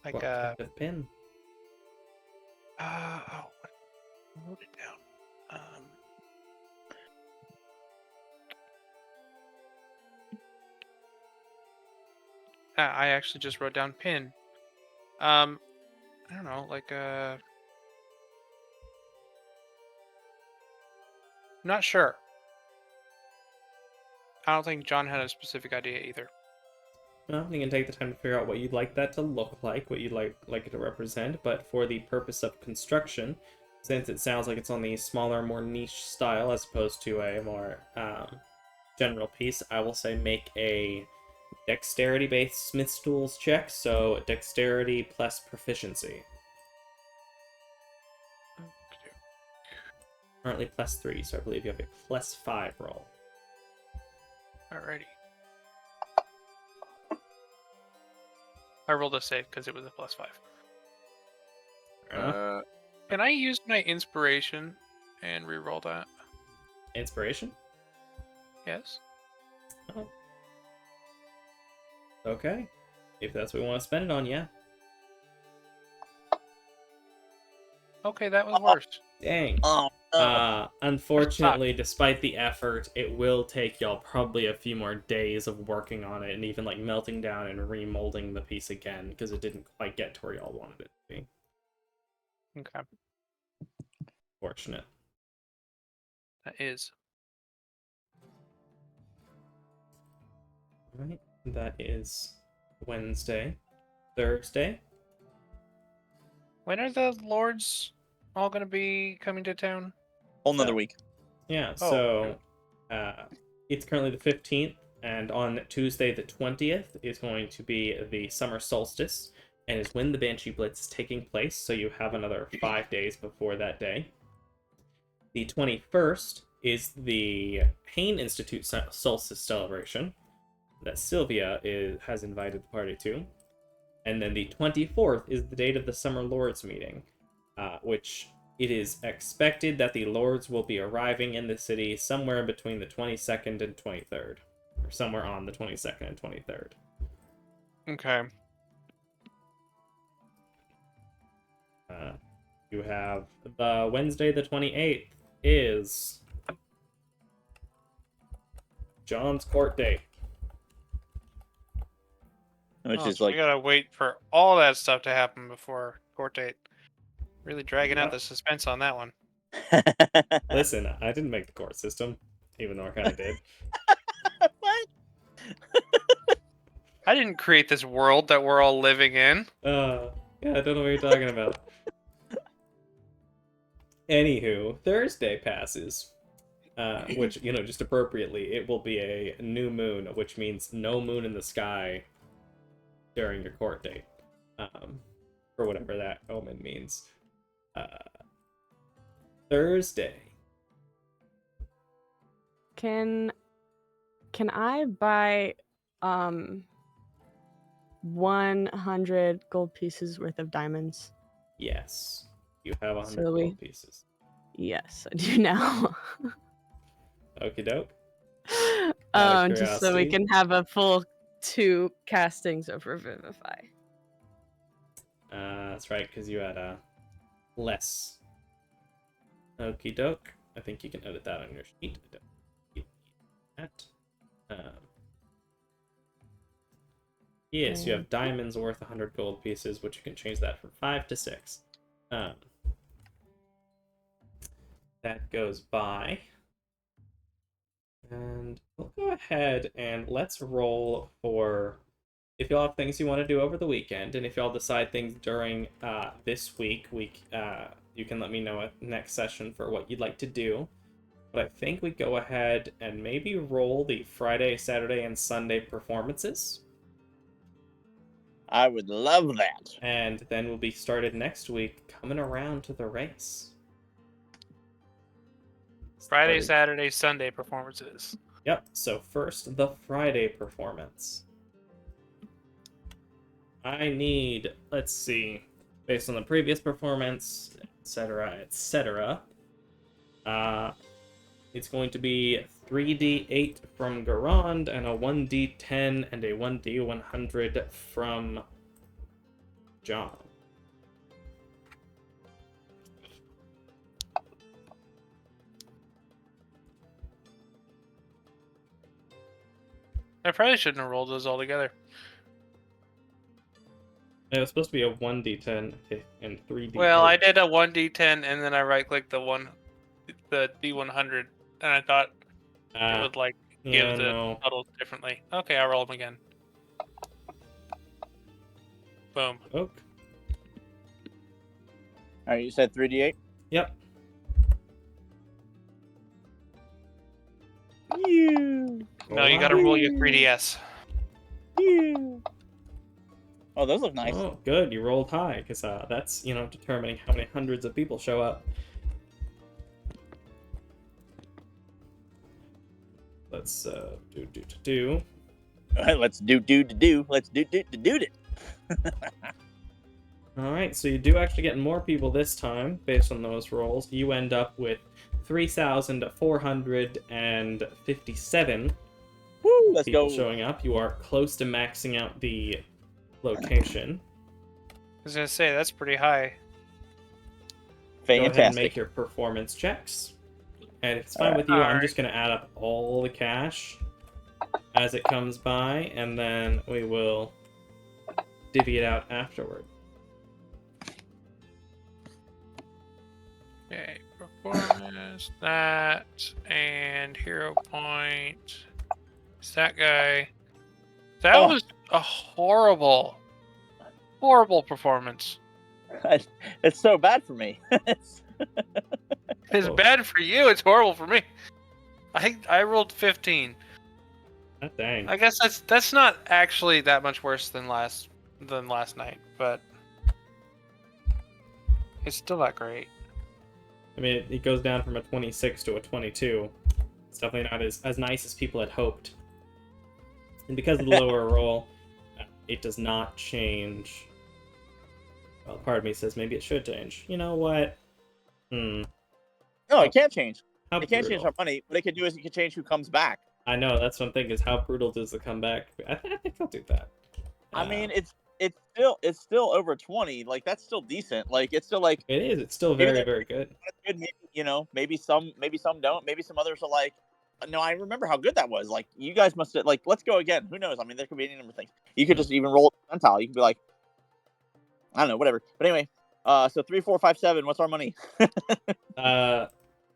Like What kind of pin? I wrote it down. I actually just wrote down pin. I don't know, like not sure. I don't think John had a specific idea either. Well, you can take the time to figure out what you'd like that to look like, what you'd like it to represent, but for the purpose of construction, since it sounds like it's on the smaller, more niche style as opposed to a more general piece, I will say make a dexterity-based Smith's Tools check, so dexterity plus proficiency. Currently +3, so I believe you have a +5 roll. Alrighty. I rolled a save because it was a +5. Can I use my inspiration and reroll that? Inspiration? Yes. Oh. Okay. If that's what we want to spend it on, yeah. Okay, that was worse. Dang. Oh, Unfortunately, despite the effort, it will take y'all probably a few more days of working on it and even like melting down and remolding the piece again because it didn't quite get to where y'all wanted it to be. Okay. Fortunate. That is. Alright, that is Wednesday. Thursday. When are the lords all going to be coming to town? whole nother week. Yeah, Oh, so it's currently the 15th, and on Tuesday the 20th is going to be the summer solstice, and is when the Banshee Blitz is taking place, so you have another 5 days before that day. The 21st is the Hain Institute solstice celebration that Sylvia has invited the party to. And then the 24th is the date of the Summer Lords meeting, which it is expected that the Lords will be arriving in the city somewhere between the 22nd and 23rd, or somewhere on the 22nd and 23rd. Okay. You have the Wednesday the 28th is John's court date. Which is so like we gotta wait for all that stuff to happen before court date. Really dragging out Yep. the suspense on that one. Listen, I didn't make the court system, even though I kind of did. What? I didn't create this world that we're all living in. Yeah, I don't know what you're talking about. Anywho, Thursday passes, which, just appropriately, it will be a new moon, which means no moon in the sky during your court date, or whatever that omen means. Thursday. Can I buy 100 gold pieces worth of diamonds? Yes, you have 100 So gold pieces. Yes, I do now. Okie doke. Out of Just so we curiosity. can have a full 2 castings of Revivify. That's right, because you had less. Okie doke. I think you can edit that on your sheet. I don't need that. Yes, you have diamonds worth 100 gold pieces, which you can change that from 5 to 6. That goes by. And we'll go ahead and let's roll for if y'all have things you want to do over the weekend, and if y'all decide things during this week, you can let me know at next session for what you'd like to do. But I think we go ahead and maybe roll the Friday, Saturday, and Sunday performances. I would love that. And then we'll be started next week coming around to the race. Friday, Started- Saturday, Sunday performances. Yep, so first, the Friday performance. I need, let's see, based on the previous performance, etc., etc. It's going to be 3d8 from Garand and a 1d10 and a 1d100 from John. I probably shouldn't have rolled those all together. It was supposed to be a 1d10 and 3d8. Well, I did a 1d10 and then I right-clicked the d100, and I thought it would like give yeah, the no. totals differently. Okay, I'll roll them again. Boom. Oak. All right, you said 3d8. Yep. You. No, you gotta roll your 3ds. You. Oh, those look nice. Oh, good. You rolled high, because that's, determining how many hundreds of people show up. Let's do. Let's do. Let's do it. All right, so you do actually get more people this time based on those rolls. You end up with 3,457 Woo, let's people go. showing up. You are close to maxing out the location. I was gonna say that's pretty high. Go ahead and Fantastic. make your performance checks. And if it's fine with you, I'm Alright. just going to add up all the cash as it comes by, and then we will divvy it out afterward. Okay, performance, that, and hero point. It's that guy. That Oh. was a horrible performance. It's so bad for me. It's Whoa. bad for you. It's horrible for me. I rolled 15. Ah, dang. I guess that's not actually that much worse than last night, but it's still not great. I mean, it goes down from a 26 to a 22. It's definitely not as nice as people had hoped. And because of the lower roll, it does not change. Well, part of me says maybe it should change. You know what? No, it can't change. How It can't change brutal. our money. What it can do is it can change who comes back. I know, that's what I'm thinking, is how brutal does the comeback? I think I'll do that. I mean, it's still over 20. Like that's still decent. Like it's still like It is. It's still Maybe very, that- very good. good. Maybe some don't. Maybe some others are like, no, I remember how good that was. Like you guys must have, like, let's go again. Who knows? I mean, there could be any number of things. You could just even roll a percentile. You could be like, I don't know, whatever. But anyway, so 3, 4, 5, 7. What's our money?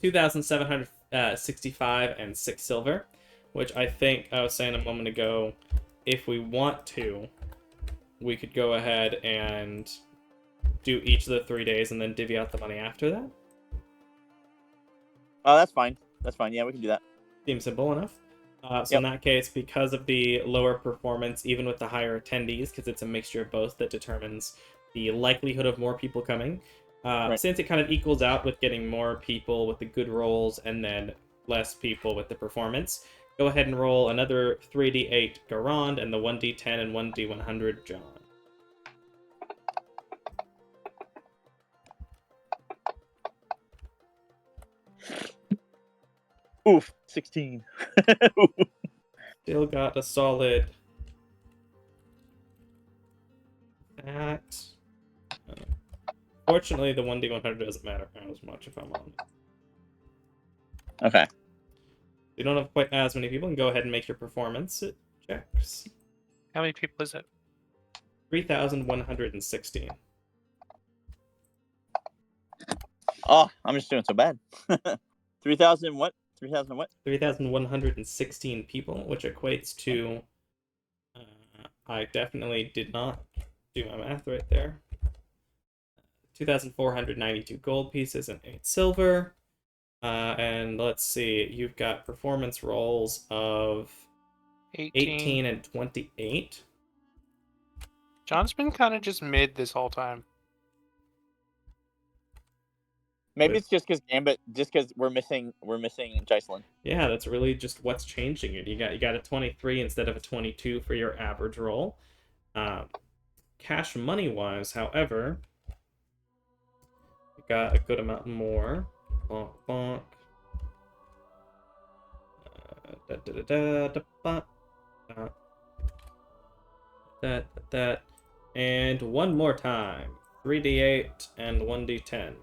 2,765 and 6 silver, which I think I was saying a moment ago, if we want to, we could go ahead and do each of the 3 days and then divvy out the money after that. Oh, that's fine. That's fine. Yeah, we can do that. Seems simple enough. So Yep. in that case, because of the lower performance, even with the higher attendees, because it's a mixture of both that determines the likelihood of more people coming, Right. since it kind of equals out with getting more people with the good rolls and then less people with the performance, go ahead and roll another 3d8 Garand and the 1d10 and 1d100 John. Oof, 16. Still got a solid. That. Fortunately, the 1d100 doesn't matter as much if I'm on. Okay. You don't have quite as many people, and go ahead and make your performance checks. How many people is it? 3,116. Oh, I'm just doing so bad. 3,000 what? 3,000 what? 3,116 people, which equates to. I definitely did not do my math right there. 2,492 gold pieces and 8 silver. And let's see, you've got performance rolls of 18 and 28. John's been kind of just mid this whole time. Maybe it's just because we're missing Jocelyn. Yeah, that's really just what's changing it. You got a 23 instead of a 22 for your average roll. Cash money wise, however, you got a good amount more. Bonk bonk. That. And one more time. 3d8 and 1d10.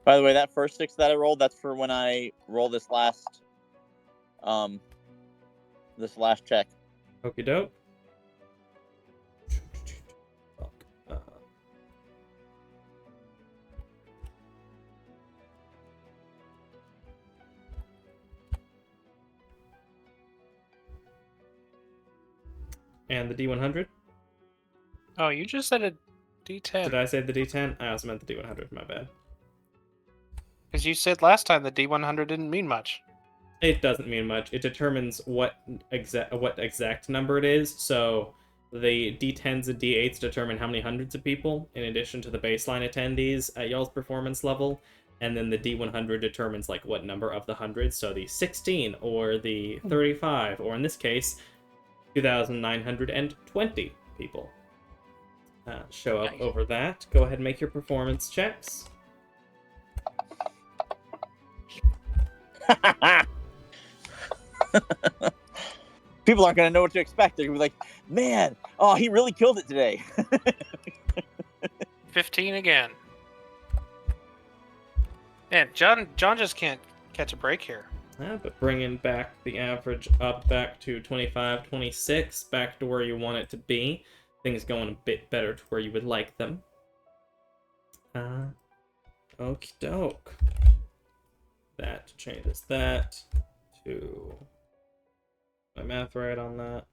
By the way, that first 6 that I rolled, that's for when I roll this last check. Okie doke. And the D100? Oh, you just said a D10. Did I say the D10? I also meant the D100, my bad. Because you said last time the D100 didn't mean much. It doesn't mean much. It determines what exact number it is. So the D10s and D8s determine how many hundreds of people, in addition to the baseline attendees at y'all's performance level. And then the D100 determines like what number of the hundreds. So the 16 or the 35, or in this case, 2,920 people show up over that. Go ahead and make your performance checks. People aren't going to know what to expect. They're going to be like, man, oh, he really killed it today. 15 again. Man, John just can't catch a break here. But bringing back the average up back to 25, 26, back to where you want it to be. Things going a bit better to where you would like them. Okie doke. That changes that to... My math right on that?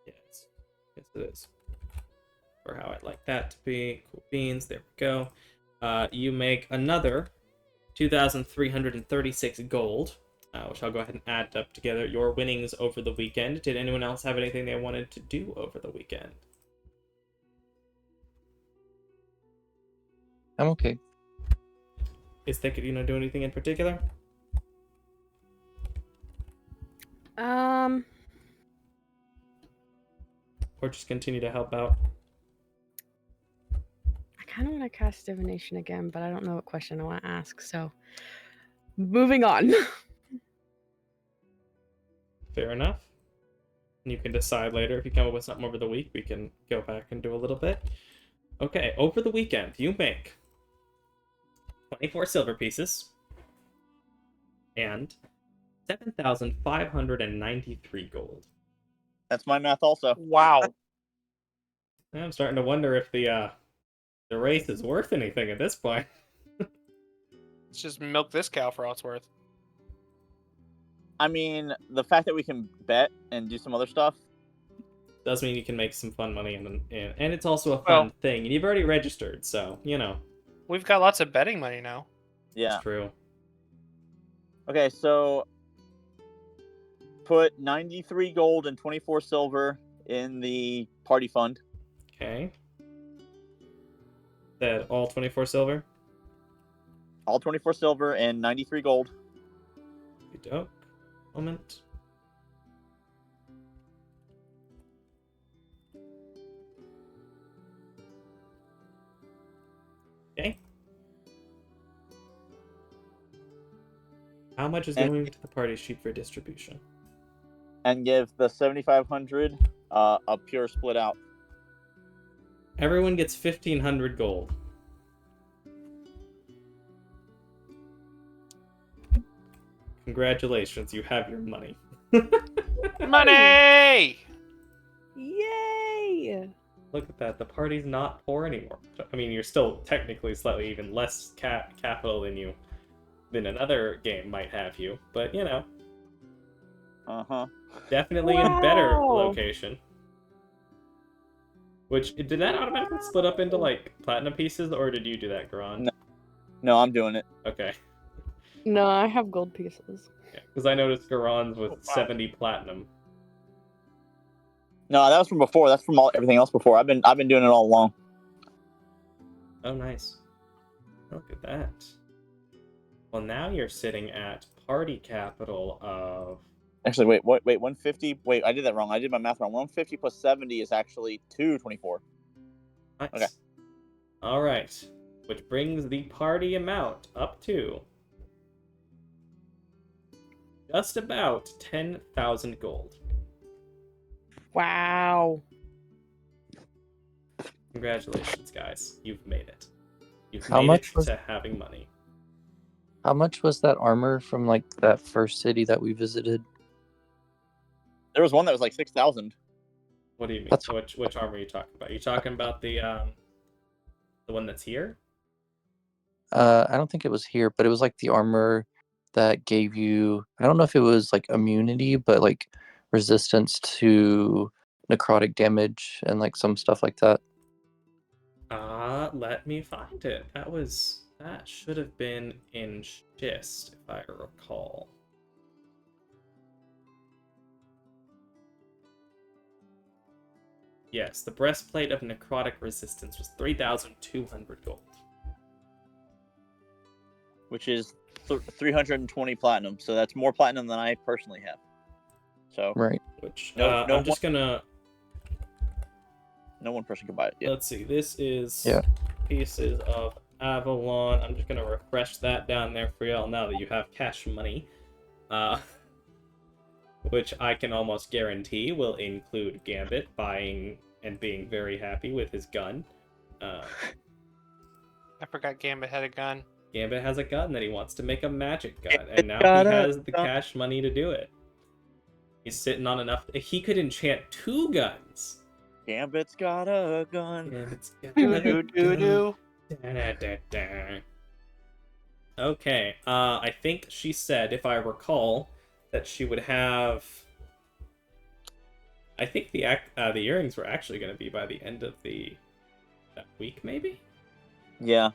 Yes. Yes, it is. For how I'd like that to be. Cool beans. There we go. You make another 2,336 gold, which I'll go ahead and add up together. Your winnings over the weekend. Did anyone else have anything they wanted to do over the weekend? I'm okay. Is thinking do anything in particular? Or just continue to help out? I kind of want to cast divination again, but I don't know what question I want to ask, so moving on. Fair enough. You can decide later if you come up with something over the week. We can go back and do a little bit. Okay, over the weekend, you make 24 silver pieces and 7,593 gold. That's my math also. Wow. I'm starting to wonder if the race is worth anything at this point. Let's just milk this cow for all it's worth. I mean, the fact that we can bet and do some other stuff does mean you can make some fun money, and it's also a fun thing. And you've already registered, so, We've got lots of betting money now. Yeah. It's true. Okay, so put 93 gold and 24 silver in the party fund. Okay. That all 24 silver? All 24 silver and 93 gold. Good dope. Moment. Okay. How much is going to the party sheet for distribution? And give the 7,500 a pure split out. Everyone gets 1,500 gold. Congratulations, you have your money. Money! Yay! Look at that. The party's not poor anymore. I mean, you're still technically slightly even less capital than another game might have you, but you know, definitely in better Wow. location. Which did that automatically split up into like platinum pieces, or did you do that, Garon? No, I'm doing it. Okay. No, I have gold pieces. Because I noticed Garon's was Oh, wow. 70 platinum. No, that was from before. That's from everything else before. I've been doing it all along. Oh, nice. Look at that. Well, now you're sitting at party capital of... Actually, wait, 150. Wait, I did that wrong. I did my math wrong. 150 plus 70 is actually 224. Nice. Okay. All right. Which brings the party amount up to just about 10,000 gold. Wow. Congratulations, guys. You've made it. You've How made much it was- to having money. How much was that armor from like that first city that we visited? There was one that was like 6,000. What do you mean? That's- Which armor are you talking about? Are you talking about the one that's here? I don't think it was here, but it was like the armor that gave you, I don't know if it was like immunity, but like resistance to necrotic damage and like some stuff like that. Let me find it. That should have been in Schist, if I recall. Yes, the breastplate of necrotic resistance was 3,200 gold. Which is 320 platinum. So that's more platinum than I personally have. So Right. Which No I'm just gonna... no one person can buy it. Yeah. Let's see. This is Yeah. Pieces of Avalon. I'm just gonna refresh that down there for y'all now that you have cash money. Which I can almost guarantee will include Gambit buying and being very happy with his gun. I forgot Gambit had a gun. Gambit has a gun that he wants to make a magic gun, and Gambit now he got a has the gun. cash money to do it. He's sitting on enough. He could enchant 2 guns. Gambit's got a gun. Gambit's got Do a do do gun. do. Da-da-da-da. Okay, I think she said, if I recall, that she would have... I think the earrings were actually going to be by the end of that week, maybe? Yeah.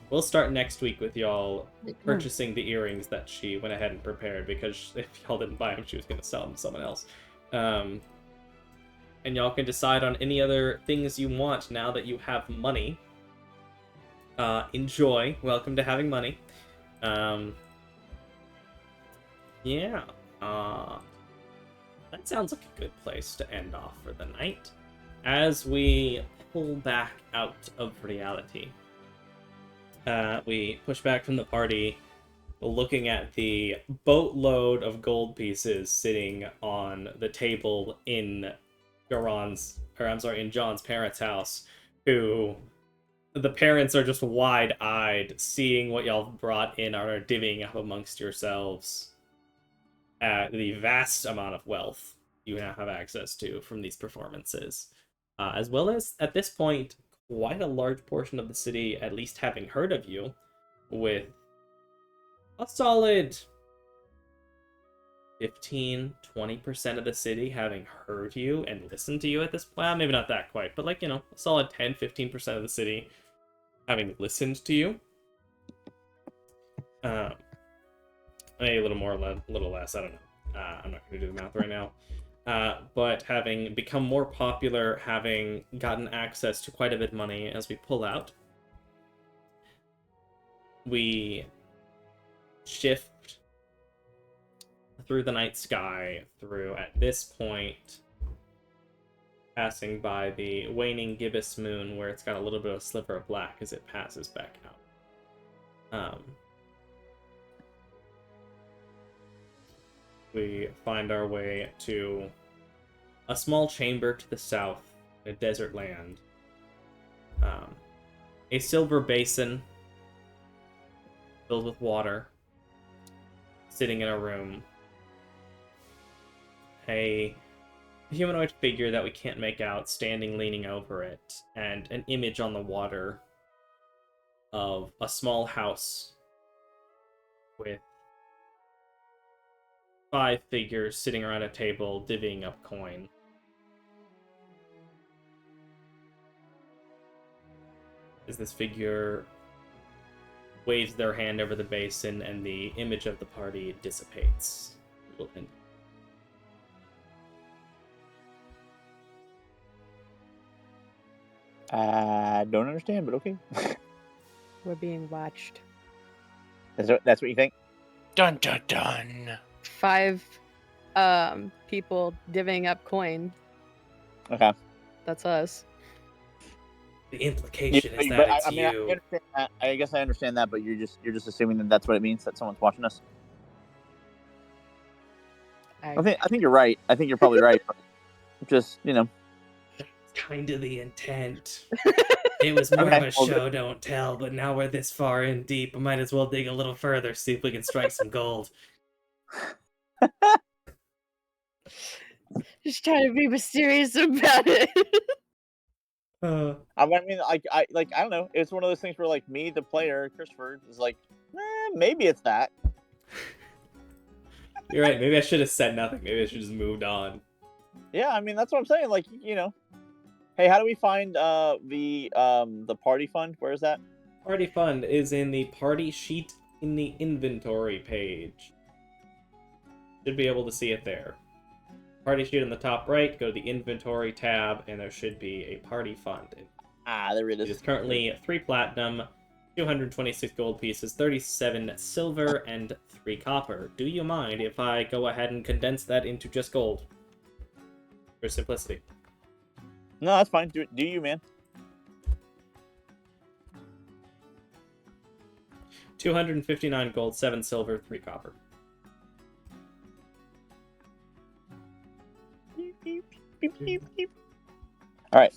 We'll start next week with y'all purchasing the earrings that she went ahead and prepared, because if y'all didn't buy them, she was going to sell them to someone else. And y'all can decide on any other things you want now that you have money. Enjoy. Welcome to having money. Yeah. That sounds like a good place to end off for the night. As we pull back out of reality, we push back from the party, looking at the boatload of gold pieces sitting on the table in in John's parents' house, who the parents are just wide-eyed, seeing what y'all brought in, are divvying up amongst yourselves the vast amount of wealth you now have access to from these performances. As well as, at this point, quite a large portion of the city at least having heard of you, with a solid 15-20% of the city having heard you and listened to you at this point. Maybe not that quite, but like, a solid 10-15% of the city having listened to you. Maybe a little more, a little less, I don't know. I'm not going to do the math right now. But having become more popular, having gotten access to quite a bit of money as we pull out, we shift through the night sky, through, at this point, passing by the waning gibbous moon, where it's got a little bit of a sliver of black as it passes back out. We find our way to a small chamber to the south, a desert land. A silver basin filled with water, sitting in a room. A humanoid figure that we can't make out standing leaning over it, and an image on the water of a small house with 5 figures sitting around a table divvying up coin. As this figure waves their hand over the basin and the image of the party dissipates. We'll end. I don't understand, but okay. We're being watched. That's what you think? Dun dun dun. 5 people divvying up coin. Okay. That's us. The implication is that but it's I mean, I you. understand that. I guess I understand that, but you're just assuming that that's what it means, that someone's watching us. I think you're right. I think you're probably right. But just That's kind of the intent. It was more of a show don't tell, but now we're this far in deep, I might as well dig a little further, see if we can strike some gold. Just trying to be mysterious about it. I mean, I don't know. It's one of those things where, like, me, the player, Christopher, is like, maybe it's that. You're right. Maybe I should have said nothing. Maybe I should have just moved on. Yeah, I mean, that's what I'm saying. Like, hey, how do we find the party fund? Where is that? Party fund is in the party sheet in the inventory page. Should be able to see it there. Party sheet on the top right, go to the inventory tab, and there should be a party fund. There it is. It is currently 3 platinum, 226 gold pieces, 37 silver, and 3 copper. Do you mind if I go ahead and condense that into just gold? For simplicity. No, that's fine. Do you, man? 259 gold, 7 silver, 3 copper. All right.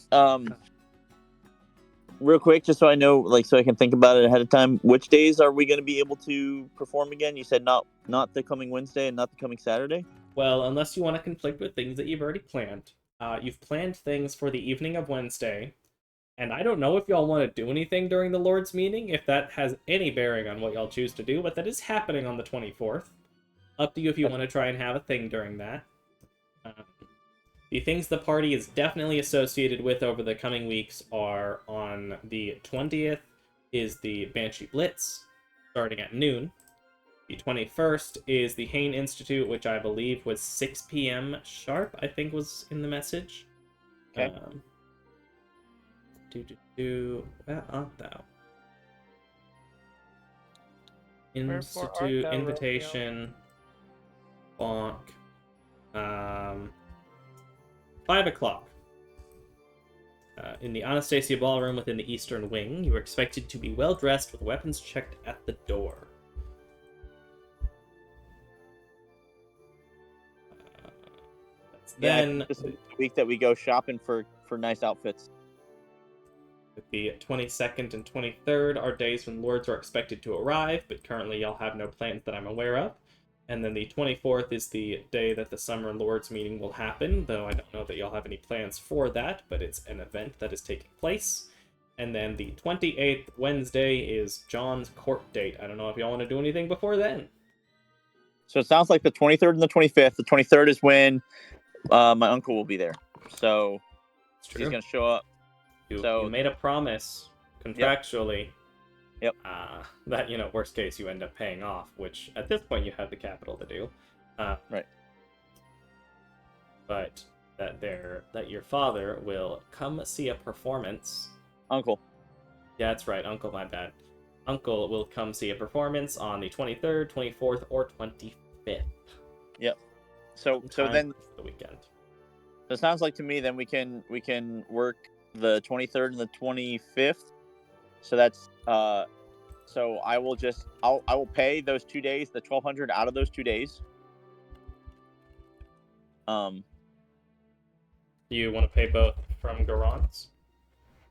Real quick, just so I know, like, so I can think about it ahead of time. Which days are we going to be able to perform again? You said not the coming Wednesday and not the coming Saturday. Well, unless you want to conflict with things that you've already planned. You've planned things for the evening of Wednesday, and I don't know if y'all want to do anything during the Lord's meeting, if that has any bearing on what y'all choose to do, but that is happening on the 24th. Up to you if you want to try and have a thing during that. The things the party is definitely associated with over the coming weeks are on the 20th is the Banshee Blitz, starting at noon. The 21st is the Hain Institute, which I believe was 6 p.m. sharp, I think was in the message. Okay. Where art thou? Wherefore Institute, art thou, invitation, bonk. 5 o'clock. In the Anastasia Ballroom within the Eastern Wing, you are expected to be well dressed with weapons checked at the door. Then this is the week that we go shopping for nice outfits. the 22nd and 23rd are days when lords are expected to arrive, but currently y'all have no plans that I'm aware of. And then the 24th is the day that the Summer Lords meeting will happen, though I don't know that y'all have any plans for that, but it's an event that is taking place. And then the 28th, Wednesday, is John's court date. I don't know if y'all want to do anything before then. So it sounds like the 23rd and the 25th. The 23rd is when my uncle will be there. So he's going to show up. You made a promise contractually. Yep. That, worst case, you end up paying off, which at this point you have the capital to do. Right. But that your father will come see a performance. Uncle. Yeah, that's right. Uncle, my bad. Uncle will come see a performance on the 23rd, 24th, or 25th. Yep. So then the weekend. So it sounds like to me then we can work the 23rd and the 25th. So that's so I will pay those 2 days, the 1,200 out of those 2 days. Do you want to pay both from Garance?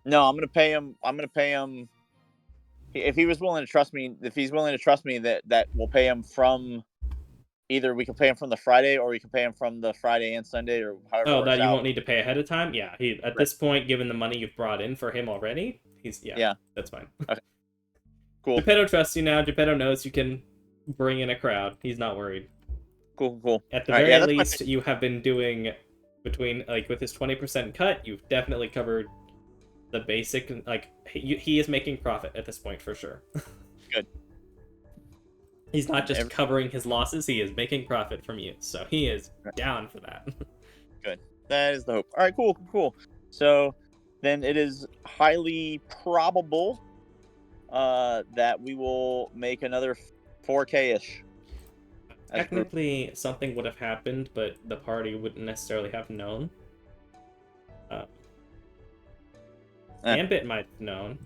No, I'm gonna pay him. If he was willing to trust me, if he's willing to trust me, that we'll pay him from either we can pay him from the Friday, or we can pay him from the Friday and Sunday, or however it Oh, works that you out. won't need to pay ahead of time? Yeah, he at this point, given the money you've brought in for him already, Yeah. that's fine. Okay. Cool. Geppetto trusts you now. Geppetto knows you can bring in a crowd. He's not worried. Cool. At the All right, very yeah, that's my least, you have been doing between, like, with his 20% cut, you've definitely covered the basic, like, he is making profit at this point for sure. Good. He's not just covering his losses, he is making profit from you. So he is down for that. Good. That is the hope. All right, cool. So then it is highly probable that we will make another 4K-ish. Technically, something would have happened, but the party wouldn't necessarily have known. Gambit might have known,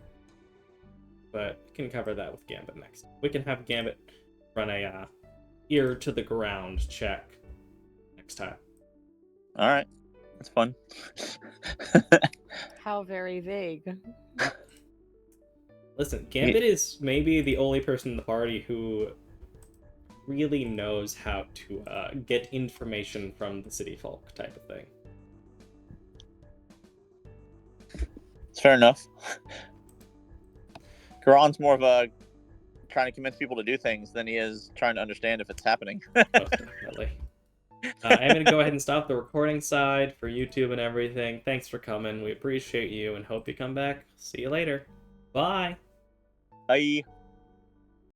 but we can cover that with Gambit next. We can have Gambit run a ear to the ground check next time. All right, that's fun. How very vague. Listen, Gambit is maybe the only person in the party who really knows how to get information from the city folk type of thing. It's fair enough. Karan's more of a trying to convince people to do things than he is trying to understand if it's happening. Oh, definitely. I'm going to go ahead and stop the recording side for YouTube and everything. Thanks for coming. We appreciate you and hope you come back. See you later. Bye. Bye.